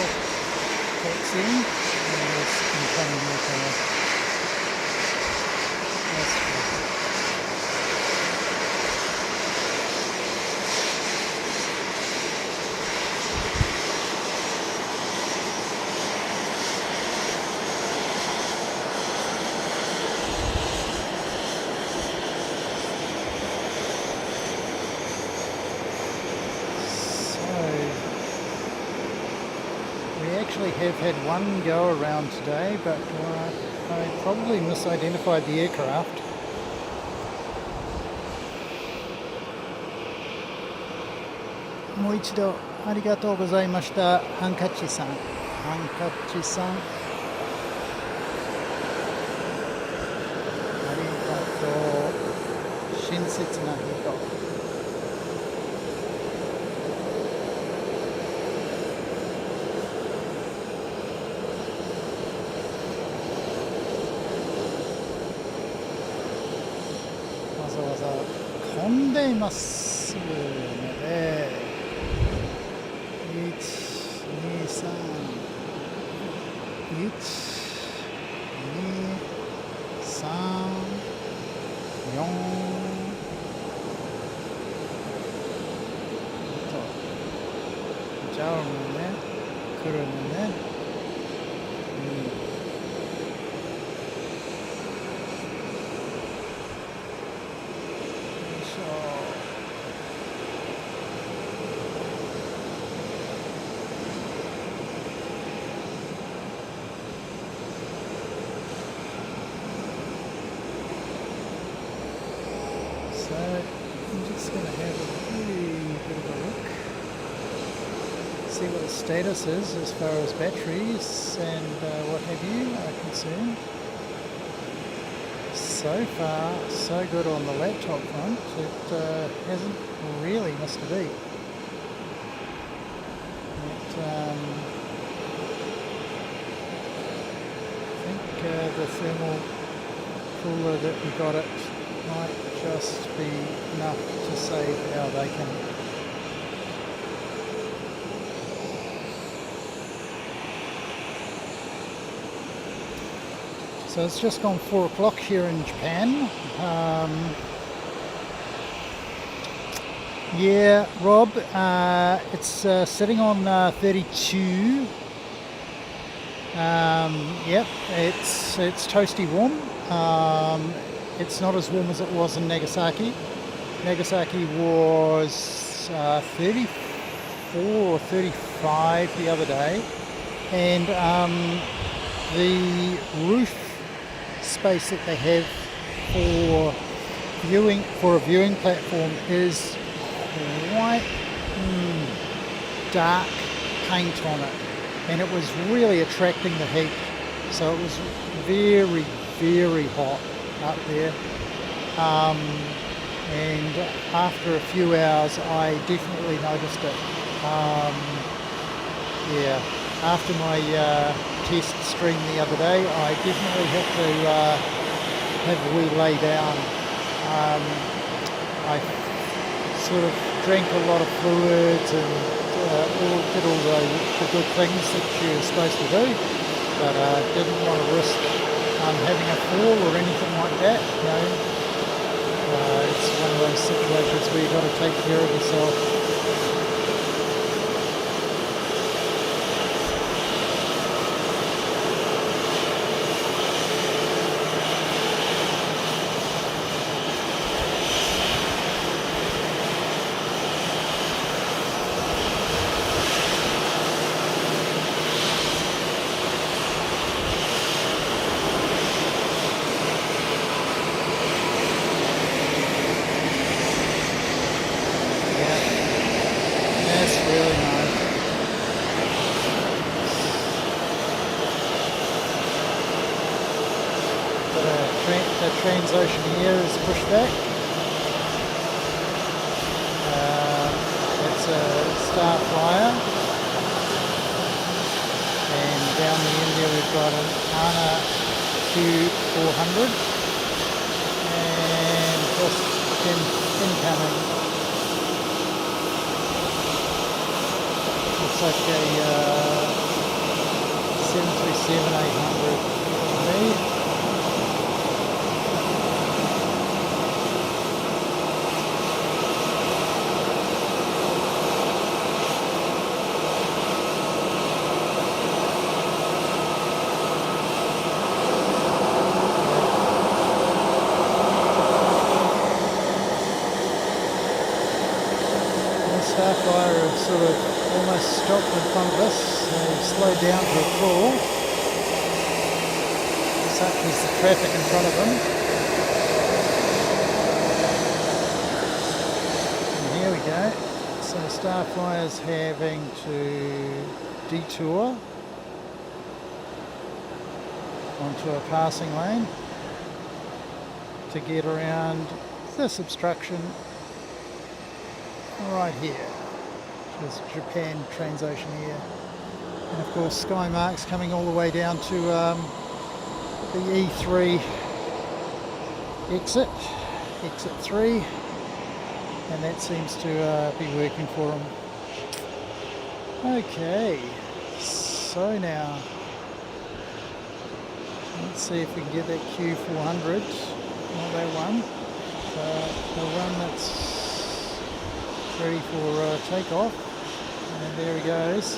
taxiing, and there's incoming aircraft. That's good. Actually have had one go around today, but I probably misidentified the aircraft. Moichido, arigatou gozaimashita, Hankachi-san. Hankachi-san. Arigatou. Shinsetsu na hito. 飛んでいますので、1、2、3、1、2、3、4、ジャオのね、来るのね。So I'm just going to have a wee bit of a look, see what the status is as far as batteries and what have you are concerned. So far, so good on the laptop front. It hasn't really missed a beat. I think the thermal cooler that we got it might just be enough to save our bacon. So it's just gone 4 o'clock here in Japan. Yeah, Rob, it's sitting on 32. Yep, it's toasty warm. It's not as warm as it was in Nagasaki. Nagasaki was 34 or 35 the other day, and the roof space that they have for a viewing platform is quite dark paint on it, and it was really attracting the heat, so it was very, very hot up there, and after a few hours I definitely noticed it. Yeah, after my test stream the other day, I definitely had to have a wee lay down. I sort of drank a lot of fluids and did all the good things that you're supposed to do, but didn't want to risk having a fall or anything like that. You know, it's one of those situations where you've got to take care of yourself. The Transoceanier is pushed back. It's a Star Flyer, and down the end there we've got an ANA Q400, and just incoming looks like a 737-800 to me. Starflyer have sort of almost stopped in front of us. They've slowed down to a crawl. Such is the traffic in front of them. And here we go. So Starflyer's having to detour onto a passing lane to get around this obstruction right here. There's Japan Transocean here, and of course Skymark's coming all the way down to the E3 exit 3, and that seems to be working for them. Okay, so now let's see if we can get that Q400, not that one, the one that's ready for takeoff, and there he goes.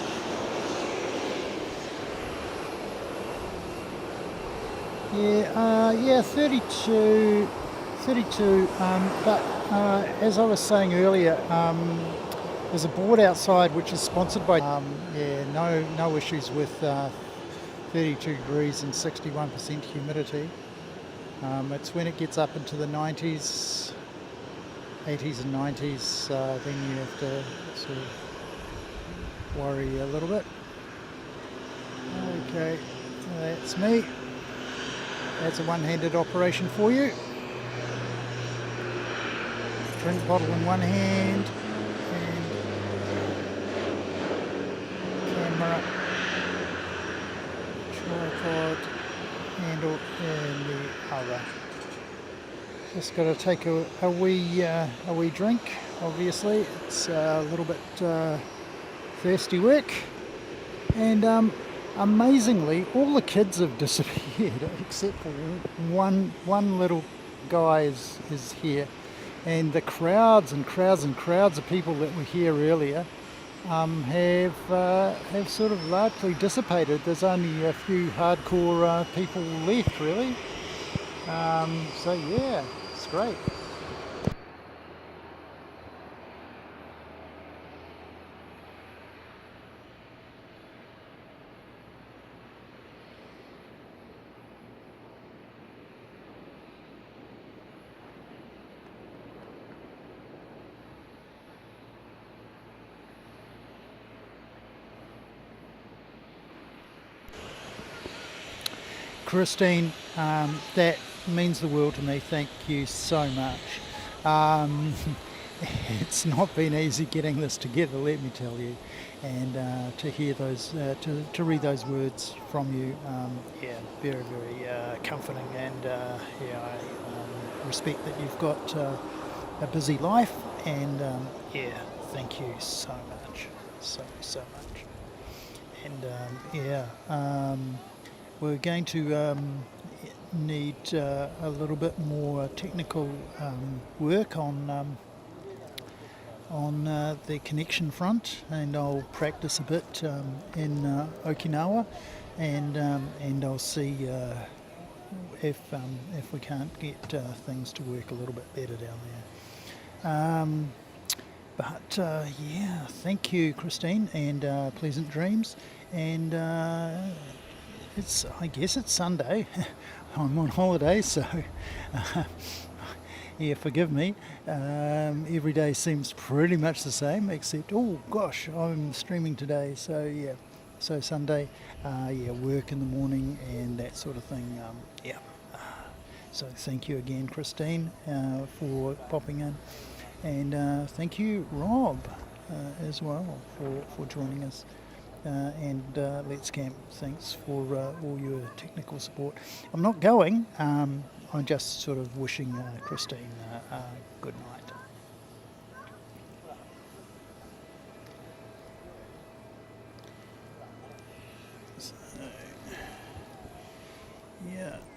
Yeah, 32, but as I was saying earlier, there's a board outside which is sponsored by, no issues with 32 degrees and 61% humidity. It's when it gets up into the 90s, 80s and 90s, then you have to sort of worry a little bit. Okay, that's me. That's a one-handed operation for you. Drink bottle in one hand and camera, tripod handle in the other. Just got to take a wee drink. Obviously, it's a little bit thirsty work, and amazingly, all the kids have disappeared except for one little guy is here, and the crowds and crowds and crowds of people that were here earlier have sort of largely dissipated. There's only a few hardcore people left, really. So yeah, it's great. Christine, that means the world to me. Thank you so much. It's not been easy getting this together, let me tell you, and to hear those, to read those words from you, very, very comforting, and I respect that you've got a busy life, and thank you so much, so much, and we're going to need a little bit more technical work on the connection front, and I'll practice a bit in Okinawa, and I'll see if we can't get things to work a little bit better down there. Thank you, Christine, and pleasant dreams, and I guess it's Sunday. I'm on holiday, so forgive me. Every day seems pretty much the same, except, oh gosh, I'm streaming today, so so Sunday, work in the morning and that sort of thing. So thank you again, Christine, for popping in, and thank you, Rob, as well, for joining us. And Let's Camp, thanks for all your technical support. I'm not going, I'm just sort of wishing Christine good night.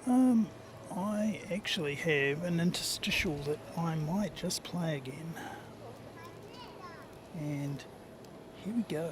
I actually have an interstitial that I might just play again. And here we go.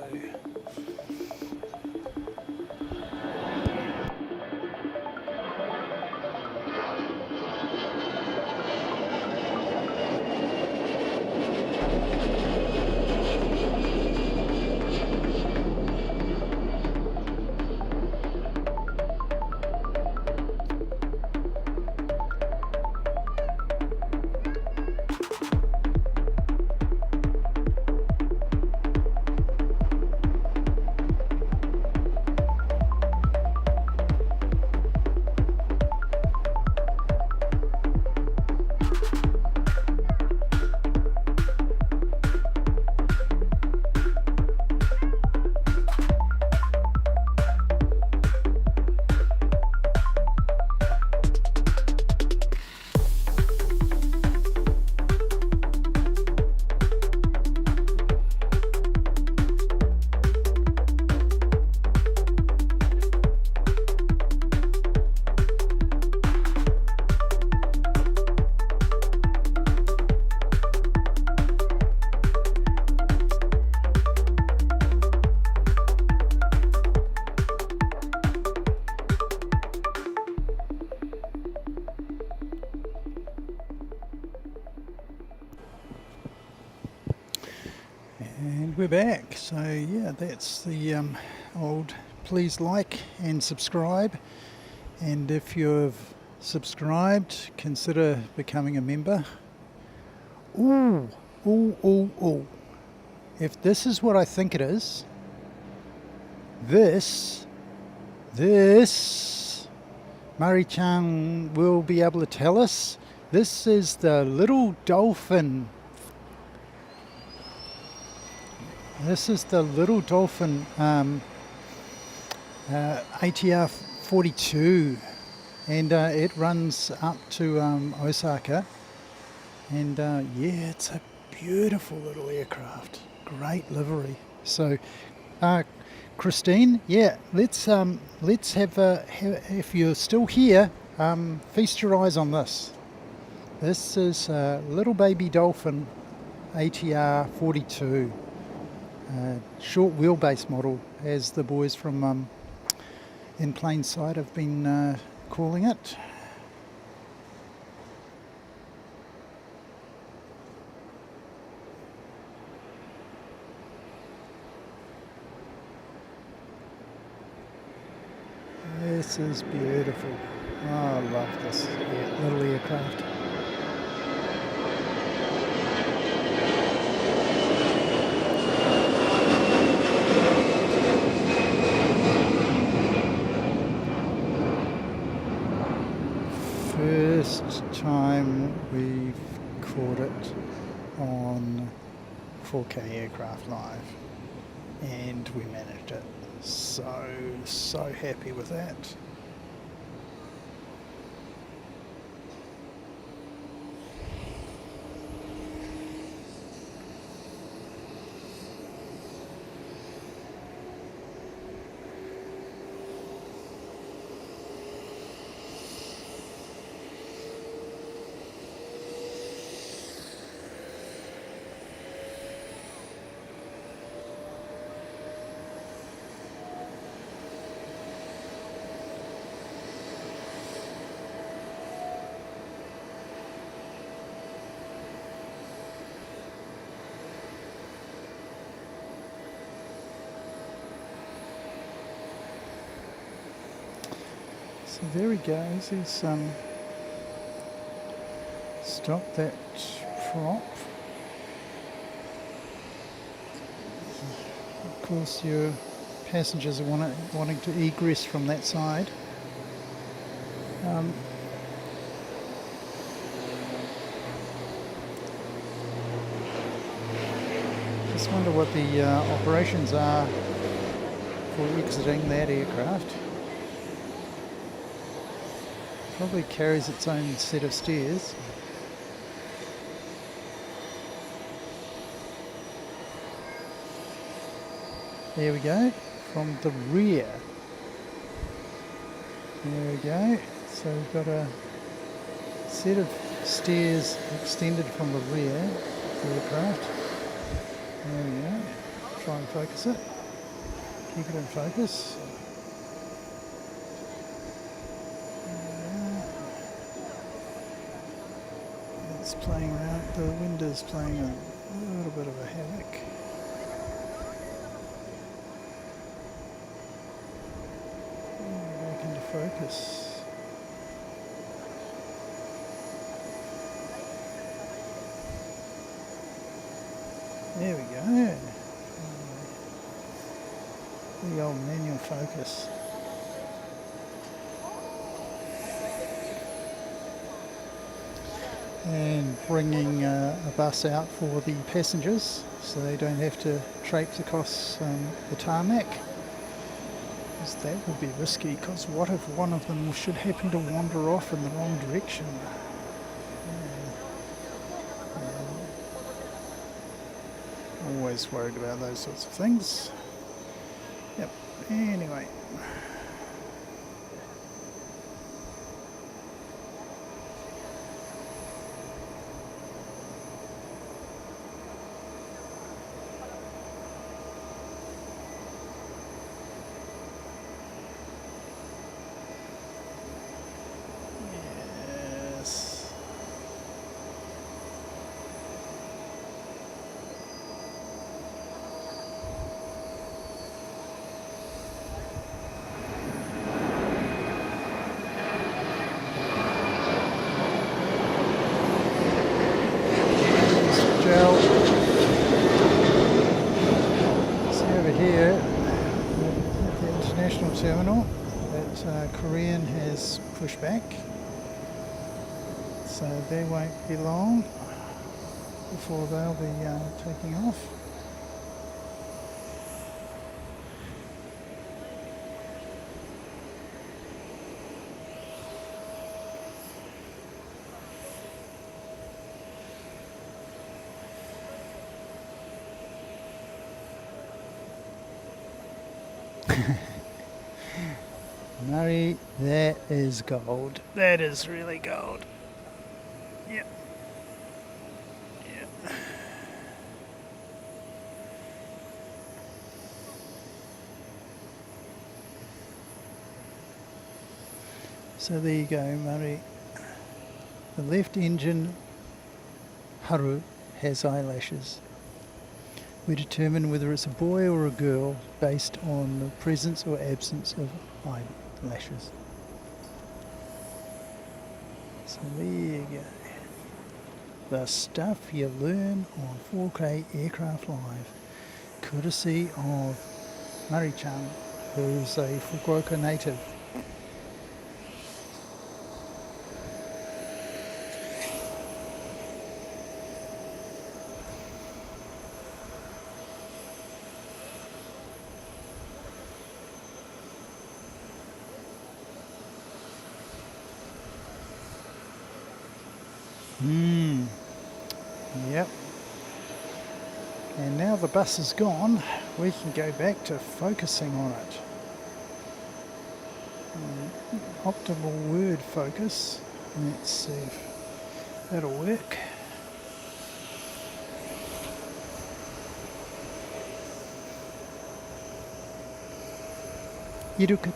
And we're back. So yeah, that's the old please like and subscribe. And if you've subscribed, consider becoming a member. Ooh. If this is what I think it is, this, Mari-chan will be able to tell us. This is the little dolphin. This is the little dolphin ATR 42, and it runs up to Osaka. And yeah, it's a beautiful little aircraft. Great livery. So, Christine, yeah, let's have if you're still here, feast your eyes on this. This is a little baby dolphin ATR 42, short wheelbase model, as the boys from In Plain Sight have been calling it. This is beautiful. Oh, I love this little aircraft. First time we've caught it on 4K Aircraft Live, and we managed it. So happy with that. So there he goes, he's stopped that prop. Of course your passengers are wanting to egress from that side. Just wonder what the operations are for exiting that aircraft. Probably carries its own set of stairs. There we go, from the rear. There we go, So we've got a set of stairs extended from the rear of the aircraft. There we go. Try and focus it. Keep it in focus. It's playing around. The wind is playing a little bit of a havoc. Back into focus. There we go. The old manual focus. And bringing a bus out for the passengers so they don't have to traipse across the tarmac. Because that would be risky, because what if one of them should happen to wander off in the wrong direction? Always worried about those sorts of things. Yep, anyway. Yes. Gel. See over here at the international terminal that Korean has pushed back, so they won't be long before they'll be taking off. Murray, that is gold. That is really gold. Yep. Yep. So there you go, Murray. The left engine, Haru, has eyelashes. We determine whether it's a boy or a girl based on the presence or absence of eyelashes. So there you go. The stuff you learn on 4K Aircraft Live, courtesy of Murray-chan, who's a Fukuoka native. Yep. And now the bus is gone, we can go back to focusing on it. Optimal word focus. Let's see if that'll work. Iruka.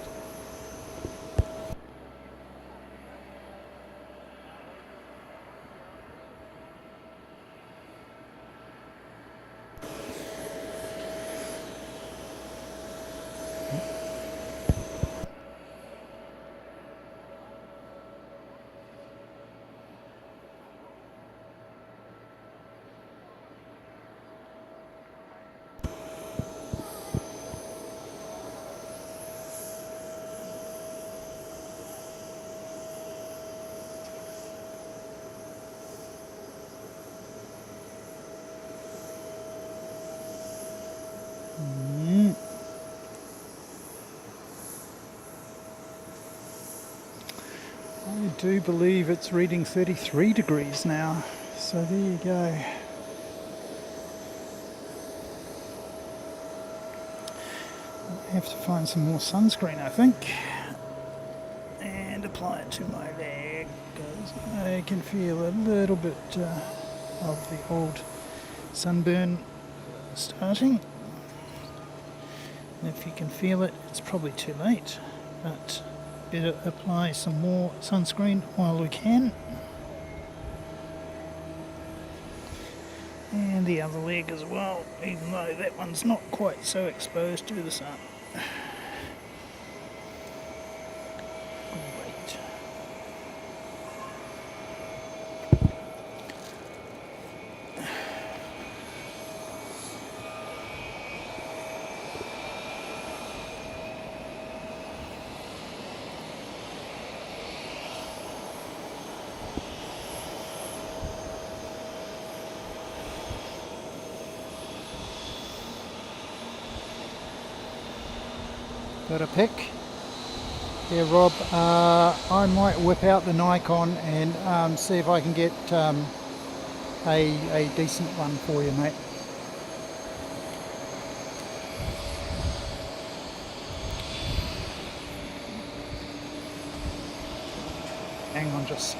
I do believe it's reading 33 degrees now, so there you go. I have to find some more sunscreen, I think, and apply apply it to my leg because I can feel a little bit of the old sunburn starting. And if you can feel it, it's probably too late, but better apply some more sunscreen while we can. And the other leg as well, even though that one's not quite so exposed to the sun. Great. Got a pick? Yeah, Rob, I might whip out the Nikon and see if I can get a decent one for you, mate. Hang on just.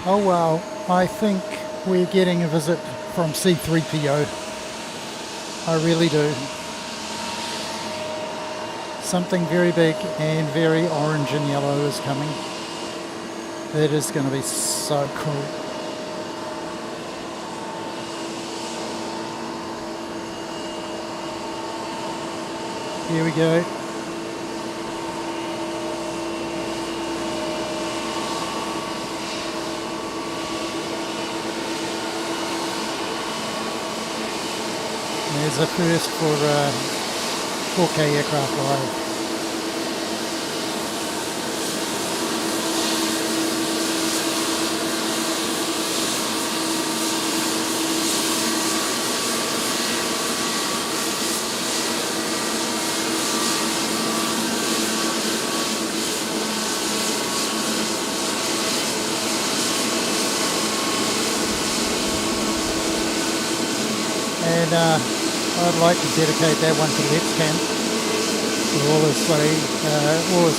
Oh wow, I think we're getting a visit from C3PO. I really do. Something very big and very orange and yellow is coming. It is going to be so cool. Here we go. There's a first for 4K Aircraft Live. And I'd like to dedicate that one to Lex Camp for all his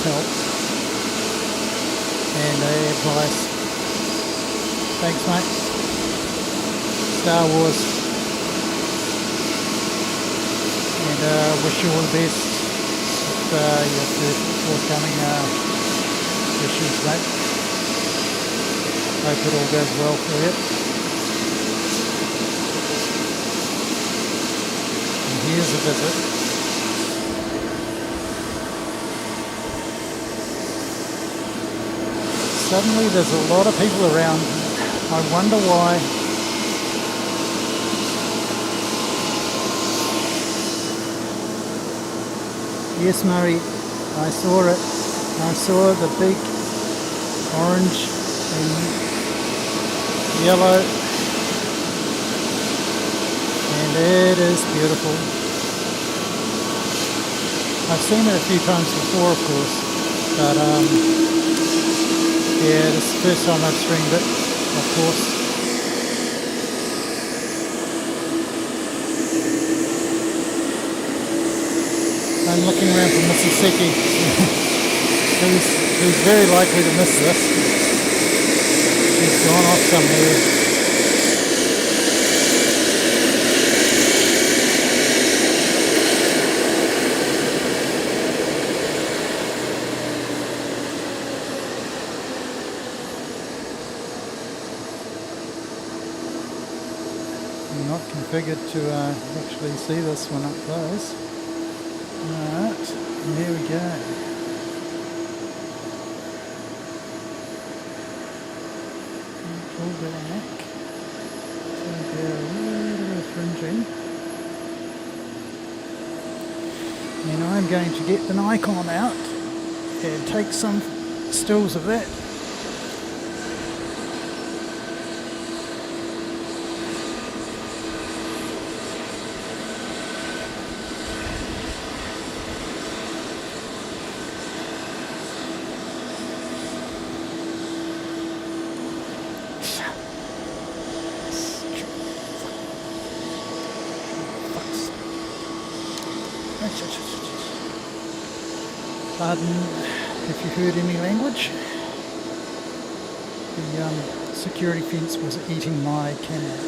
help and advice. Thanks, mate. Star Wars. And wish you all the best with your forthcoming issues, mate. Hope it all goes well for you. Here's a visit. Suddenly there's a lot of people around. I wonder why. Yes, Murray, I saw it. I saw the big orange and yellow, and it is beautiful. I've seen it a few times before, of course, but yeah, this is the first time I've streamed it, of course. I'm looking around for Mississippi. who's very likely to miss this. She's gone off somewhere. I'm not configured to actually see this one up close. Alright, here we go. Pull back. So they're a little bit fringing. And I'm going to get the Nikon out and take some stills of that. Pardon if you heard any language. The security fence was eating my camera.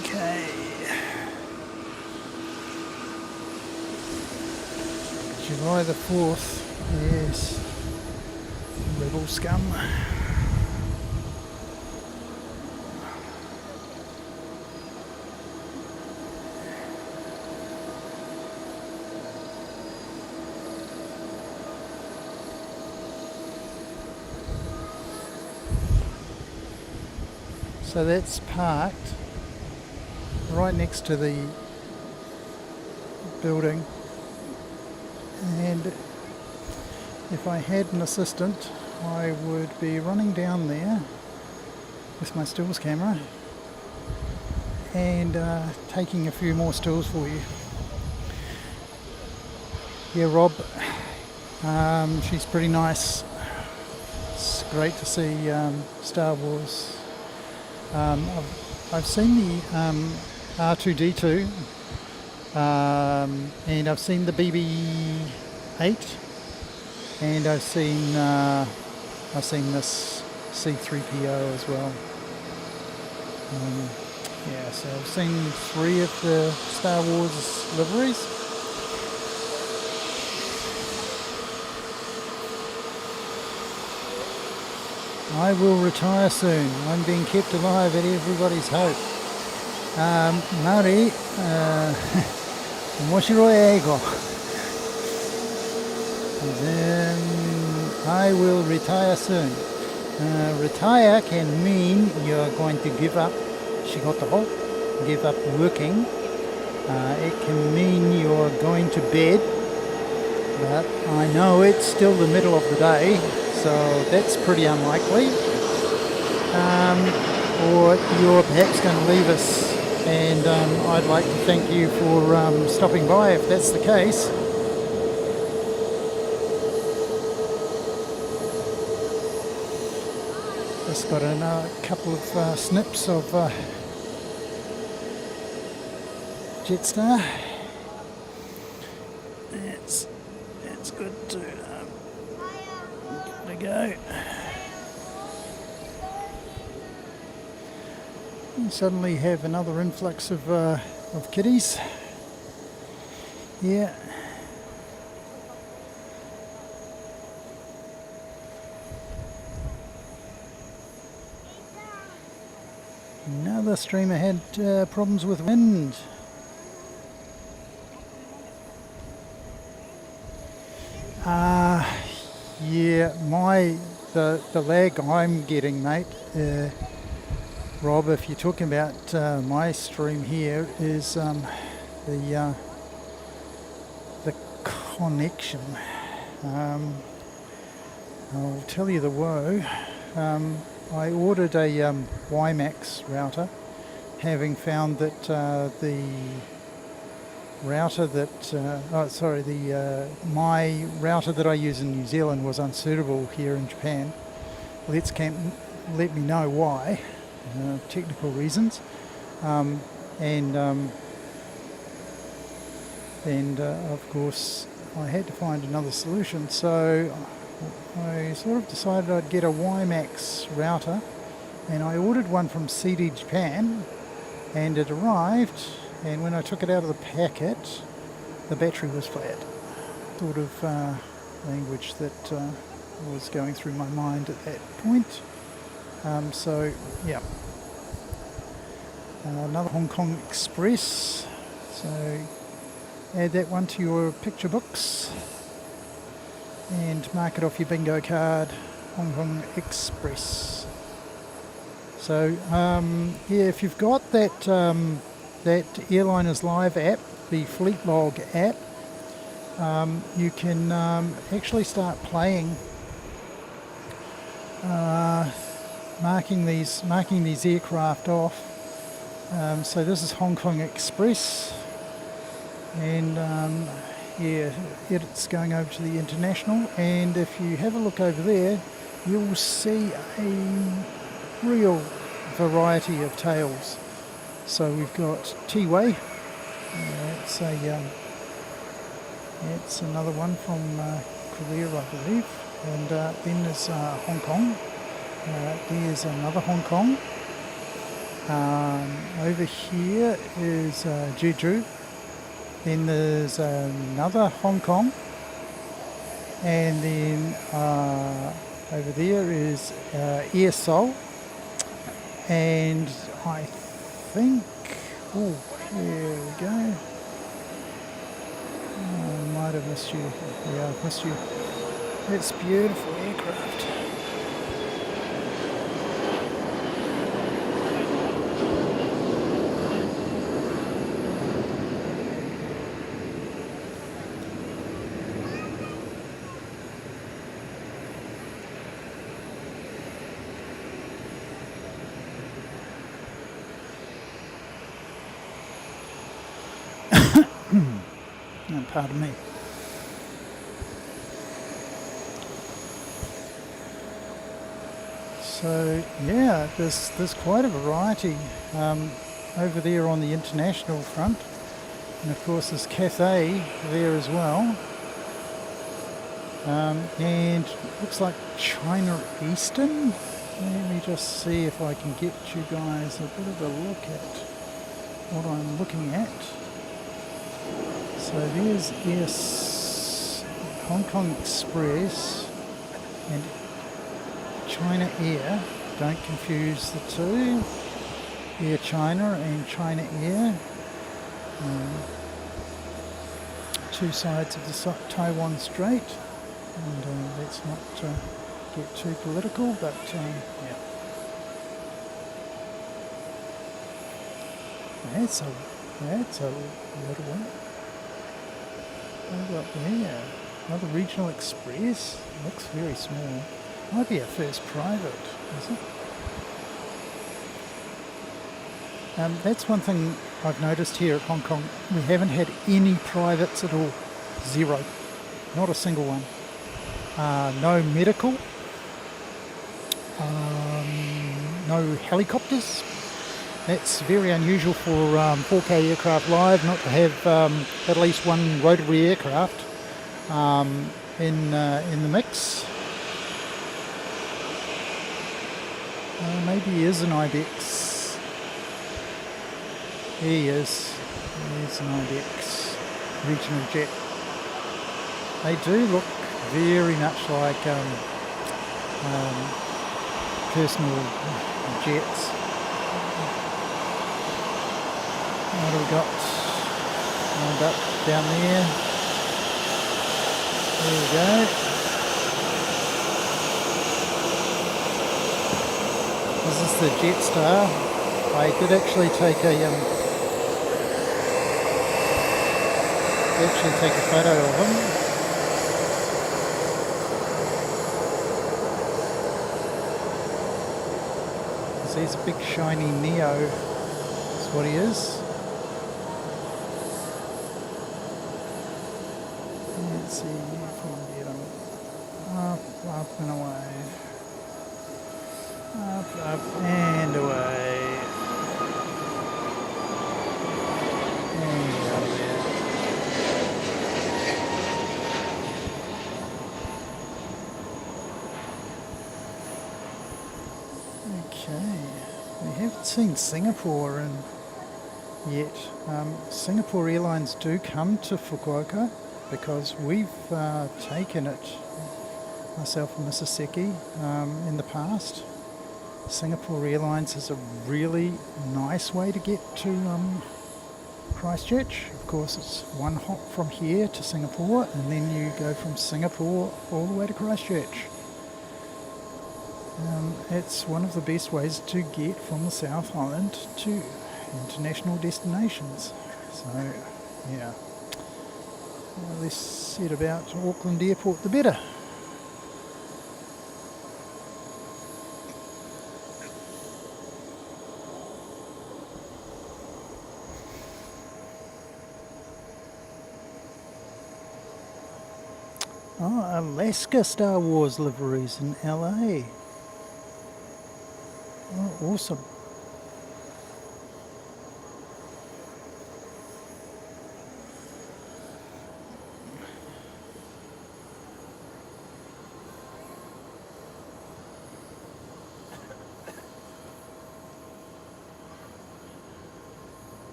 Okay. July the 4th, yes, rebel scum. So that's parked right next to the building. And if I had an assistant, I would be running down there with my stills camera and taking a few more stills for you. Yeah, Rob, she's pretty nice. It's great to see Star Wars. I've seen the R2-D2. And I've seen the BB-8, and I've seen this C-3PO as well. Yeah, so I've seen 3 of the Star Wars liveries. I will retire soon. I'm being kept alive at everybody's hope. Maori, 面白い英語. Then I will retire soon. Retire can mean you're going to give up shigoto, give up working. It can mean you're going to bed, but I know it's still the middle of the day, so that's pretty unlikely. Or you're perhaps going to leave us. And I'd like to thank you for stopping by if that's the case. Just got a couple of snips of Jetstar. It's good to give it a go. And suddenly have another influx of kitties. Yeah. Another streamer had problems with wind. Yeah, the lag I'm getting, mate, Rob, if you're talking about my stream here, is the connection. I'll tell you the woe. I ordered a WiMAX router, having found that the router that my router that I use in New Zealand was unsuitable here in Japan. Let's Camp let me know why, technical reasons, and of course I had to find another solution. So I sort of decided I'd get a WiMAX router, and I ordered one from CD Japan, and it arrived, and when I took it out of the packet, the battery was flat. Sort of language that was going through my mind at that point. So yeah, another Hong Kong Express, so add that one to your picture books and mark it off your bingo card, Hong Kong Express. So yeah, if you've got that that Airliner's Live app, the Fleet Log app, you can actually start playing, marking these aircraft off. So this is Hong Kong Express, and yeah, it's going over to the international, and if you have a look over there, you'll see a real variety of tails. So we've got T-Way, it's another one from Korea, I believe, and then there's Hong Kong, there's another Hong Kong, over here is Jeju, then there's another Hong Kong, and then over there is Air Seoul, and I think, oh, here we go. I might have missed you. Yeah, I've missed you. It's beautiful aircraft. Pardon me. So yeah, there's quite a variety over there on the international front, and of course there's Cathay there as well, and looks like China Eastern. Let me just see if I can get you guys a bit of a look at what I'm looking at. So there's Hong Kong Express and China Air. Don't confuse the two. Air China and China Air. Two sides of the Taiwan Strait. And let's not get too political, but yeah. That's a little one. Over up there, another regional express. Looks very small. Might be our first private, is it? That's one thing I've noticed here at Hong Kong. We haven't had any privates at all. Zero. Not a single one. No medical. No helicopters. That's very unusual for 4K Aircraft Live not to have at least one rotary aircraft in the mix. Maybe he is an IBEX. There he is. There's an IBEX regional jet. They do look very much like personal jets. What have we got? Lined up down there. There we go. This is the Jetstar. I did actually take a photo of him. He's a big shiny Neo. That's what he is. Let's see if we can get him up, up and away. Up, up and away. And out of there. Okay. We haven't seen Singapore yet. Singapore Airlines do come to Fukuoka because we've taken it, myself and Mrs. Seki, in the past. Singapore Airlines is a really nice way to get to Christchurch. Of course, it's one hop from here to Singapore, and then you go from Singapore all the way to Christchurch. It's one of the best ways to get from the South Island to international destinations. So, yeah. The less said about Auckland Airport, the better. Oh, Alaska Star Wars liveries in LA. Oh, awesome.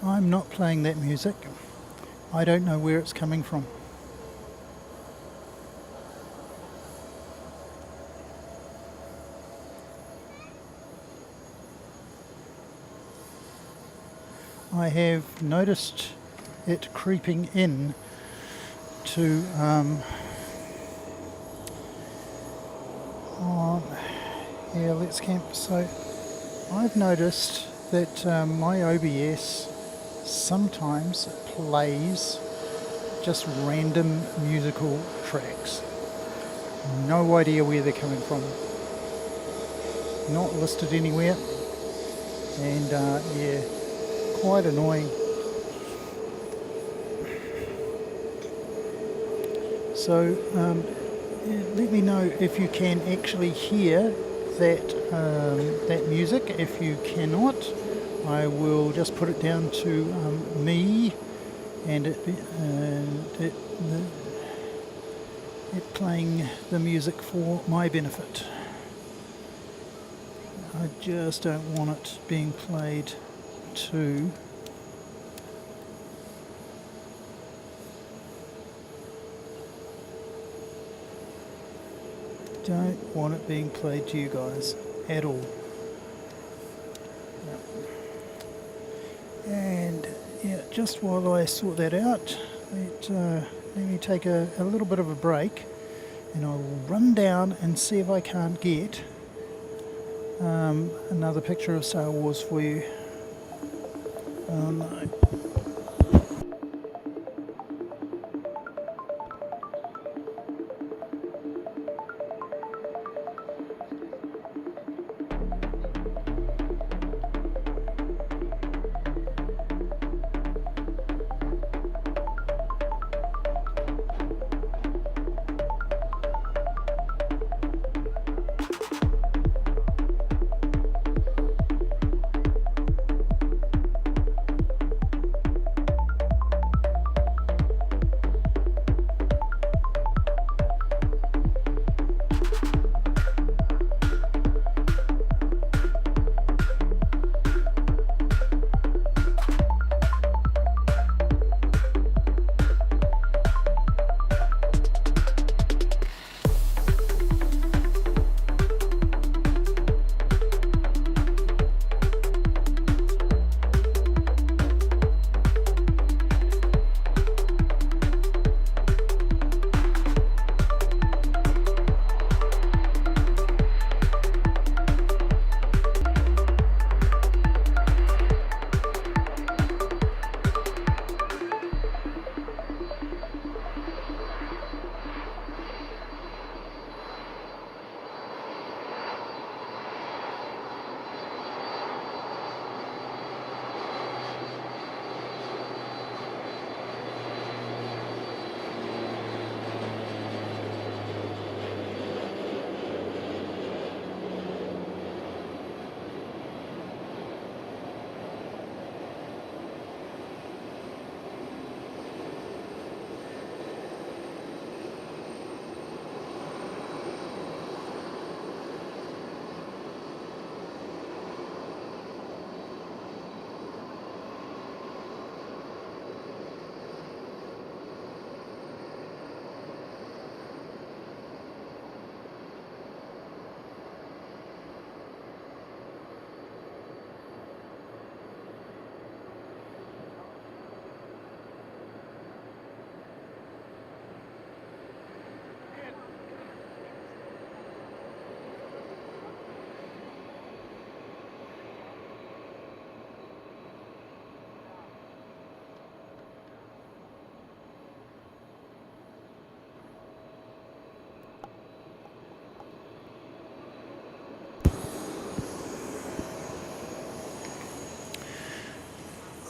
I'm not playing that music. I don't know where it's coming from. I have noticed it creeping in to yeah, let's camp. So I've noticed that my OBS sometimes plays just random musical tracks. No idea where they're coming from. Not listed anywhere. And yeah, quite annoying. So let me know if you can actually hear that music. If you cannot, I will just put it down to me and it playing the music for my benefit. I just don't want it being played to don't want it being played to you guys at all. And yeah, just while I sort that out, let me take a little bit of a break, and I'll run down and see if I can't get another picture of Star Wars for you. No.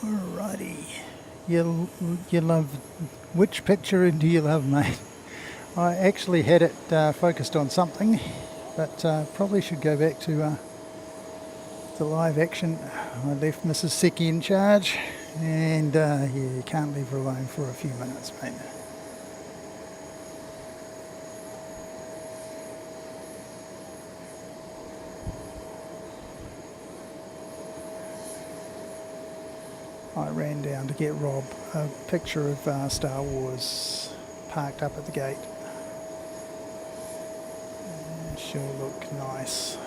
Alrighty. You love, which picture do you love, mate? I actually had it focused on something, but probably should go back to the live action. I left Mrs. Seki in charge, and yeah, you can't leave her alone for a few minutes, mate. I ran down to get Rob a picture of Star Wars parked up at the gate. She'll look nice.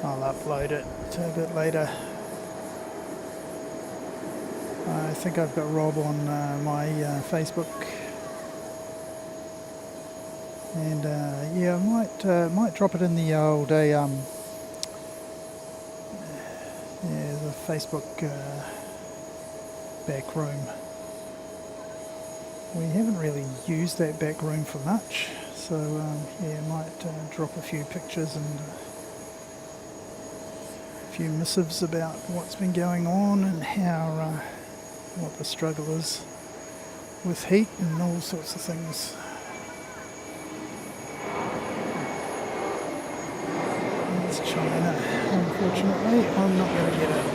I'll upload it a bit later. I think I've got Rob on my Facebook, and yeah, I might drop it in the old yeah, the Facebook back room. We haven't really used that back room for much, so yeah, I might drop a few pictures and a few missives about what's been going on and how what the struggle is with heat and all sorts of things. It's China. Unfortunately, I'm not going to get it.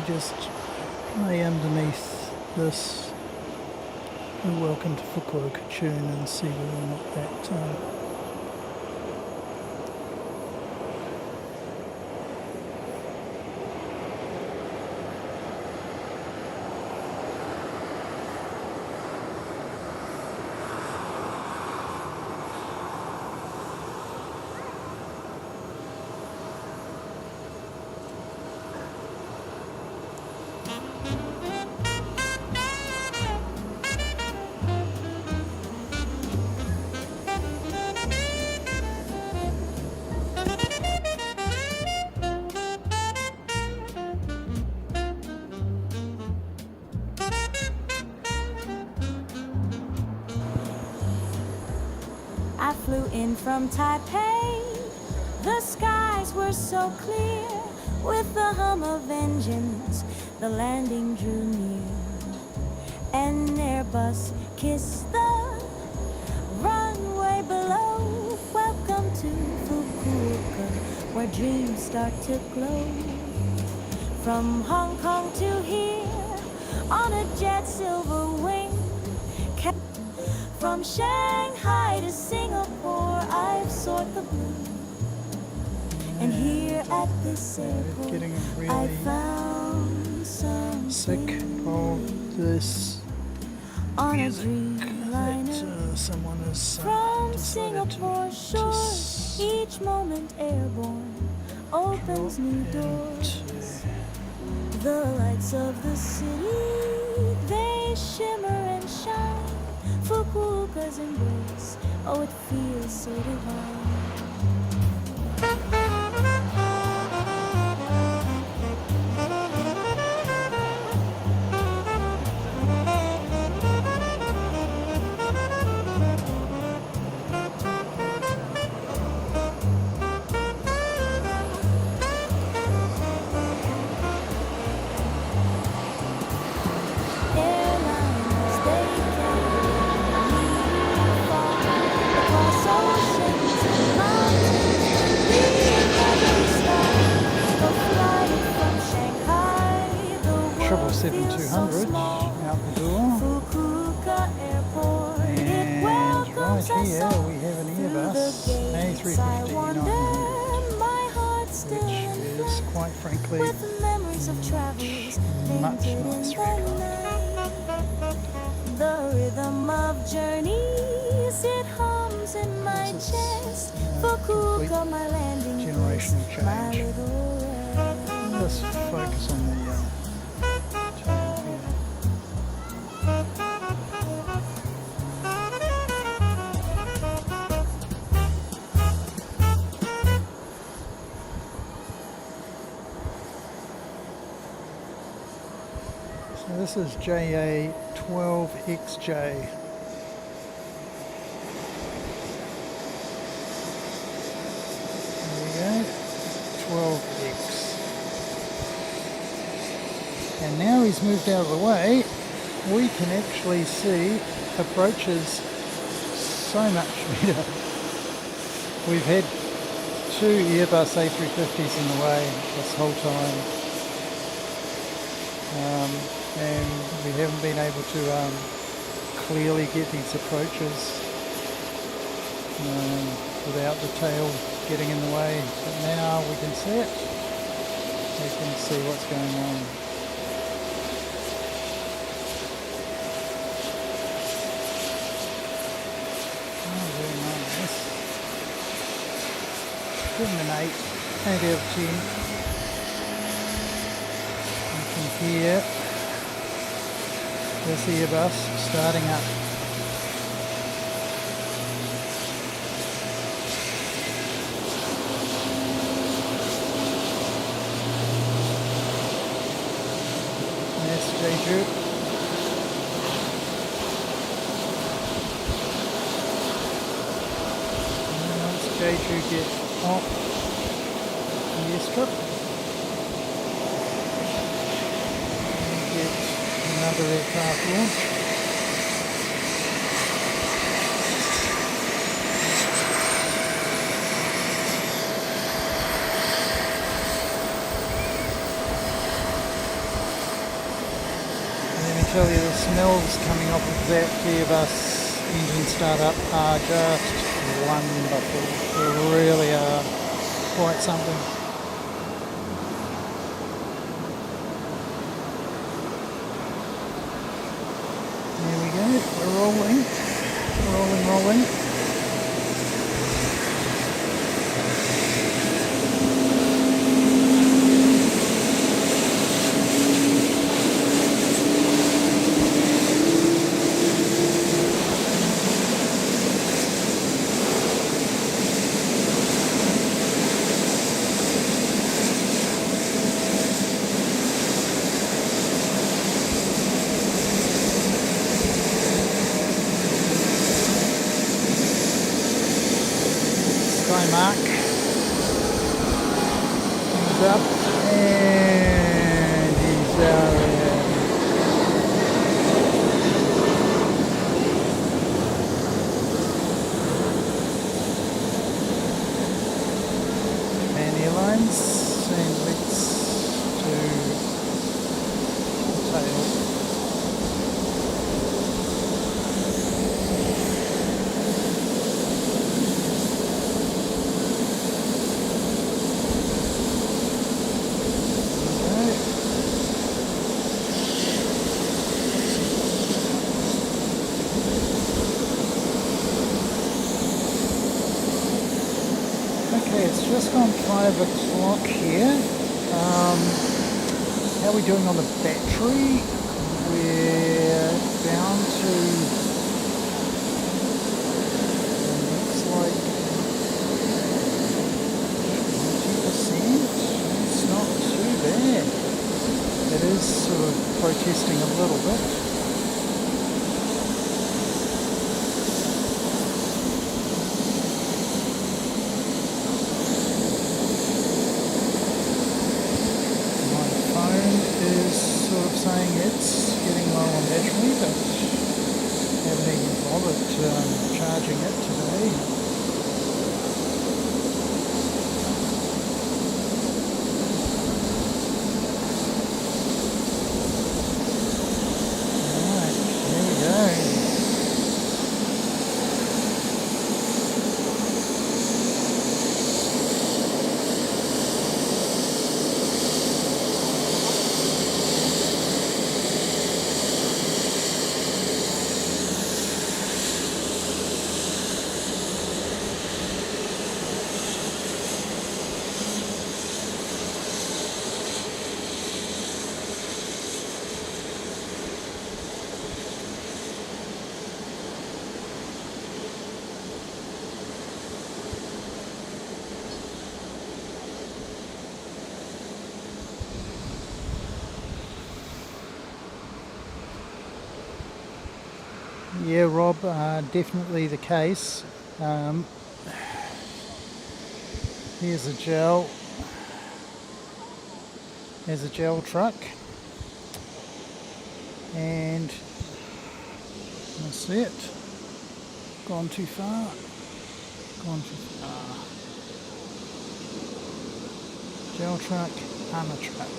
Just play underneath this the Welcome to Fukuoka tune and see whether or not that I flew in from Taipei. The skies were so clear. With the hum of engines, the landing drew near. An Airbus kissed the runway below. Welcome to Fukuoka, where dreams start to glow. From Hong Kong to here, on a jet silver wing. From Shanghai to Singapore, I've soared the blue. And here at this airport, getting really I found something sick of this on music a Dreamliner that someone has from decided Singapore shore. Each moment airborne opens new doors. The lights of the city, they shimmer and shine. Fukuoka's embrace, oh, it feels so divine. Airliners, they carry me far across oceans and mountains, leave every star. Go flying from Shanghai, the world feels so 777-200 small. out the door. FUKUOKA Airport, it And welcomes right us here all. we have an Through the Airbus gates, I wonder, A350-900, my heart still which is inflamed quite frankly with memories of travels much painted in nicer. the night. The rhythm of journeys, it hums in my This is chest. complete FUKUOKA, my landing place, generational my change. little rest. Let's focus on the channel here. So this is JA12XJ. There we go, 12X. And now he's moved out of the way, we can actually see approaches so much better. We've had two Airbus A350s in the way this whole time, and we haven't been able to clearly get these approaches without the tail getting in the way, but now we can see it. We can see what's going on. Oh, very nice. Give him an 8 out of 10. You can hear this Airbus starting up. That's Jeju. And once Jeju gets off the airstrip, we get another aircraft launch. And let me tell you, the smells coming off of that Airbus engine startup are just wonderful. They really are quite something. There we go, we're rolling, rolling. Mark comes up and he's out there. Japan Airlines, and let's do the tail. Okay, it's just gone 5 o'clock here. How are we doing on the battery? We're down to, looks like 20%. It's not too bad. It is sort of protesting a little bit. Saying it's getting low on battery, but haven't even bothered charging it today. Alright, here we go. Yeah, Rob, definitely the case. Here's a gel. There's a gel truck. And that's it. Gone too far. Gone too far. Gel truck, armour truck.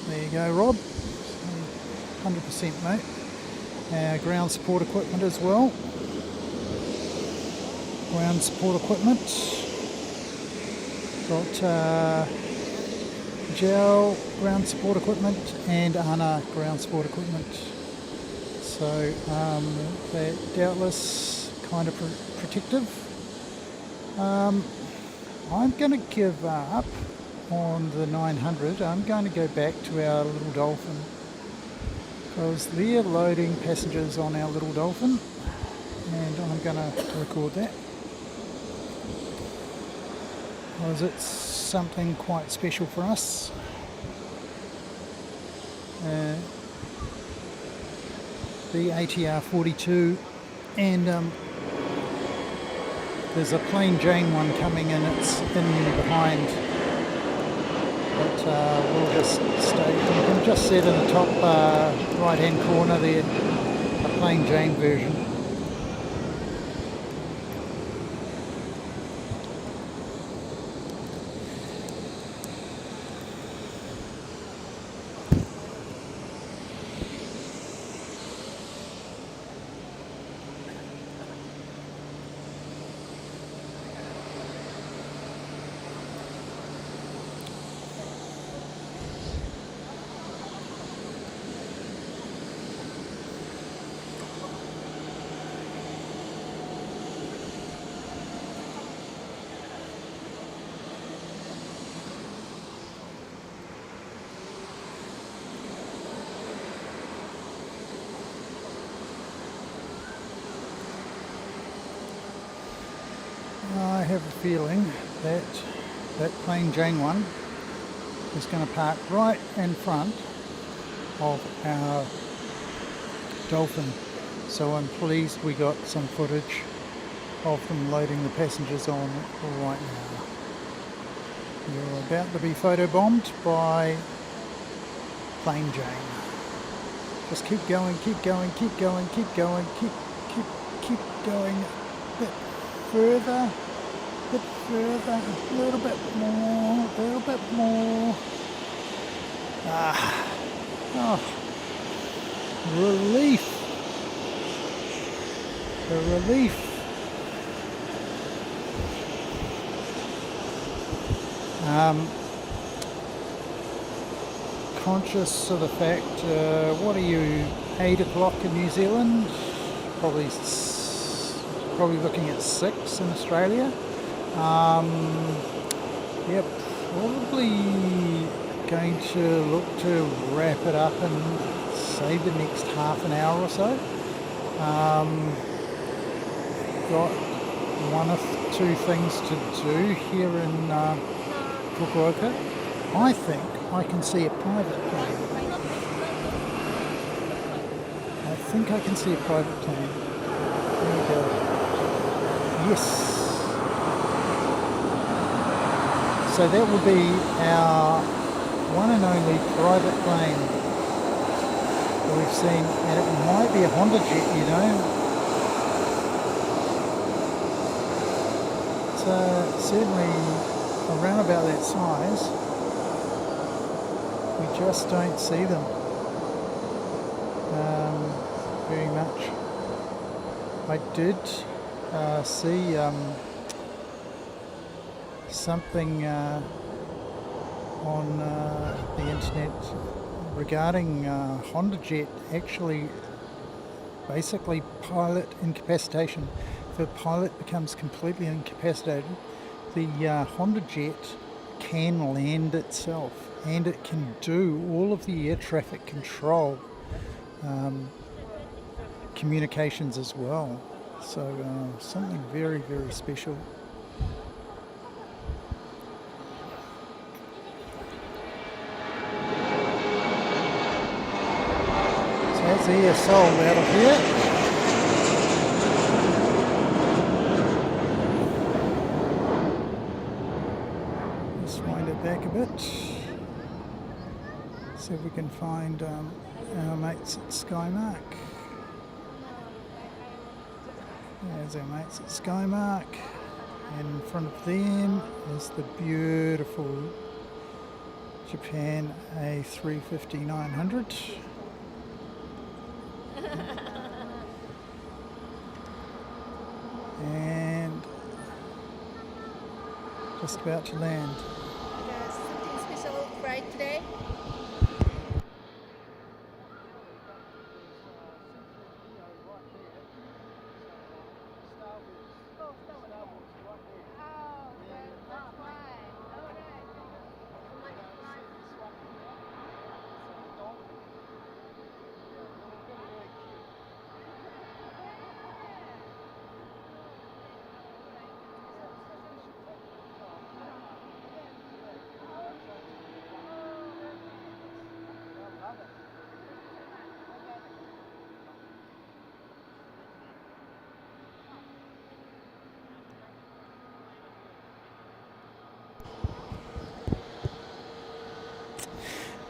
There you go, Rob. 100% mate. Ground support equipment as well. Ground support equipment. Got gel ground support equipment and ANA ground support equipment. So they're doubtless kind of protective. I'm going to give up on the 900. I'm going to go back to our little Dolphin because they're loading passengers on our little Dolphin, and I'm going to record that because it's something quite special for us. The ATR 42, and there's a plain Jane one coming in, it's in behind, but we'll just stay. You can just see it in the top right hand corner there, a plain Jane version. I have a feeling that that plain Jane one is going to park right in front of our Dolphin. So I'm pleased we got some footage of them loading the passengers on right now. You're about to be photobombed by plain Jane. Just keep going, keep going, keep going, keep going, keep going. A bit further, a little bit more, a little bit more. Oh, relief. The relief. Conscious of the fact, what are you, 8 o'clock in New Zealand? Probably looking at 6 in Australia. Yep, probably going to look to wrap it up and say the next half an hour or so. Got one of 2 things to do here in Fukuoka. I think I can see a private plane. I think I can see a private plane. There we go. Yes. So that will be our one and only private plane that we've seen, and it might be a Honda jet, you know. It's certainly around about that size. We just don't see them very much. I did see something on the internet regarding Honda jet actually basically pilot incapacitation. If a pilot becomes completely incapacitated, the Honda jet can land itself, and it can do all of the air traffic control communications as well. So something very, very special. So that's AEST out of here. bit. See if we can find our mates at Skymark. There's our mates at Skymark. And in front of them is the beautiful Japan A350-900. And just about to land. Something special flight today?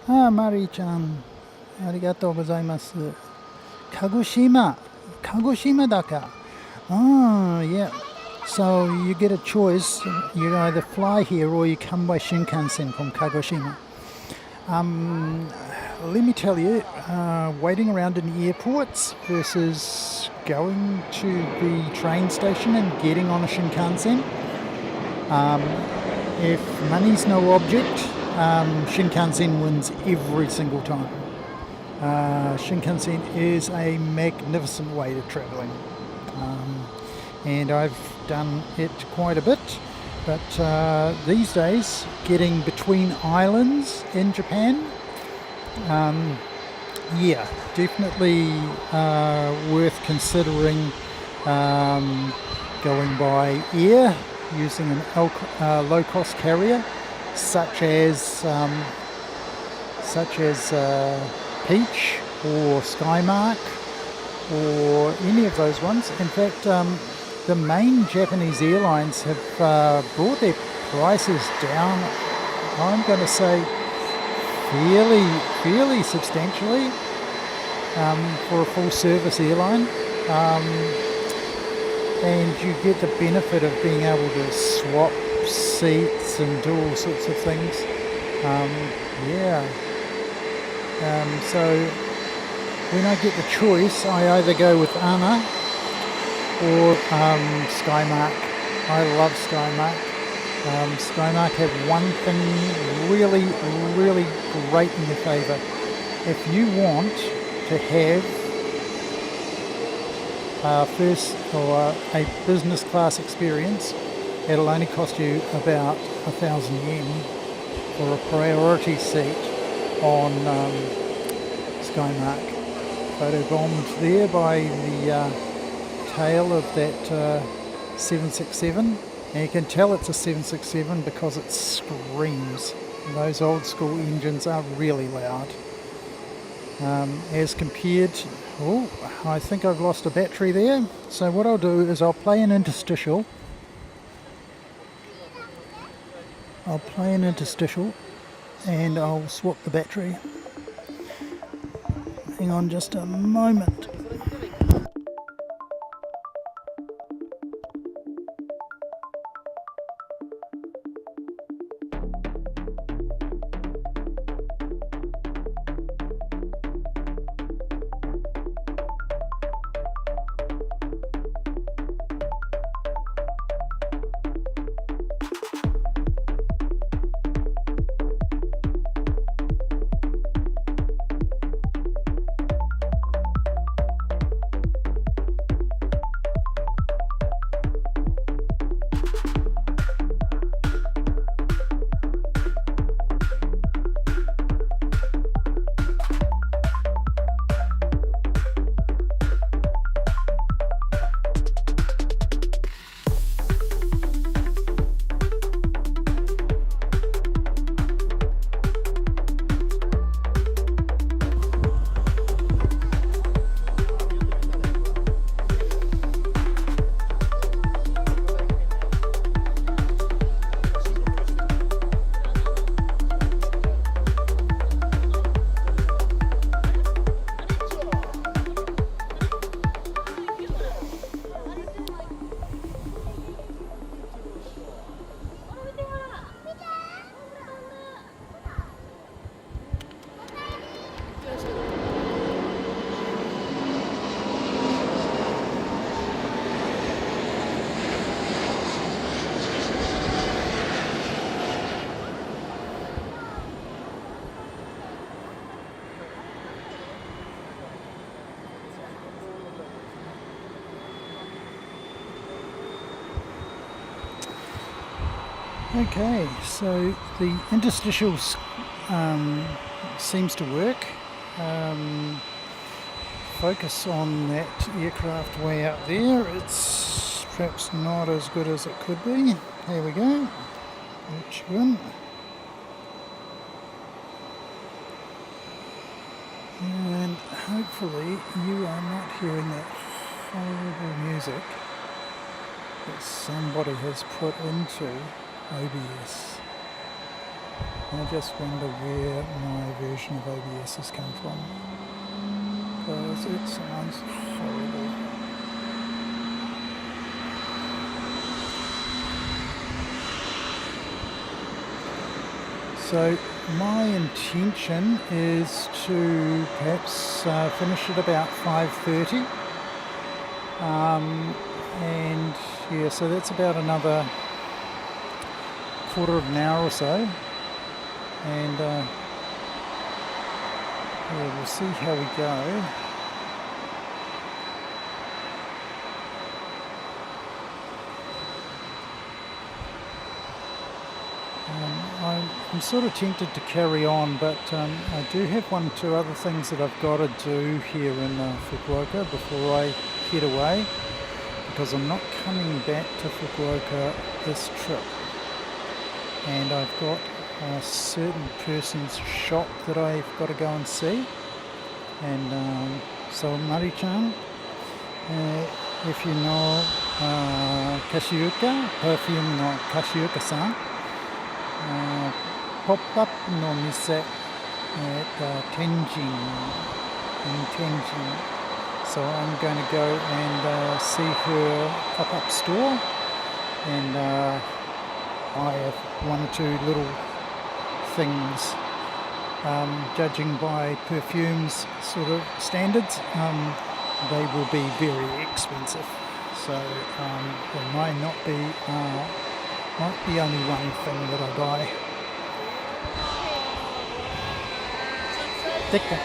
Mari-chan, arigatou gozaimasu. Kagoshima daka. Oh, yeah. So you get a choice. You either fly here or you come by Shinkansen from Kagoshima. Let me tell you, waiting around in the airports versus going to the train station and getting on a Shinkansen. If money's no object, Shinkansen wins every single time. Shinkansen is a magnificent way of travelling, and I've done it quite a bit, but these days getting between islands in Japan, yeah, definitely worth considering going by air using a low-cost carrier such as Peach or Skymark or any of those ones. In fact, the main Japanese airlines have brought their prices down, I'm going to say fairly substantially for a full service airline, and you get the benefit of being able to swap seats and do all sorts of things. So when I get the choice, I either go with ANA or Skymark. I love Skymark. Skymark have one thing really great in their favour. If you want to have first or a business class experience, it'll only cost you about 1,000 yen for a priority seat on Skymark. Photobombed there by the tail of that 767, and you can tell it's a 767 because it screams. Those old school engines are really loud. As compared, I think I've lost a battery there, so what I'll do is I'll play an interstitial. And I'll swap the battery. Hang on just a moment. Okay, so the interstitials seems to work. Focus on that aircraft way out there. It's perhaps not as good as it could be. Here we go. Which one? And hopefully you are not hearing that horrible music that somebody has put into OBS. I just wonder where my version of OBS has come from, because it sounds horrible. So my intention is to perhaps finish at about 5:30, and yeah, so that's about another quarter of an hour or so, and yeah, we'll see how we go. I'm sort of tempted to carry on, but I do have 1 or 2 other things that I've got to do here in Fukuoka before I head away, because I'm not coming back to Fukuoka this trip, and I've got a certain person's shop that I've got to go and see. And so Mari-chan, if you know Kashiuka, perfume no Kashiuka-san, pop-up no mise at Tenjin, in Tenjin. So I'm going to go and see her pop-up store, and I have 1 or 2 little things. Judging by perfumes sort of standards, they will be very expensive. So there might not be only 1 thing that I buy. Thicker.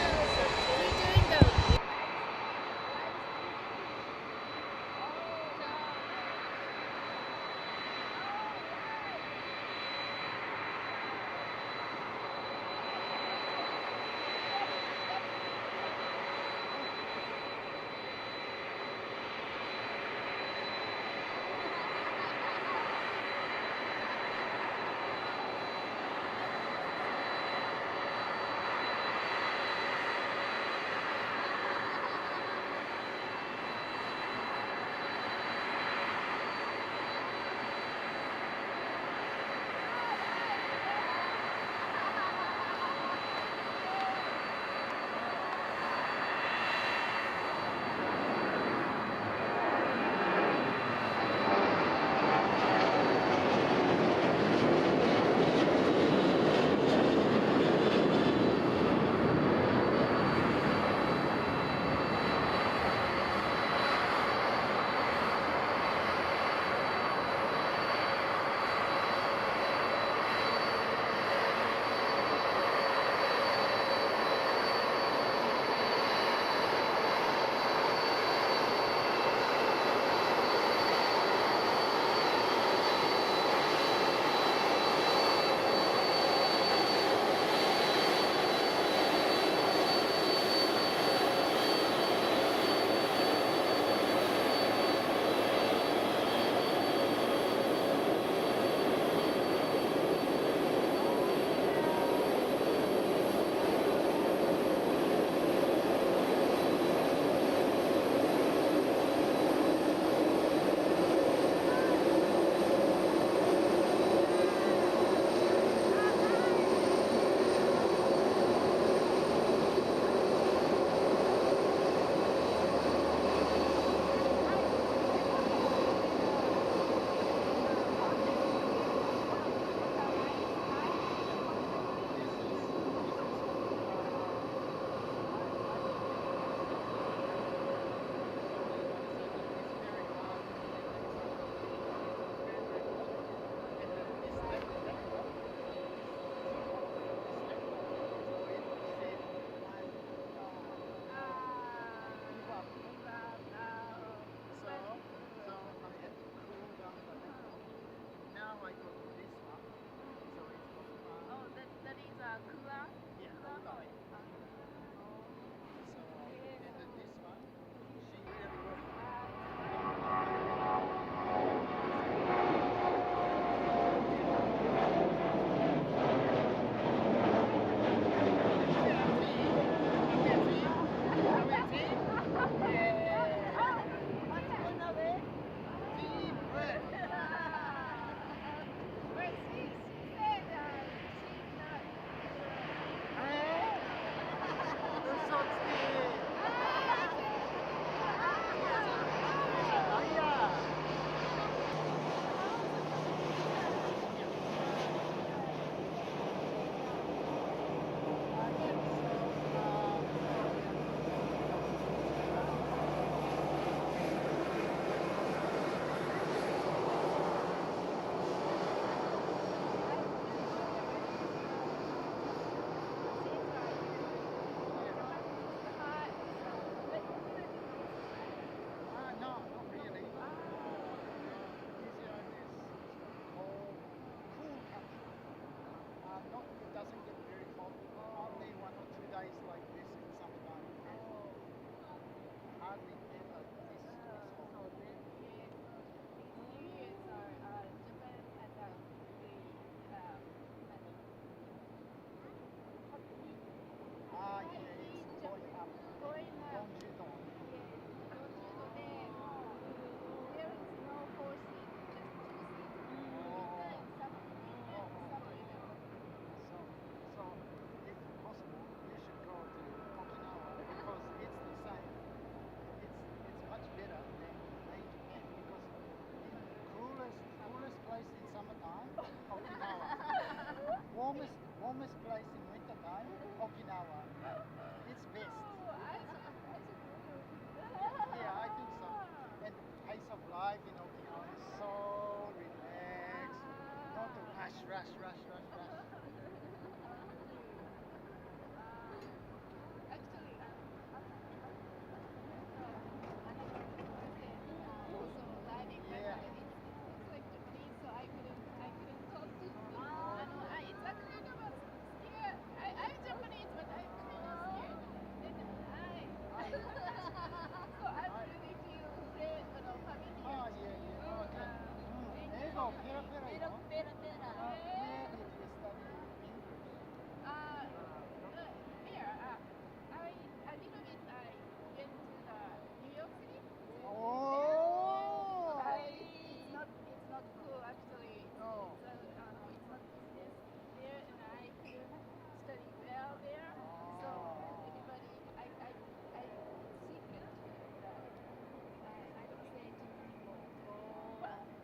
rush. Actually, also lining, but Yeah. it's like Japanese, so I couldn't talk to it's a kind of a scared. I'm Japanese, but I'm kind of scared. So I'm really feel great, familiar. Oh, yeah. Okay. Ego, pera, Pera, pera. Where did you study English? Here, a little bit I went to the New York City. Oh! It's not cool actually. No. It's not business there, and I couldn't study well there. So everybody, I it's secret that I don't say to people.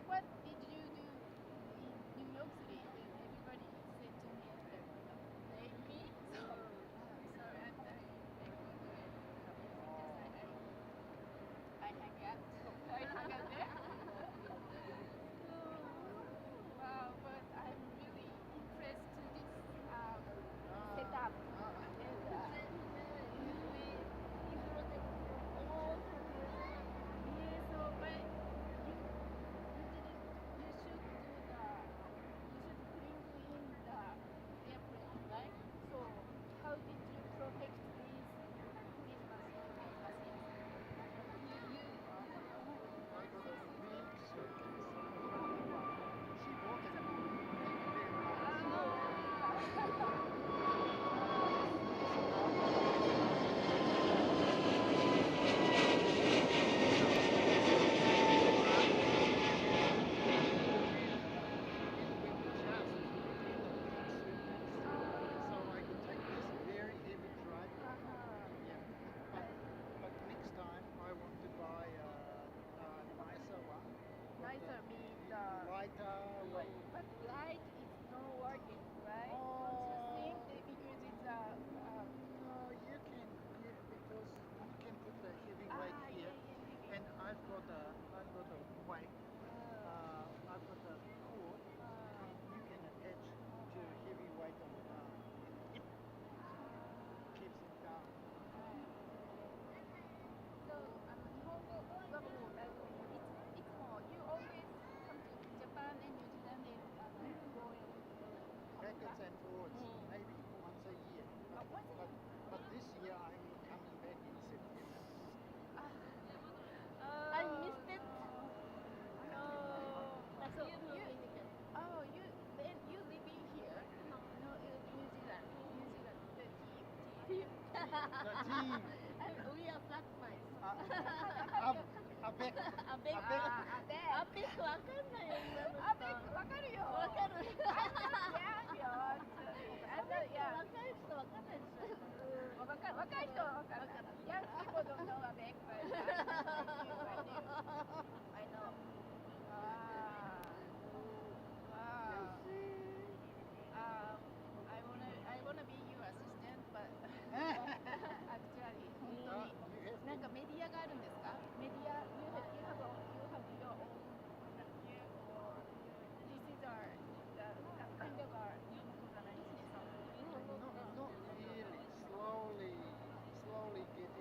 What did you do in New York City? And everybody said to me that they me. So sorry, I'm go to it. I hang out. I hang out there. Wow, but I'm really impressed to this setup. Yeah, so but you should bring in the airplane, right? So how did you protect these machines? I got a big suitcase. She bought it for me. Thank you very much. So I could take this very heavy drive. Yeah. But next time I want to buy a nicer one. Nicer means Lighter. but light is not working, right? Oh. Don't you think that because it's No, you can because you can put the heavy weight here, and I've got a weight. I've got a cord, and you can attach to a heavy weight on the bar. It keeps it down. So 日本語はもういつも you always come to Japan and New Zealand and going Backwards and forwards, maybe once a year. But this year I'm coming back in September. I missed it. So you living here? No, New Zealand. The team. The team. We are flat mice. A back. アベックわかんないよ今の人。アベックわかるよ。わかる。若い人わかんないでしょ。若い人はわかる。Young people don't know a big but I know. I wanna be your assistant, but actually 本当になんかメディアがあるんですか？メディア you have your own here or this is our kind of our 日本語じゃないですね。Not really. Slowly getting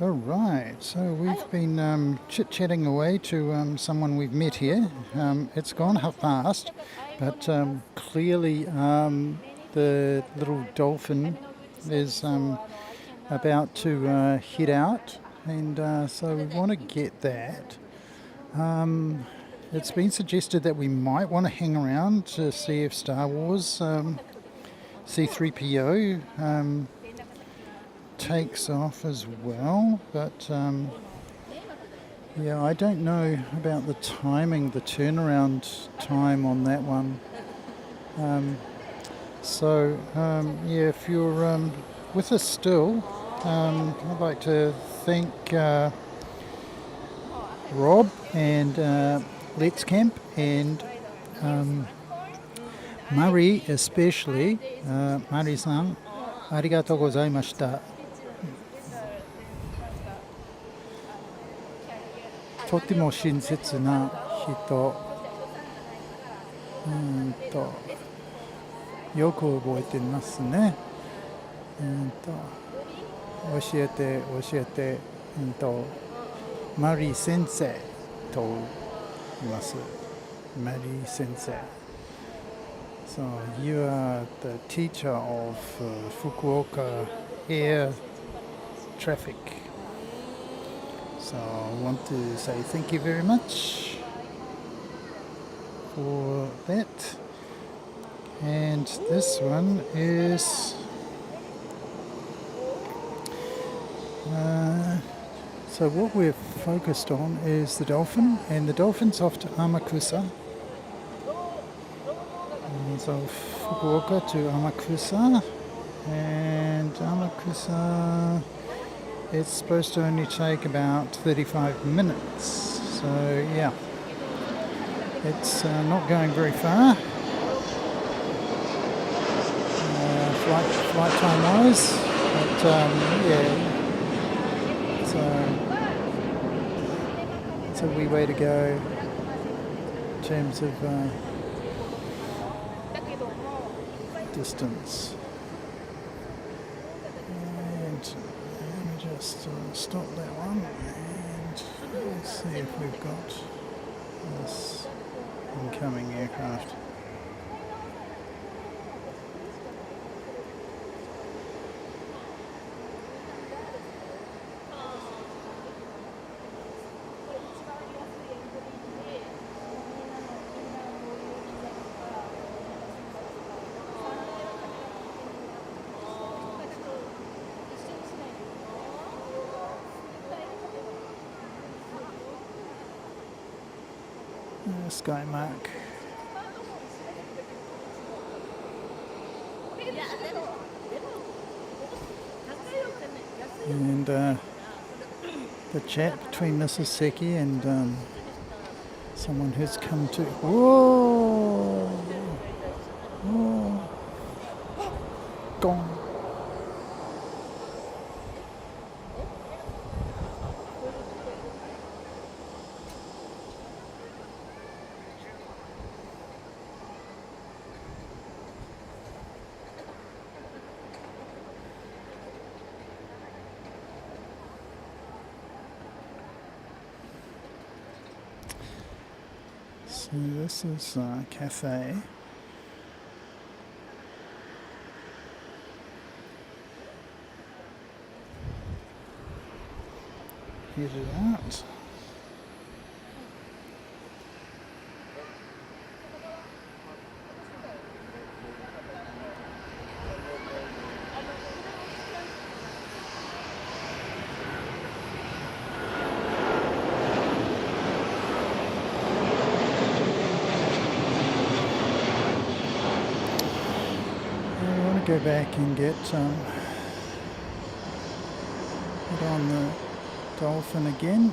All right, so we've been chit-chatting away to someone we've met here. It's gone half past, but clearly the little dolphin is about to head out, and so we want to get that. It's been suggested that we might want to hang around to see if Star Wars C-3PO takes off as well, but yeah, I don't know about the timing, the turnaround time on that one. So yeah, if you're with us still, I'd like to thank Rob and Let's Camp and Murray especially. Murray-san, ありがとうございました。とても親切な人、よく覚えてますね。教えて、マリー先生と言います。マリー先生。So you are the teacher of Fukuoka air traffic. So I want to say thank you very much for that. And this one is so what we're focused on is the dolphin, and the dolphin's off to Amakusa. And so Fukuoka to Amakusa, and Amakusa, it's supposed to only take about 35 minutes. So yeah, it's not going very far. Flight time wise, but yeah, it's a wee way to go in terms of distance. And let me just stop that one, and let's see if we've got this incoming aircraft. Sky Mark. And the chat between Mrs. Seki and someone who's come to. Whoa! Whoa! Gone. So this is a cafe. Headed out. Go back and get on the dolphin again.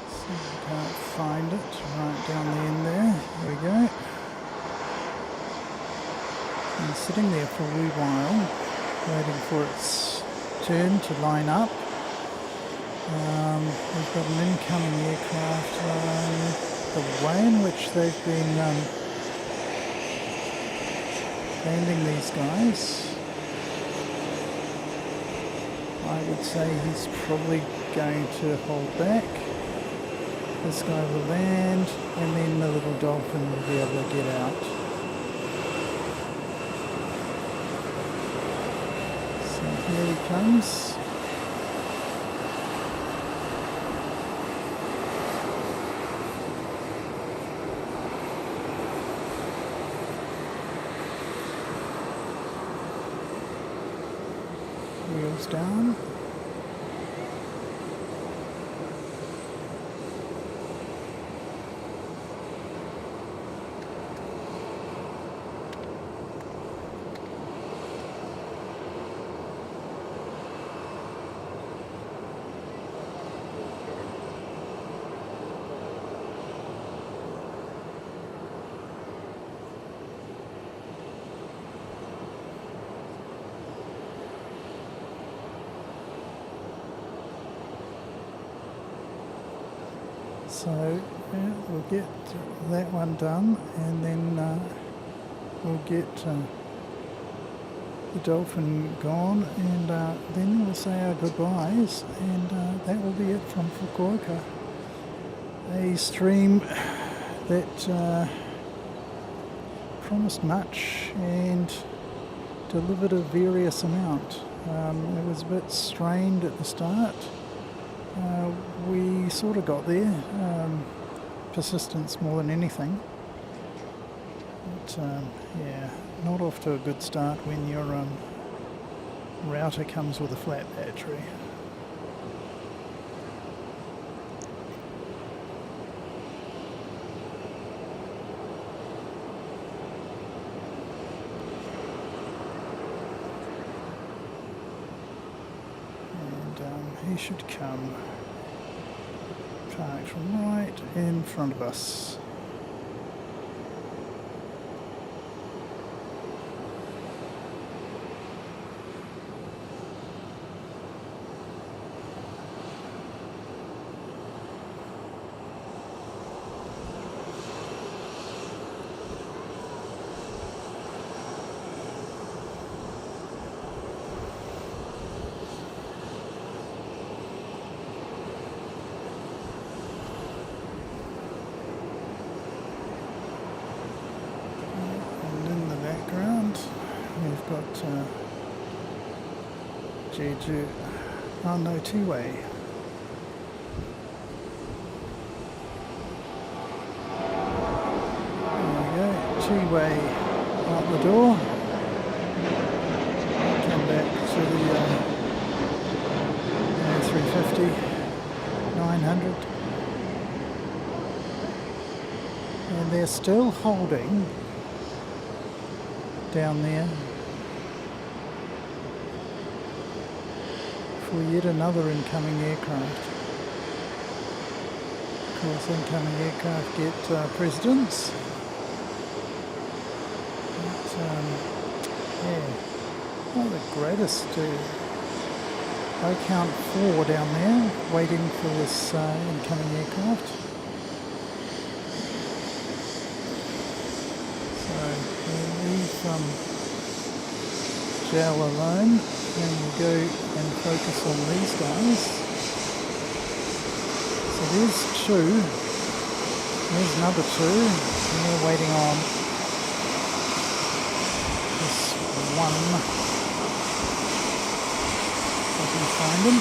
See if I can't find it right down the end there. There we go. And sitting there for a wee while, waiting for its turn to line up. We've got an incoming aircraft. The way in which they've been landing these guys, I would say he's probably going to hold back. This guy will land, and then the little dolphin will be able to get out. So here he comes. Wheels down. So yeah, we'll get that one done, and then we'll get the dolphin gone, and then we'll say our goodbyes, and that will be it from Fukuoka. A stream that promised much and delivered a various amount. It was a bit strained at the start. We sort of got there, persistence more than anything, but yeah, not off to a good start when your router comes with a flat battery. And he should come parked right in front of us. We've got Jeju, oh no, two-way. There we go, two-way out the door. Come back to the 350, 900. And they're still holding down there for yet another incoming aircraft. Of course, incoming aircraft get precedence. But, yeah, not the greatest. I count 4 down there waiting for this incoming aircraft. Gel alone, and we'll go and focus on these guys. So there's 2, there's another 2, and we're waiting on this one. If I can find him.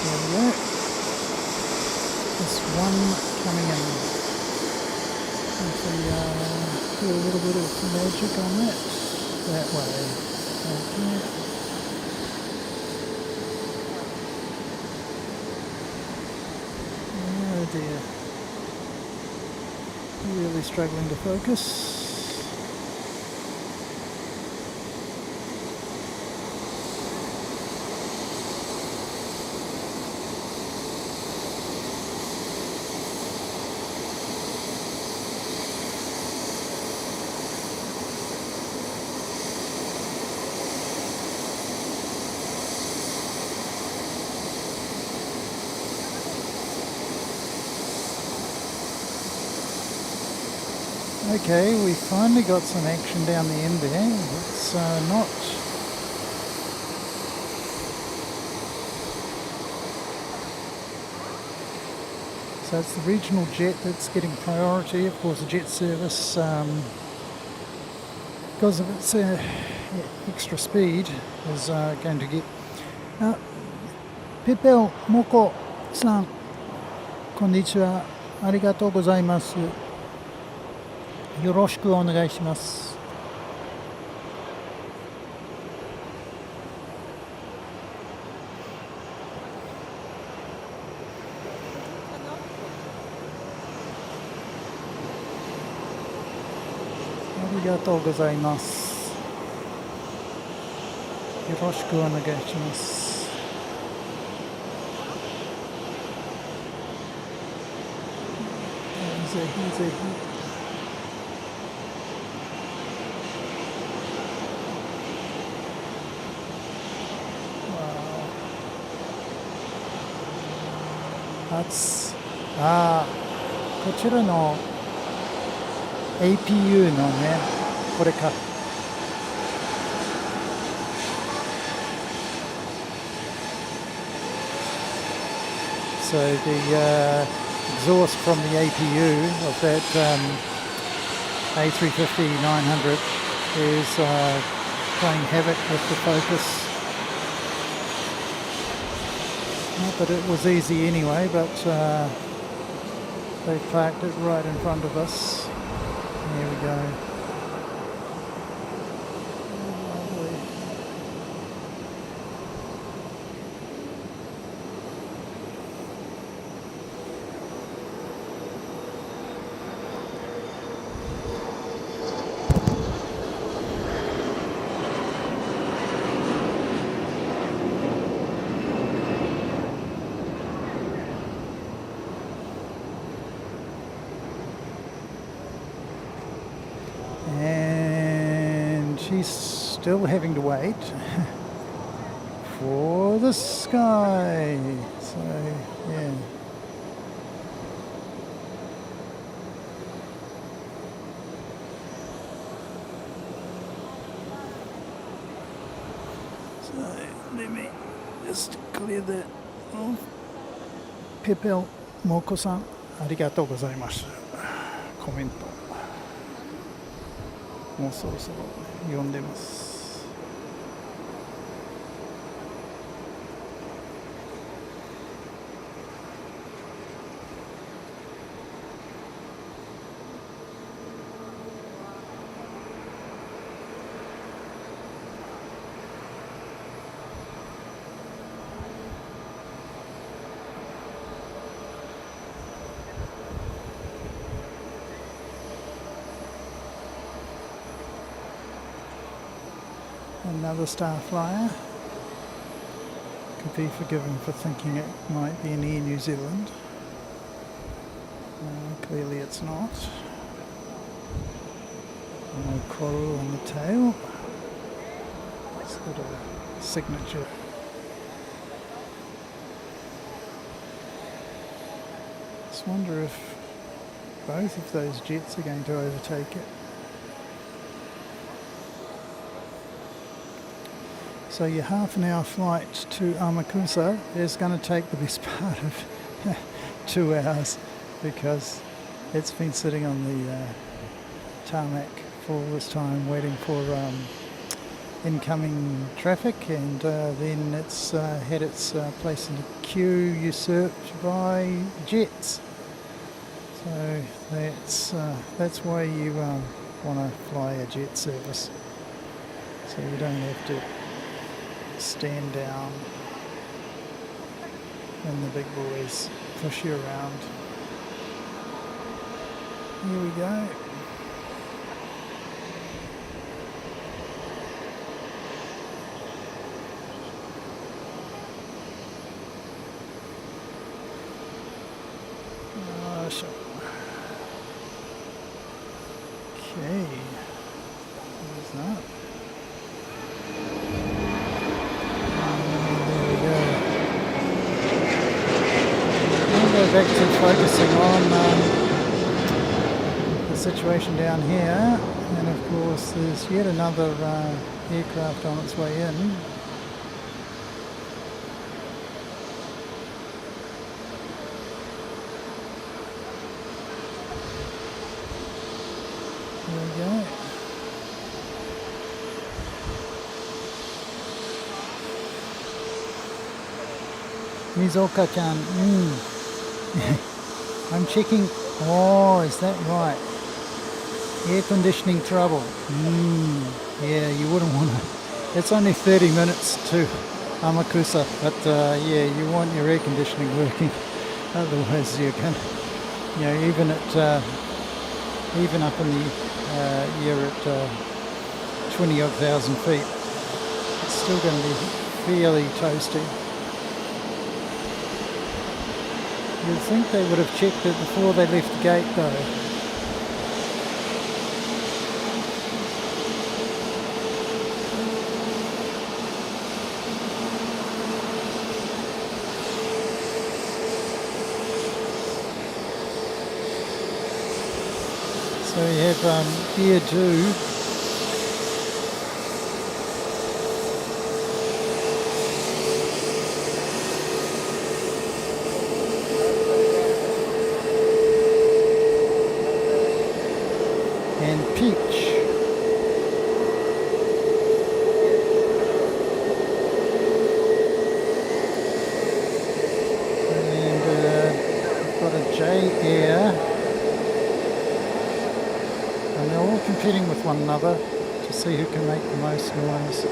There we go. This one coming in. Do a little bit of magic on that way. Okay. Oh dear. Really struggling to focus. Okay, we finally got some action down the end there. It's not... So it's the regional jet that's getting priority. Of course, the jet service, because of its extra speed, is going to get... Pepel Moko san, konnichiwa, arigatou gozaimasu. Yoroshiku onegai shimasu. Arigatou gozaimasu. Yoroshiku onegai shimasu. Easy. That's こちらの APU のね、これか。So the exhaust from the APU of that A350-900 is playing havoc with the focus. Not that it was easy anyway, but they parked it right in front of us. There we go. Lovely. And she's still having to wait for the sky. So, yeah. So, let me just clear that off. Pepel Moko-san, arigatou gozaimasu. コメント。もうそろそろ読んでます。Another star flyer. Could be forgiven for thinking it might be in Air New Zealand. Clearly it's not. No coral on the tail. It's got a signature. Just wonder if both of those jets are going to overtake it. So your half an hour flight to Amakusa is going to take the best part of 2 hours because it's been sitting on the tarmac for all this time waiting for incoming traffic, and then it's had its place in the queue usurped by jets. So that's why you want to fly a jet service, so you don't have to stand down and the big boys push you around. Here we go. Okay, there's that. Back to focusing on the situation down here, and of course there's yet another aircraft on its way in. There we go. Mizoka-chan. I'm checking. Oh, is that right? Air conditioning trouble. Yeah, you wouldn't want to. It's only 30 minutes to Amakusa, but yeah, you want your air conditioning working. Otherwise, you can, you know, even up in the you're at 20 odd thousand feet, it's still going to be fairly toasty. You'd think they would have checked it before they left the gate though. So we have Air Do. And Peach. And we've got a J Air. And they're all competing with one another to see who can make the most noise.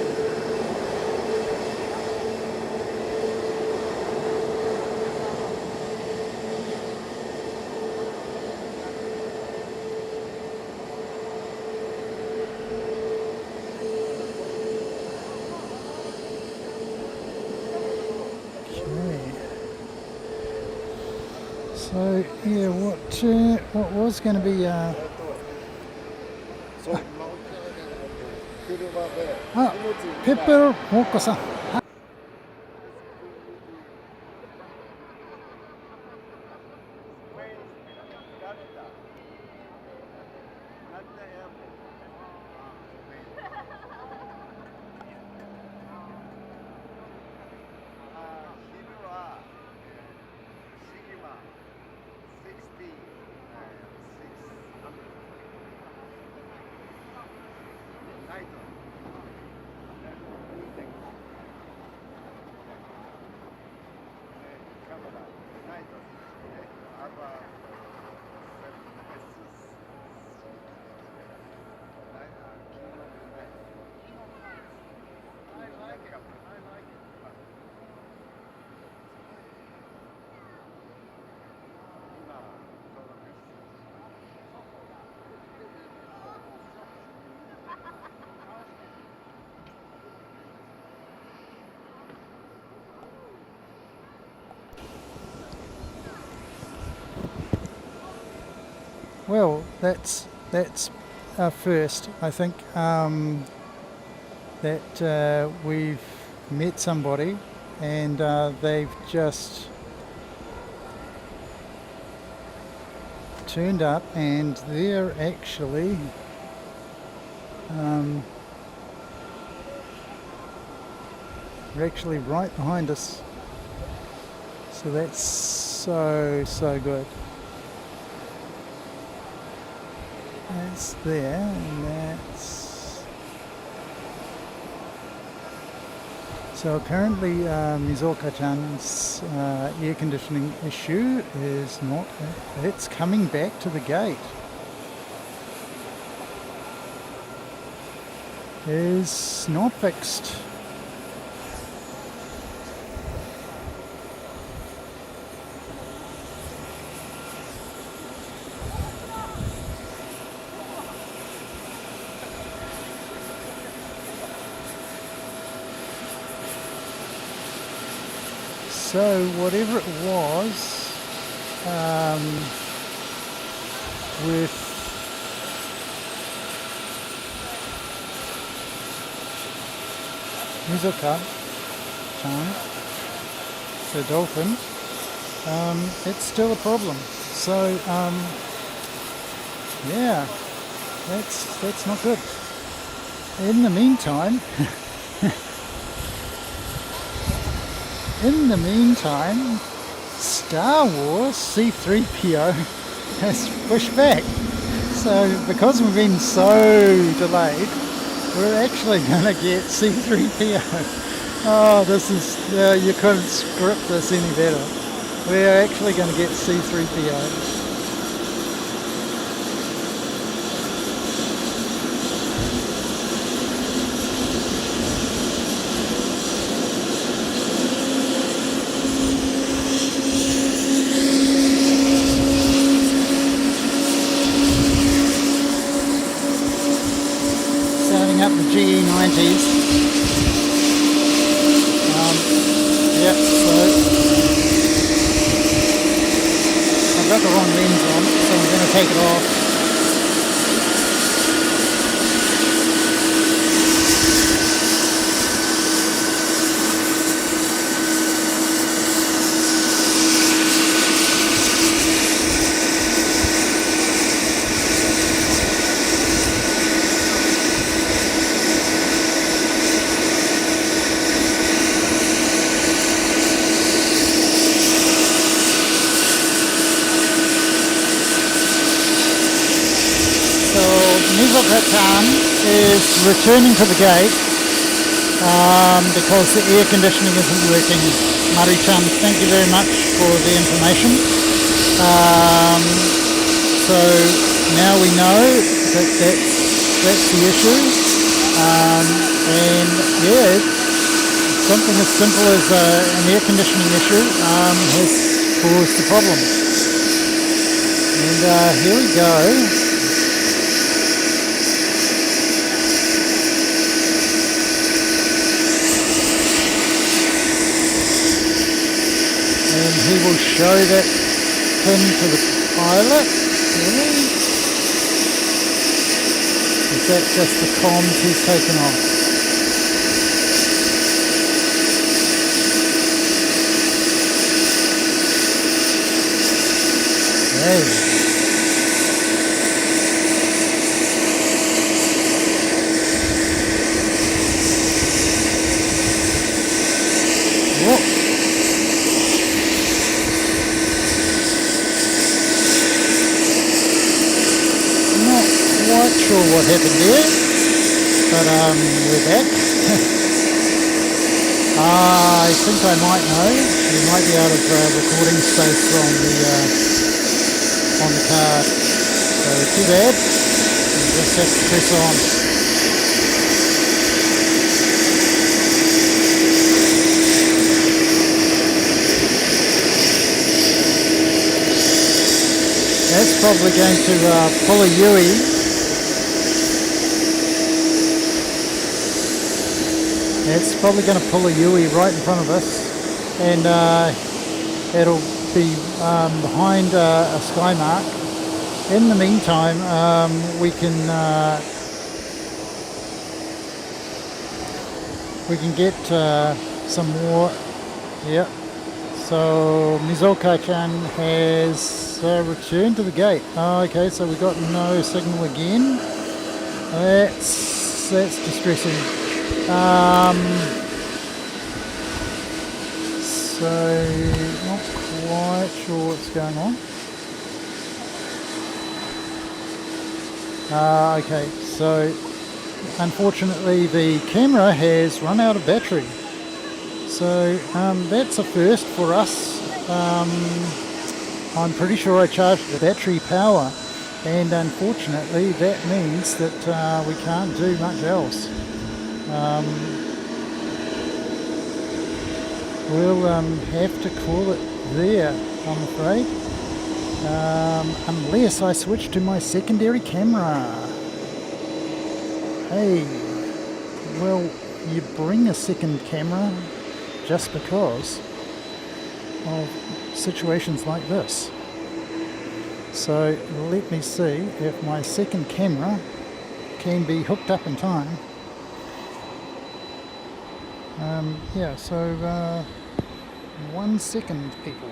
So yeah, what was going to be Pepper Moko-san. Well, that's our first. I think that we've met somebody and they've just turned up and they're actually right behind us. So that's so good. That's there, and that's... So apparently Mizoka-chan's air conditioning issue is not... It's coming back to the gate. Is not fixed. So whatever it was with Mizoka-chan, the dolphin, it's still a problem. So Yeah, that's not good. In the meantime, Star Wars C-3PO has pushed back. So because we've been so delayed, we're actually going to get C-3PO. Oh, this is, you couldn't script this any better. We're actually going to get C-3PO. Up the GE90s. Yep, so I've got the wrong lens on, so I'm going to take it off. Fukuoka is returning to the gate because the air conditioning isn't working. Mari-chan, thank you very much for the information. So now we know that that's the issue, and yeah, something as simple as an air conditioning issue has caused the problem. And here we go. And he will show that pin to the pilot. Really? Is that just the comms he's taken off? Hey. Whoa. Quite sure what happened there, but we're back. I think I might know. We might be out of recording space on the card. So too bad. We just have to press on. That's probably going to pull a Yui. It's probably going to pull a Yui right in front of us, and it'll be behind a sky mark. In the meantime, we can get some more. Yep. So Mizoka-chan has returned to the gate. Oh, okay, so we got no signal again. That's distressing. So not quite sure what's going on. Okay, so unfortunately the camera has run out of battery. So that's a first for us. I'm pretty sure I charged the battery power, and unfortunately that means that we can't do much else. We'll have to call it there, I'm afraid, unless I switch to my secondary camera. Hey, well, you bring a second camera just because of situations like this. So let me see if my second camera can be hooked up in time. Yeah, so 1 second, people.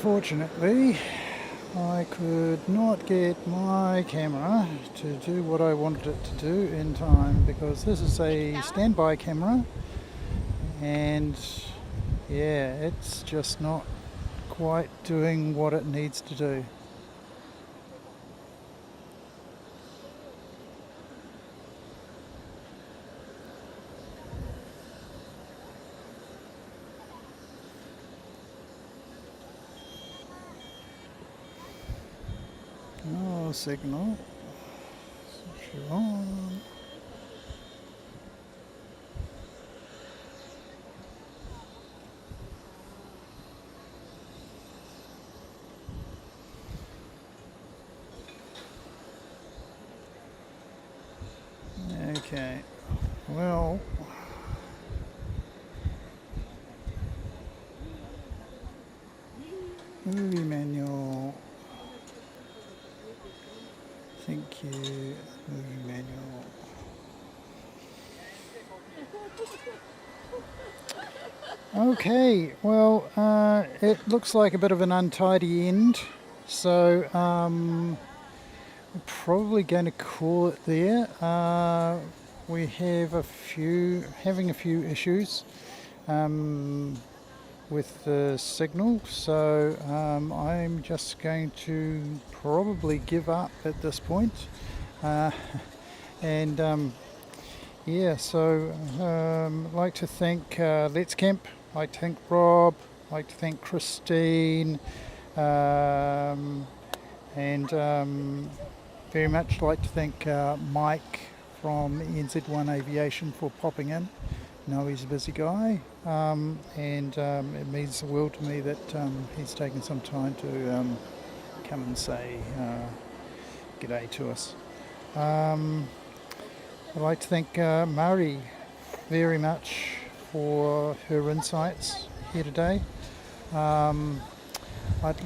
unfortunately, I could not get my camera to do what I wanted it to do in time, because this is a standby camera, and yeah, it's just not quite doing what it needs to do. Oh, signal. Switch it on. Okay, well, movie manual. Thank you, movie manual. Okay, well, it looks like a bit of an untidy end, so we're probably going to call it there. We have having a few issues with the signal, so I'm just going to probably give up at this point. And yeah, so I'd like to thank Let's Camp, I'd like to thank Rob, I'd like to thank Christine, and very much like to thank Mike from NZ1 Aviation for popping in. I know he's a busy guy, and it means the world to me that he's taken some time to come and say g'day to us. I'd like to thank Mari very much for her insights here today. I'd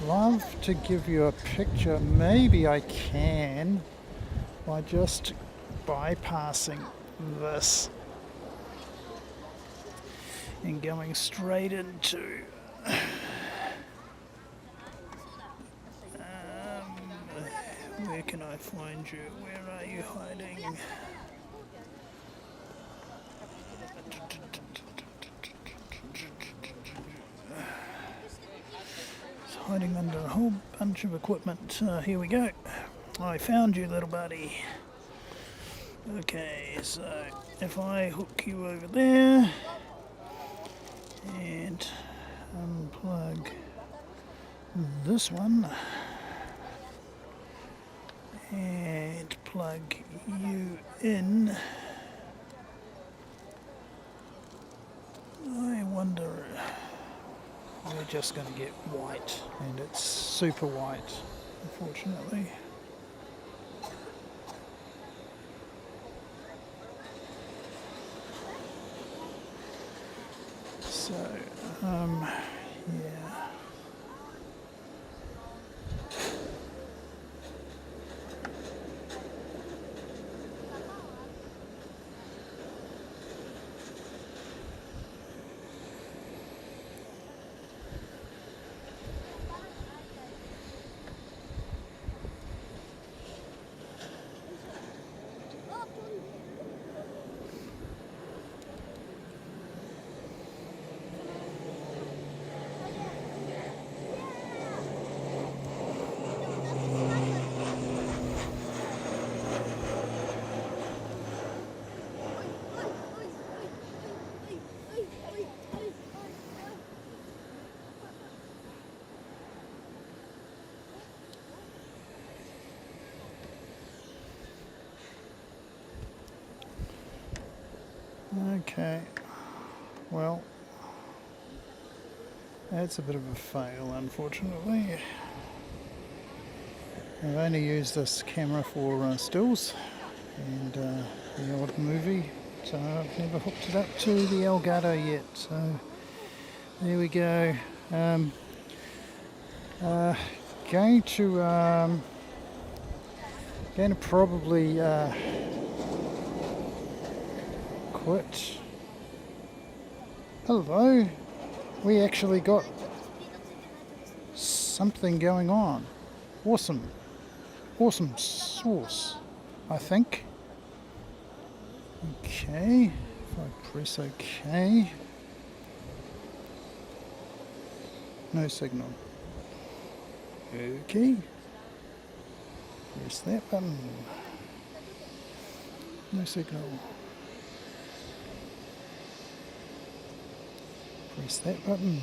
love to give you a picture. Maybe I can by just bypassing this and going straight into where can I find you? Where are you hiding? It's hiding under a whole bunch of equipment. Here we go. I found you, little buddy. Okay, so if I hook you over there and unplug this one and plug you in, I wonder, we're just going to get white, and it's super white, unfortunately. So, yeah. Okay, well, that's a bit of a fail, unfortunately. I've only used this camera for stills and the odd movie, so I've never hooked it up to the Elgato yet, so there we go. Going to probably quit. Hello, we actually got something going on. Awesome. Awesome sauce, I think. Okay, if I press OK. No signal. Okay. Press that button. No signal. Press that button.